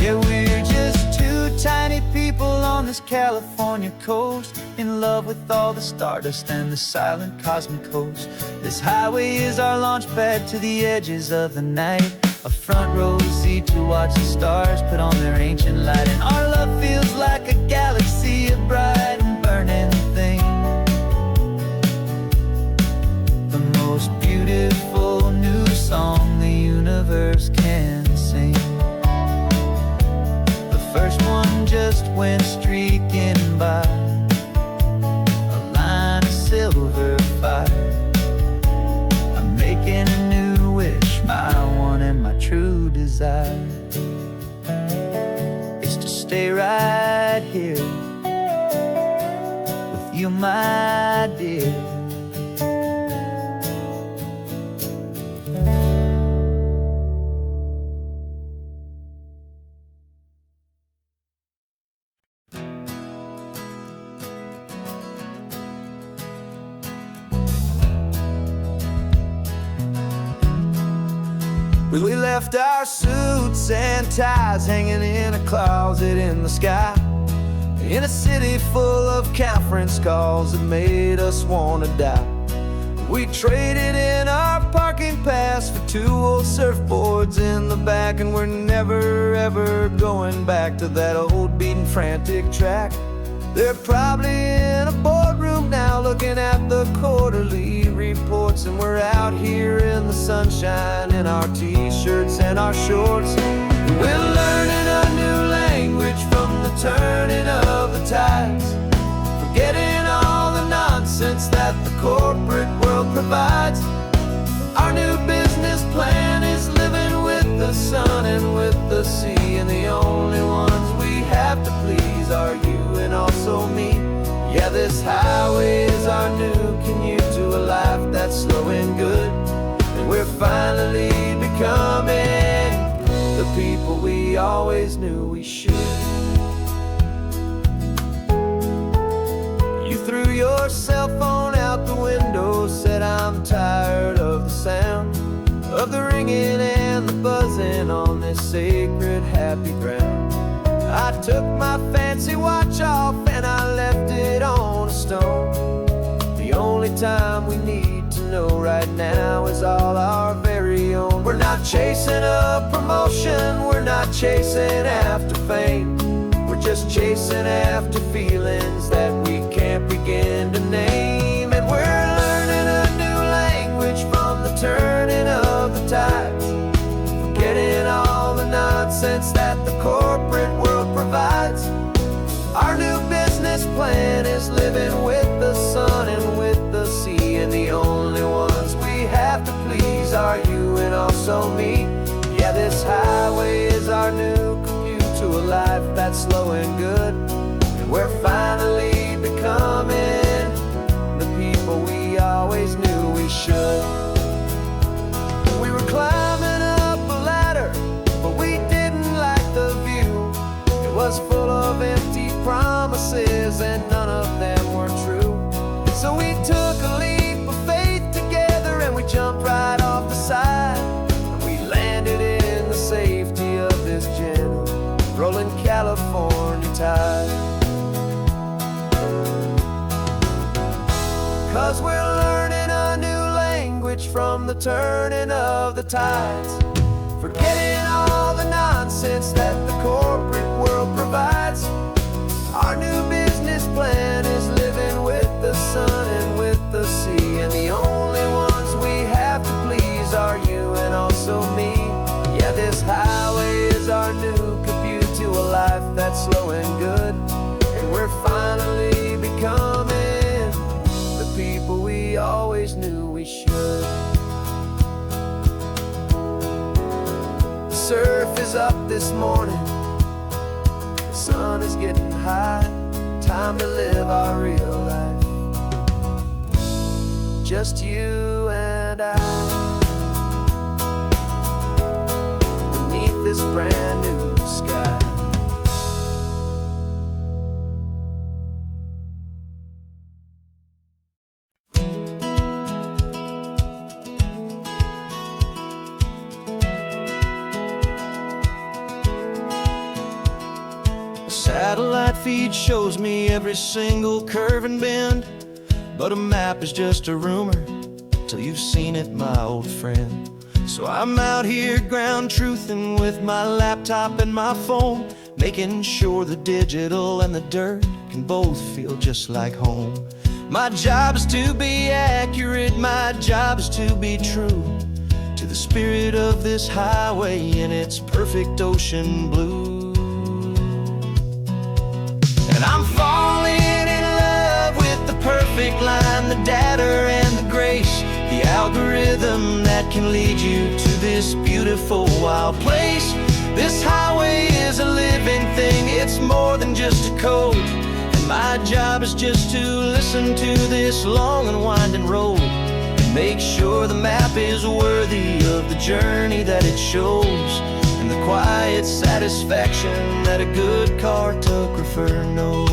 Yeah, we're just two tiny people on this California coast, in love with all the stardust and the silent cosmic host. This highway is our launch pad to the edges of the night, a front row seat to watch the stars put on their ancient light. And our love feels like a galaxy, a bright and burning thing, the most beautiful new song the universe can sing. The first one just went streaking by, a line of silver fire. I'm making a new wish, my one and my true desire is to stay right here with you, my dear. We left our suits and ties hanging in a closet in the sky, in a city full of conference calls that made us wanna die. We traded in our parking pass for two old surfboards in the back, and we're never ever going back to that old beaten frantic track. They're probably in a boardroom now looking at the quarterly reports, and we're out here in the sunshine in our t-shirts and our shorts. We're learning a new language from the turning of the tides, forgetting all the nonsense that the corporate world provides. Our new business plan is living with the sun and with the sea, and the only ones we have to please are you and also me. Yeah, this highway is our new commute to a life that's slow and good, and we're finally becoming the people we always knew we should. You threw your cell phone out the window, said I'm tired of the sound of the ringing and the buzzing on this sacred happy ground. I took my fancy watch off and I left it on a stone. The only time we need to know right now is all our very own. We're not chasing a promotion, we're not chasing after fame, we're just chasing after feelings that we can't begin to name. And we're learning a new language from the turning of the tides, forgetting all the nonsense that the corporate world provides. Our new business plan is living with the sun and with the sea, and the only ones we have to please are you and also me. Yeah, this highway is our new commute to a life that's slow and good, and we're finally becoming the people we always knew we should. We were climbing up a ladder, but we didn't like the view. It was full of empty promises and none of them were true. So we took a leap of faith together and we jumped right off the side, and we landed in the safety of this gentle rolling California tide. 'Cause we're learning a new language switch from the turning of the tides. Forgetting all the nonsense that the corporate world provides. Our new business plan is living with the sun and with the sea, and the only ones we have to please are you and also me. Yeah, this highway is our new commute to a life that's slow and good, and we're finally becoming the people we always knew we should. The surf is up this morning, the sun is getting high. Time to live our real life, just you and I, beneath this brand new sky. Satellite feed shows me every single curve and bend, but a map is just a rumor till you've seen it, my old friend. So I'm out here ground truthing with my laptop and my phone, making sure the digital and the dirt can both feel just like home. My job is to be accurate, my job is to be true to the spirit of this highway in its perfect ocean blue. I'm falling in love with the perfect line, the data and the grace, the algorithm that can lead you to this beautiful wild place. This highway is a living thing, it's more than just a code, and my job is just to listen to this long and winding road and make sure the map is worthy of the journey that it shows, and the quiet satisfaction that a good cartographer knows.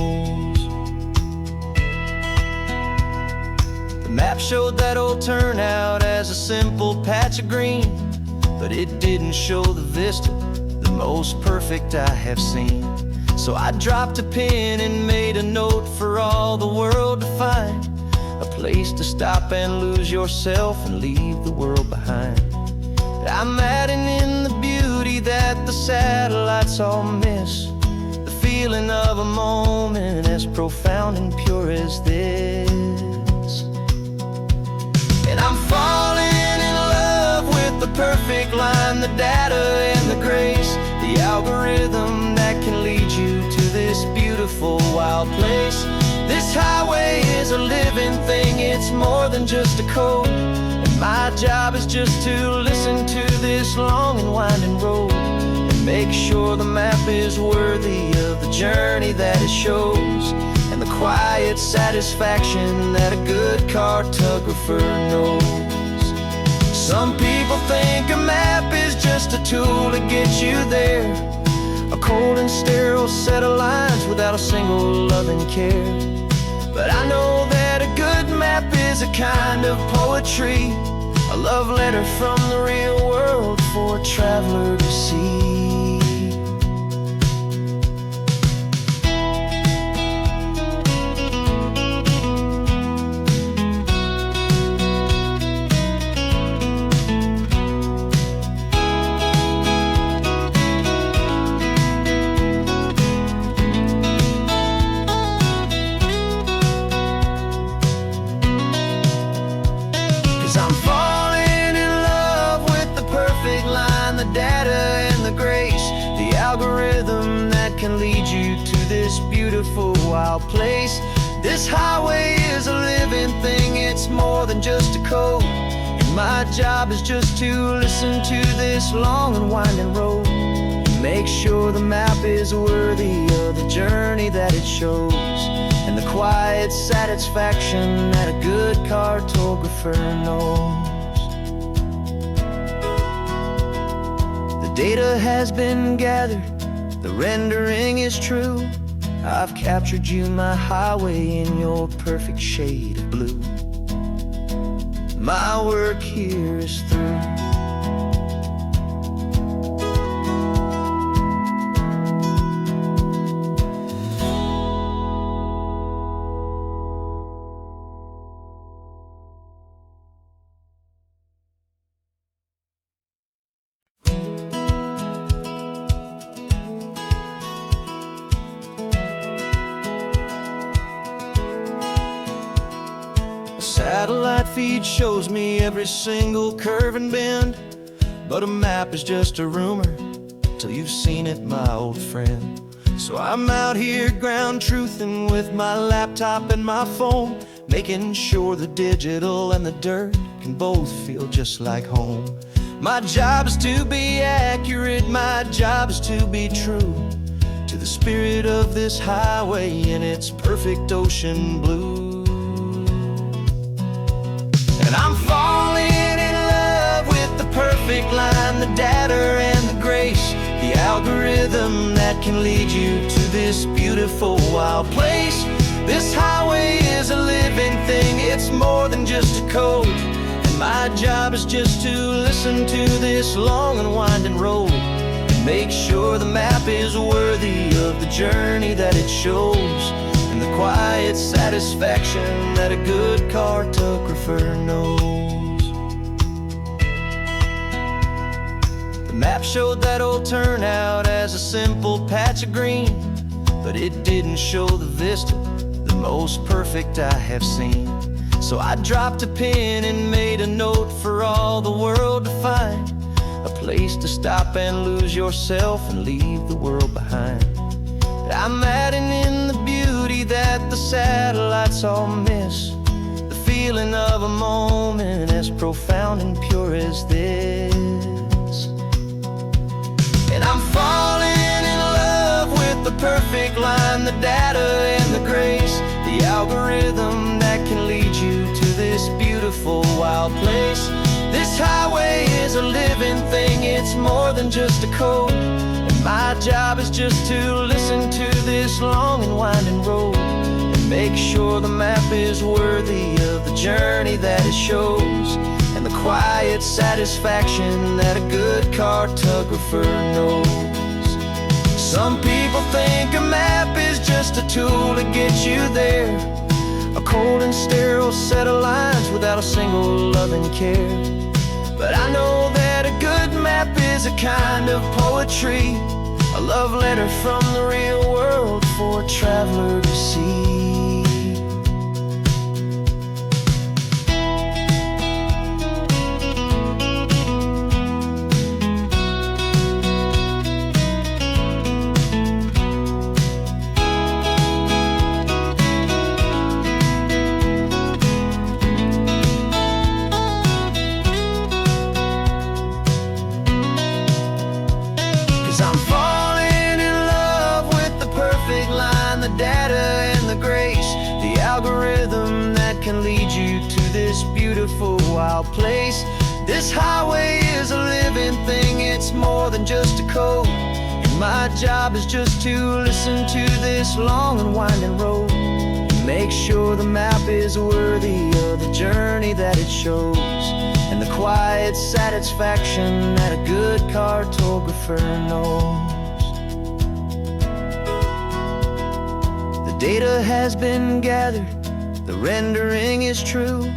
The map showed that old turnout as a simple patch of green, but it didn't show the vista, the most perfect I have seen. So I dropped a pin and made a note for all the world to find, a place to stop and lose yourself and leave the world behind. I'm adding in the beauty that the satellites all miss, the feeling of a moment as profound and pure as this. And I'm falling in love with the perfect line, the data and the grace, the algorithm that can lead you to this beautiful wild place. This highway is a living thing, it's more than just a code, and my job is just to listen to this long and winding road and make sure the map is worthy of the journey that it shows, and the quiet satisfaction that a good cartographer knows. Some people think a map is just a tool to get you there, a cold and sterile set of lines without a single loving care. But I know that a good map is a kind of poetry, a love letter from the real world for a traveler to see. I'm falling in love with the perfect line, the data and the grace, the algorithm that can lead you to this beautiful wild place. This highway is a living thing, it's more than just a code, and my job is just to listen to this long and winding road and make sure the map is worthy of the journey that it shows, and the quiet satisfaction that a good cartographer knows. The data has been gathered, the rendering is true. I've captured you, my highway, in your perfect shade of blue. My work here is through. Satellite feed shows me every single curve and bend, but a map is just a rumor till you've seen it, my old friend. So I'm out here ground truthing with my laptop and my phone, making sure the digital and the dirt can both feel just like home. My job is to be accurate, my job is to be true to the spirit of this highway in its perfect ocean blue. And I'm falling in love with the perfect line, the data and the grace, the algorithm that can lead you to this beautiful wild place. This highway is a living thing, it's more than just a code. And my job is just to listen to this long and winding road and make sure the map is worthy of the journey that it shows, and the quiet satisfaction that a good cartographer knows. The map showed that old turnout as a simple patch of green, but it didn't show the vista, the most perfect I have seen. So I dropped a pin and made a note for all the world to find, a place to stop and lose yourself and leave the world behind. I'm adding in the beauty that the satellites all miss, the feeling of a moment as profound and pure as this. And I'm falling in love with the perfect line, the data and the grace, the algorithm that can lead you to this beautiful wild place. This highway is a living thing, it's more than just a code. And my job is just to listen to this long and winding road and make sure the map is worthy of the journey that it shows, and the quiet satisfaction that a good cartographer knows. Some people think a map is just a tool to get you there, a cold and sterile set of lines without a single loving care. But I know that a good map is a kind of poetry, a love letter from the real world for a traveler to see. 'Cause I'm falling in love with the perfect line, the data and the grace, the algorithm that can lead you to this beautiful wild place. This highway is a living thing, it's more than just a code. And my job is just to listen to this long and winding road and make sure the map is worthy of the journey that it shows, and the quiet satisfaction that a good cartographer knows. The data has been gathered, the rendering is true.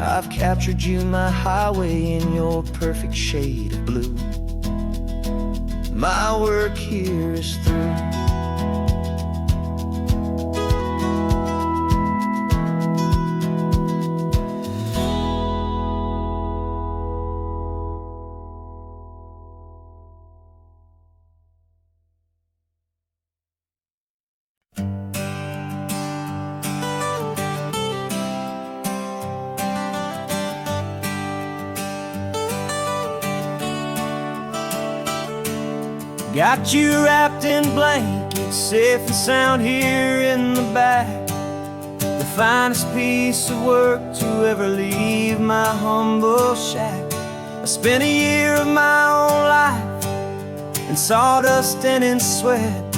I've captured you, my highway, in your perfect shade of blue. My work here is through. Got you wrapped in blankets, safe and sound here in the back. The finest piece of work to ever leave my humble shack. I spent a year of my own life in sawdust and in sweat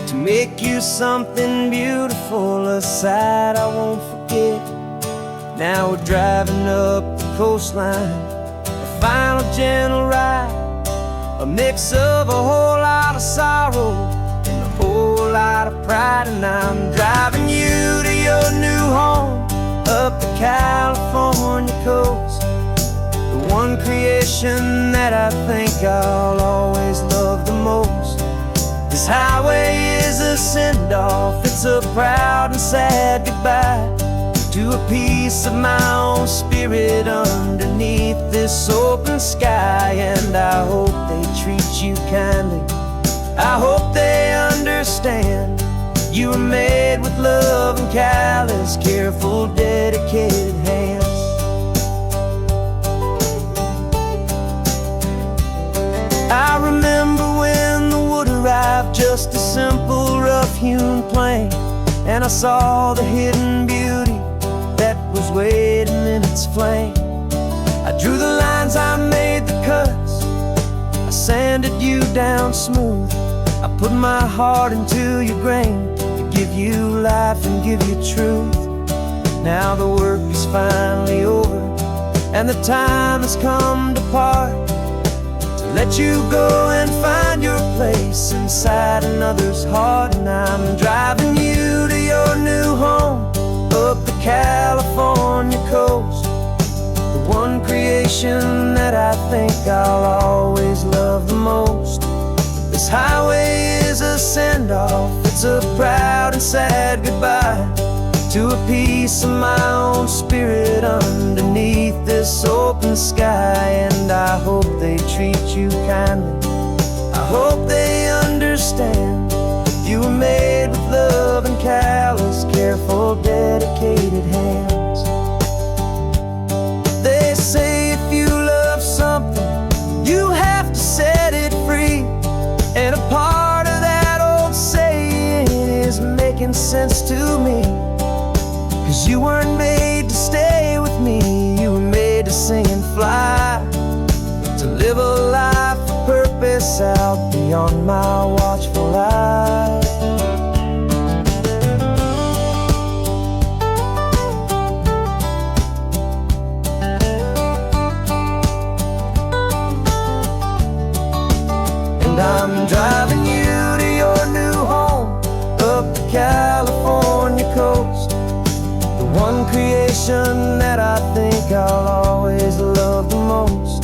to make you something beautiful, a sight I won't forget. Now we're driving up the coastline, a final gentle ride, a mix of a whole lot of sorrow and a whole lot of pride. And I'm driving you to your new home up the California coast, the one creation that I think I'll always love the most. This highway is a send-off, it's a proud and sad goodbye to a piece of my own spirit underneath this open sky. And I hope they treat you kindly, I hope they understand. You were made with love and callous, careful, dedicated hands. I remember when the wood arrived, just a simple rough-hewn plank, and I saw the hidden beauty that was waiting in its flame. I drew the lines, I made the cuts, I sanded you down smooth. I put my heart into your grain to give you life and give you truth. Now the work is finally over, and the time has come to part, to let you go and find your place inside another's heart. And I'm driving you to your new home up the California coast, the one creation that I think I'll always love the most. This highway is a send-off, it's a proud and sad goodbye to a piece of my own spirit underneath this open sky. And I hope they treat you kindly, I hope they understand. You were made with love and callous, careful, dedicated hands. They say if you love something, you have to set it free. And a part of that old saying is making sense to me, 'cause you weren't made to stay with me, you were made to sing and fly, to live a life of purpose out beyond my watchful eye. And I'm driving you to your new home up the California coast, the one creation that I think I'll always love the most.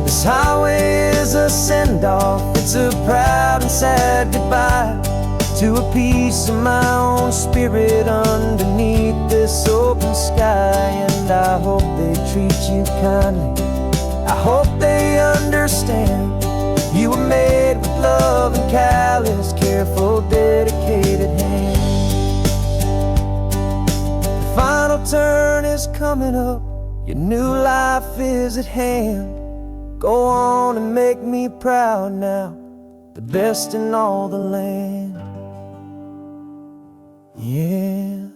This highway is a send-off, it's a proud and sad goodbye to a piece of my own spirit underneath this open sky. And I hope they treat you kindly, I hope they understand. You were made with love and callous, careful, dedicated hands. The final turn is coming up, your new life is at hand. Go on and make me proud now, the best in all the land. Yeah,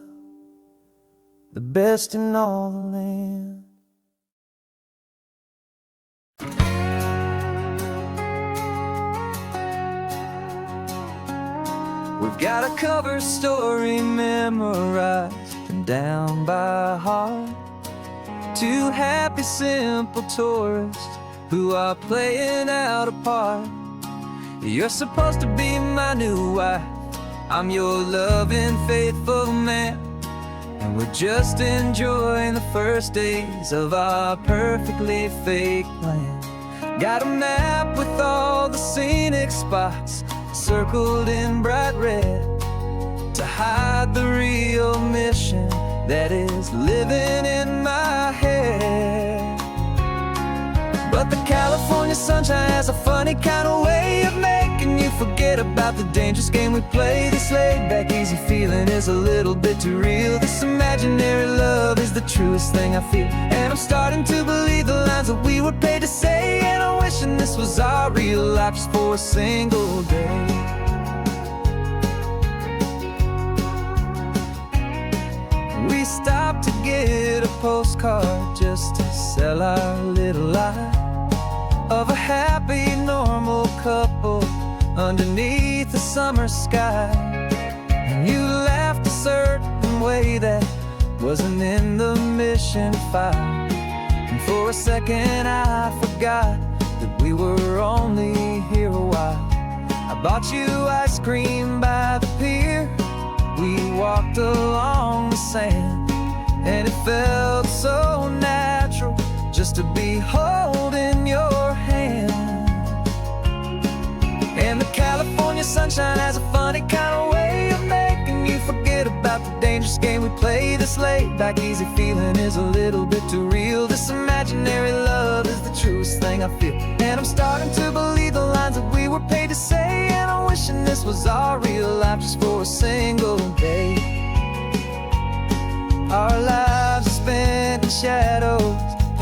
the best in all the land. We've got a cover story memorized and down by heart. Two happy, simple tourists who are playing out a part. You're supposed to be my new wife, I'm your loving, faithful man, and we're just enjoying the first days of our perfectly fake plan. Got a map with all the scenic spots circled in bright red to hide the real mission that is living in my head. But the California sunshine has a funny kind of way of making you forget about the dangerous game we play. This laid-back, easy feeling is a little bit too real. This imaginary love is the truest thing I feel, and I'm starting to believe the lines that we were paid to say. And I'm wishing this was our real life just for a single day. We stopped to get a postcard just to sell our little lie of a happy, normal couple underneath the summer sky. And you laughed a certain way that wasn't in the mission file, and for a second I forgot that we were only here a while. I bought you ice cream by the pier, we walked along the sand, and it felt so natural just to be holding your hand. And the California sunshine has a funny kind of way of making you forget about the dangerous game we play this late. Like easy feeling is a little bit too real. This imaginary love is the truest thing I feel. And I'm starting to believe the lines that we were paid to say. And I'm wishing this was our real life just for a single day. Our lives are spent in shadows,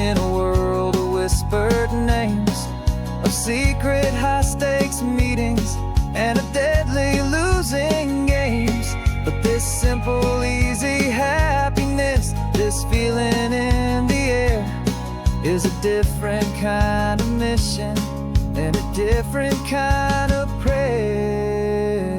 in a world of whispered names, of secret high-stakes meetings and a deadly losing games. But this simple, easy happiness, this feeling in the air, is a different kind of mission and a different kind of prayer.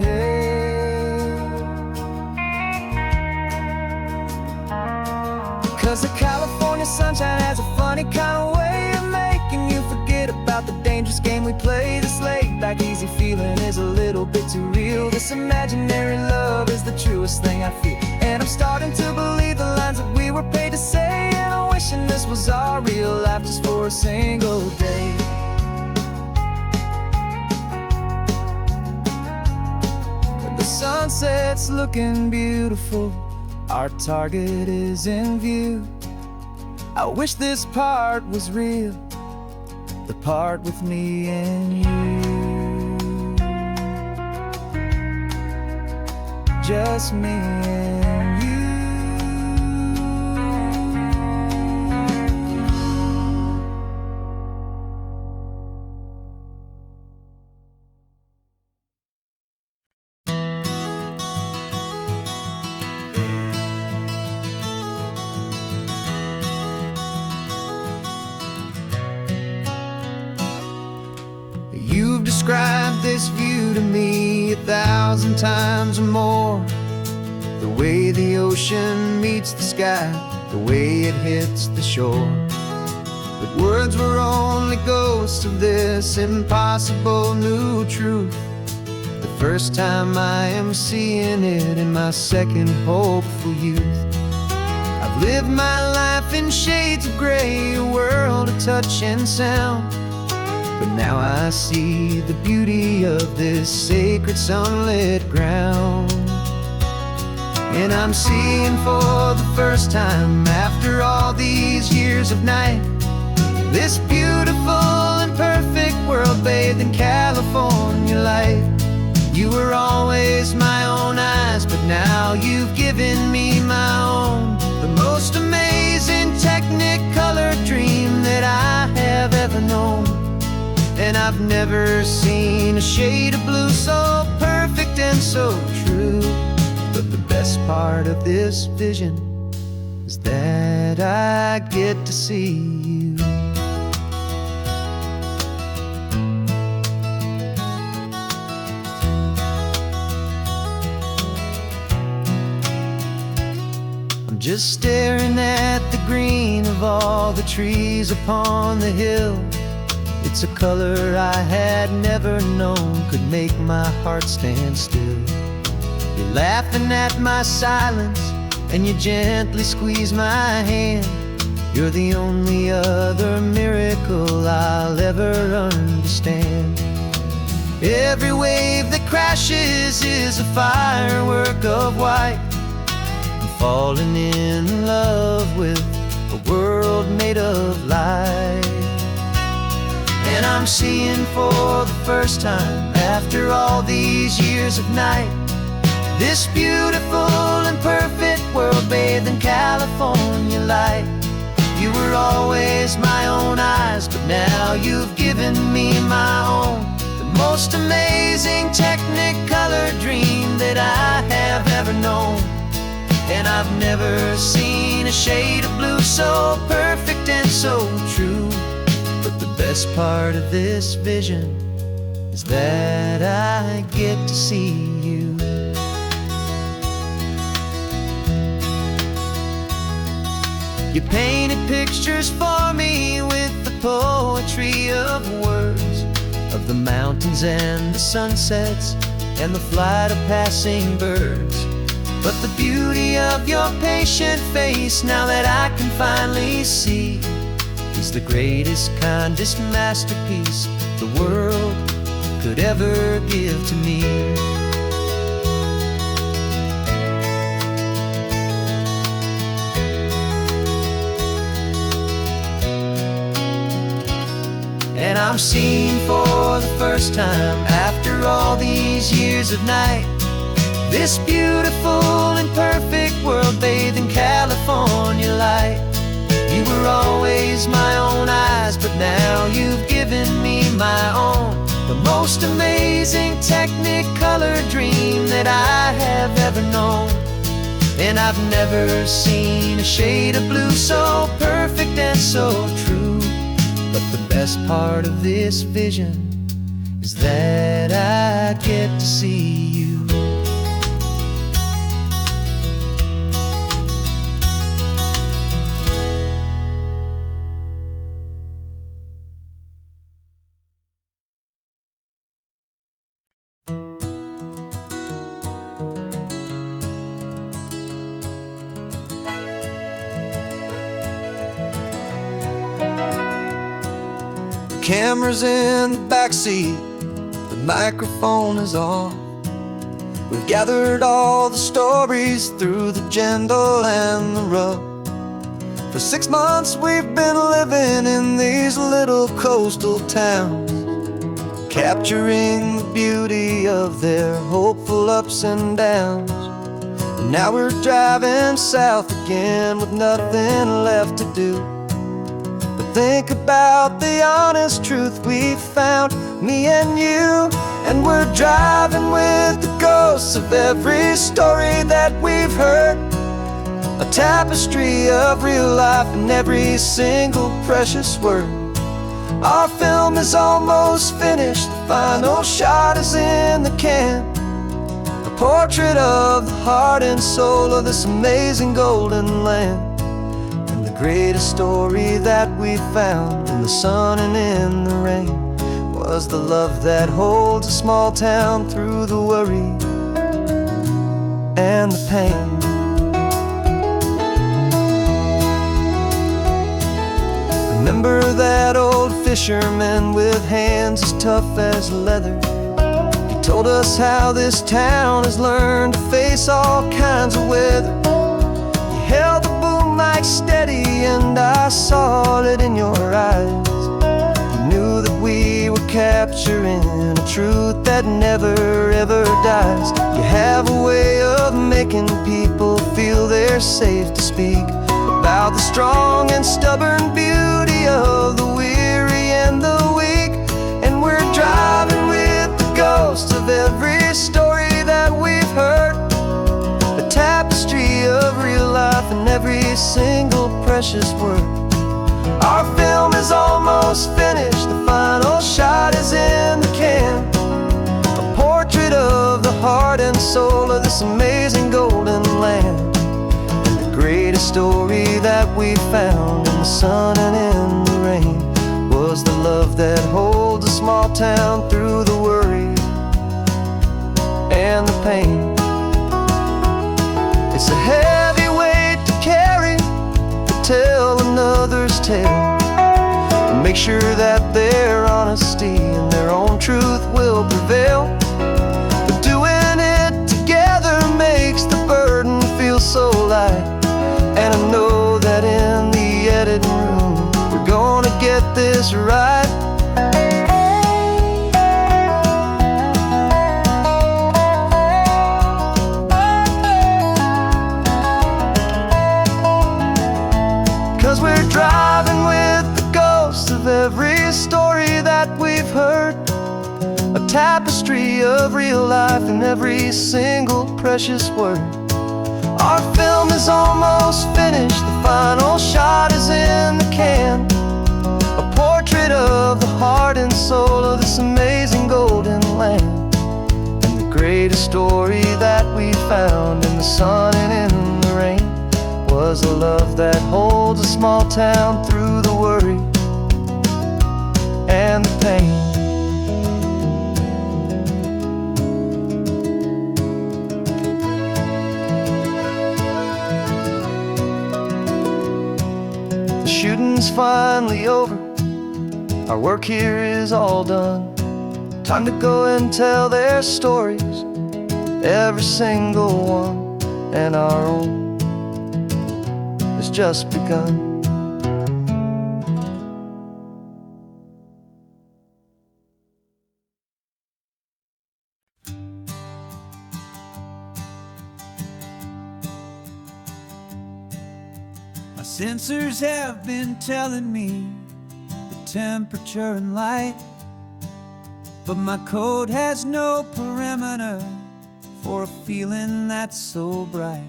'Cause the California sunshine has a funny kind of way of making you forget about the dangerous game we play this late. Like easy feeling is a little bit too real. This imaginary love is the truest thing I feel. And I'm starting to believe the lines that we were paid to say. And I'm wishing this was our real life just for a single day. When the sunset's looking beautiful, our target is in view. I wish this part was real, the part with me and you. Just me and you. You've described this view to me 1,000 times or more. The way the ocean meets the sky, the way it hits the shore. But words were only ghosts of this impossible new truth. The first time I am seeing it in my second hopeful youth. I've lived my life in shades of gray, a world of touch and sound. But now I see the beauty of this sacred sunlit ground. And I'm seeing for the first time, after all these years of night, this beautiful and perfect world bathed in California light. You were always my own eyes, but now you've given me my own. The most amazing technicolor dream that I have ever known. And I've never seen a shade of blue so perfect and so true. But the best part of this vision is that I get to see you. I'm just staring at the green of all the trees upon the hill. It's a color I had never known could make my heart stand still. You're laughing at my silence, and you gently squeeze my hand. You're the only other miracle I'll ever understand. Every wave that crashes is a firework of white. I'm falling in love with a world made of light. And I'm seeing for the first time, after all these years of night, this beautiful and perfect world bathed in California light. You were always my own eyes, but now you've given me my own. The most amazing technicolor dream that I have ever known. And I've never seen a shade of blue so perfect and so true. But the best part of this vision is that I get to see you. You painted pictures for me with the poetry of words, of the mountains and the sunsets and the flight of passing birds. But the beauty of your patient face, now that I can finally see, is the greatest, kindest masterpiece the world could ever give to me. I'm seeing for the first time, after all these years of night, this beautiful and perfect world bathed in California light. You were always my own eyes, but now you've given me my own, the most amazing technicolor dream that I have ever known. And I've never seen a shade of blue so perfect and so true. But the best part of this vision is that I get to see you. Camera's in the backseat, the microphone is on. We've gathered all the stories through the gentle and the rough. For 6 months we've been living in these little coastal towns, capturing the beauty of their hopeful ups and downs. And now we're driving south again with nothing left to do. Think about the honest truth we found, me and you. And we're driving with the ghosts of every story that we've heard, a tapestry of real life in every single precious word. Our film is almost finished, the final shot is in the can, a portrait of the heart and soul of this amazing golden land. The greatest story that we found in the sun and in the rain was the love that holds a small town through the worry and the pain. Remember that old fisherman with hands as tough as leather? He told us how this town has learned to face all kinds of weather. He held the boom mic steady and I saw it in your eyes. You knew that we were capturing a truth that never ever dies. You have a way of making people feel they're safe to speak about the strong and stubborn beauty of the weary and the weak. And we're driving with the ghosts of every story that we've heard, a tapestry of real life in every single precious word. Our film is almost finished, the final shot is in the can, a portrait of the heart and soul of this amazing golden land. And the greatest story that we found in the sun and in the rain was the love that holds a small town through the worry and the pain. It's a heavy weight to carry, to tell another's tale, and make sure that their honesty and their own truth will prevail. But doing it together makes the burden feel so light. And I know that in the editing room we're gonna get this right. We're driving with the ghosts of every story that we've heard, a tapestry of real life in every single precious word. Our film is almost finished, the final shot is in the can, a portrait of the heart and soul of this amazing golden land. And the greatest story that we found in the sun and in the rain was a love that holds a small town through the worry and the pain. The shooting's finally over, our work here is all done. Time to go and tell their stories, every single one, and our own has just begun. Sensors have been telling me the temperature and light, but my code has no parameter for a feeling that's so bright.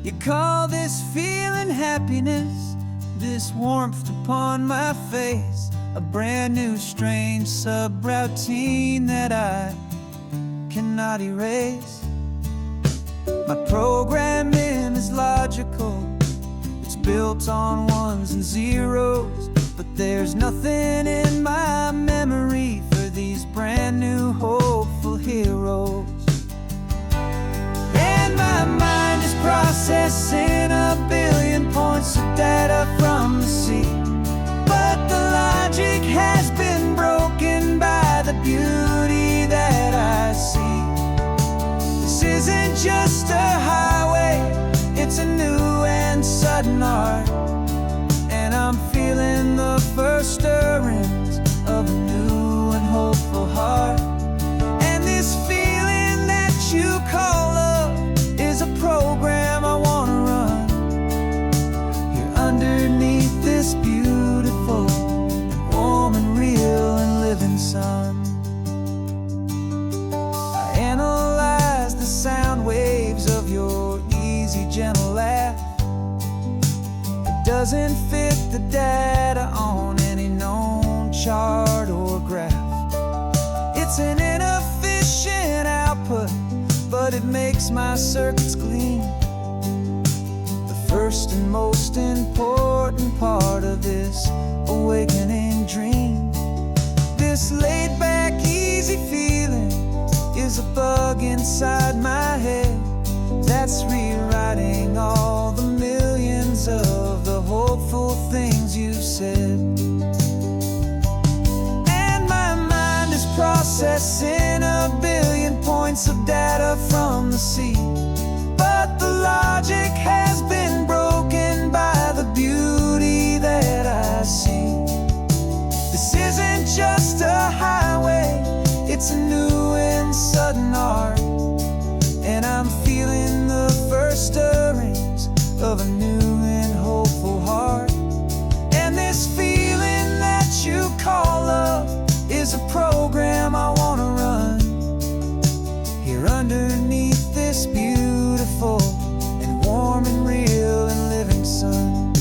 You call this feeling happiness, this warmth upon my face, a brand new strange subroutine that I cannot erase. My programming is logical, it's built on ones and zeros, but there's nothing in my memory for these brand new hopeful heroes. And my mind is processing a billion points of data from the sea, but the logic has been broken by the beauty that I see. This isn't just a highway, it's a new and sudden art, and I'm feeling the first stirrings of a new and hopeful heart. And this feeling that you call love is a program I wanna run here underneath this beautiful and warm and real and living sun. I analyze the sound waves of your easy, gentle laugh. It doesn't fit the data on any known chart or graph. It's an inefficient output, but it makes my circuits gleam. The first and most important part of this awakening dream. This laid-back, easy feeling is a bug inside my head that's rewriting all the millions of the hopeful things you said. And my mind is processing a billion points of data from the sea, but the logic has been broken by the beauty that I see. This isn't just a highway, it's a new and sudden art, and I'm feeling the first stirrings of a new and hopeful heart. And this feeling that you call love is a program I wanna run here underneath this beautiful and warm and real and living sun.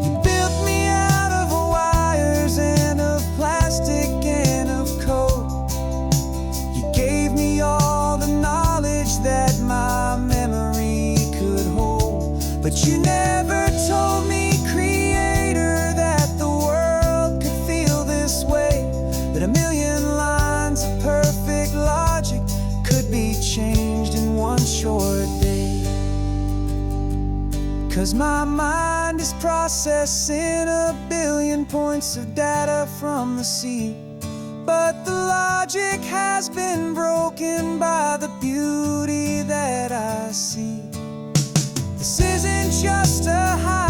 You built me out of wires and of plastic and of code. You gave me all the knowledge that my memory could hold, but you never told me, Creator, that the world could feel this way, that a million lines of perfect logic could be changed in one short day. 'Cause my mind is processing a billion points of data from the sea, but the logic has been broken by the beauty that I see. This isn't just a high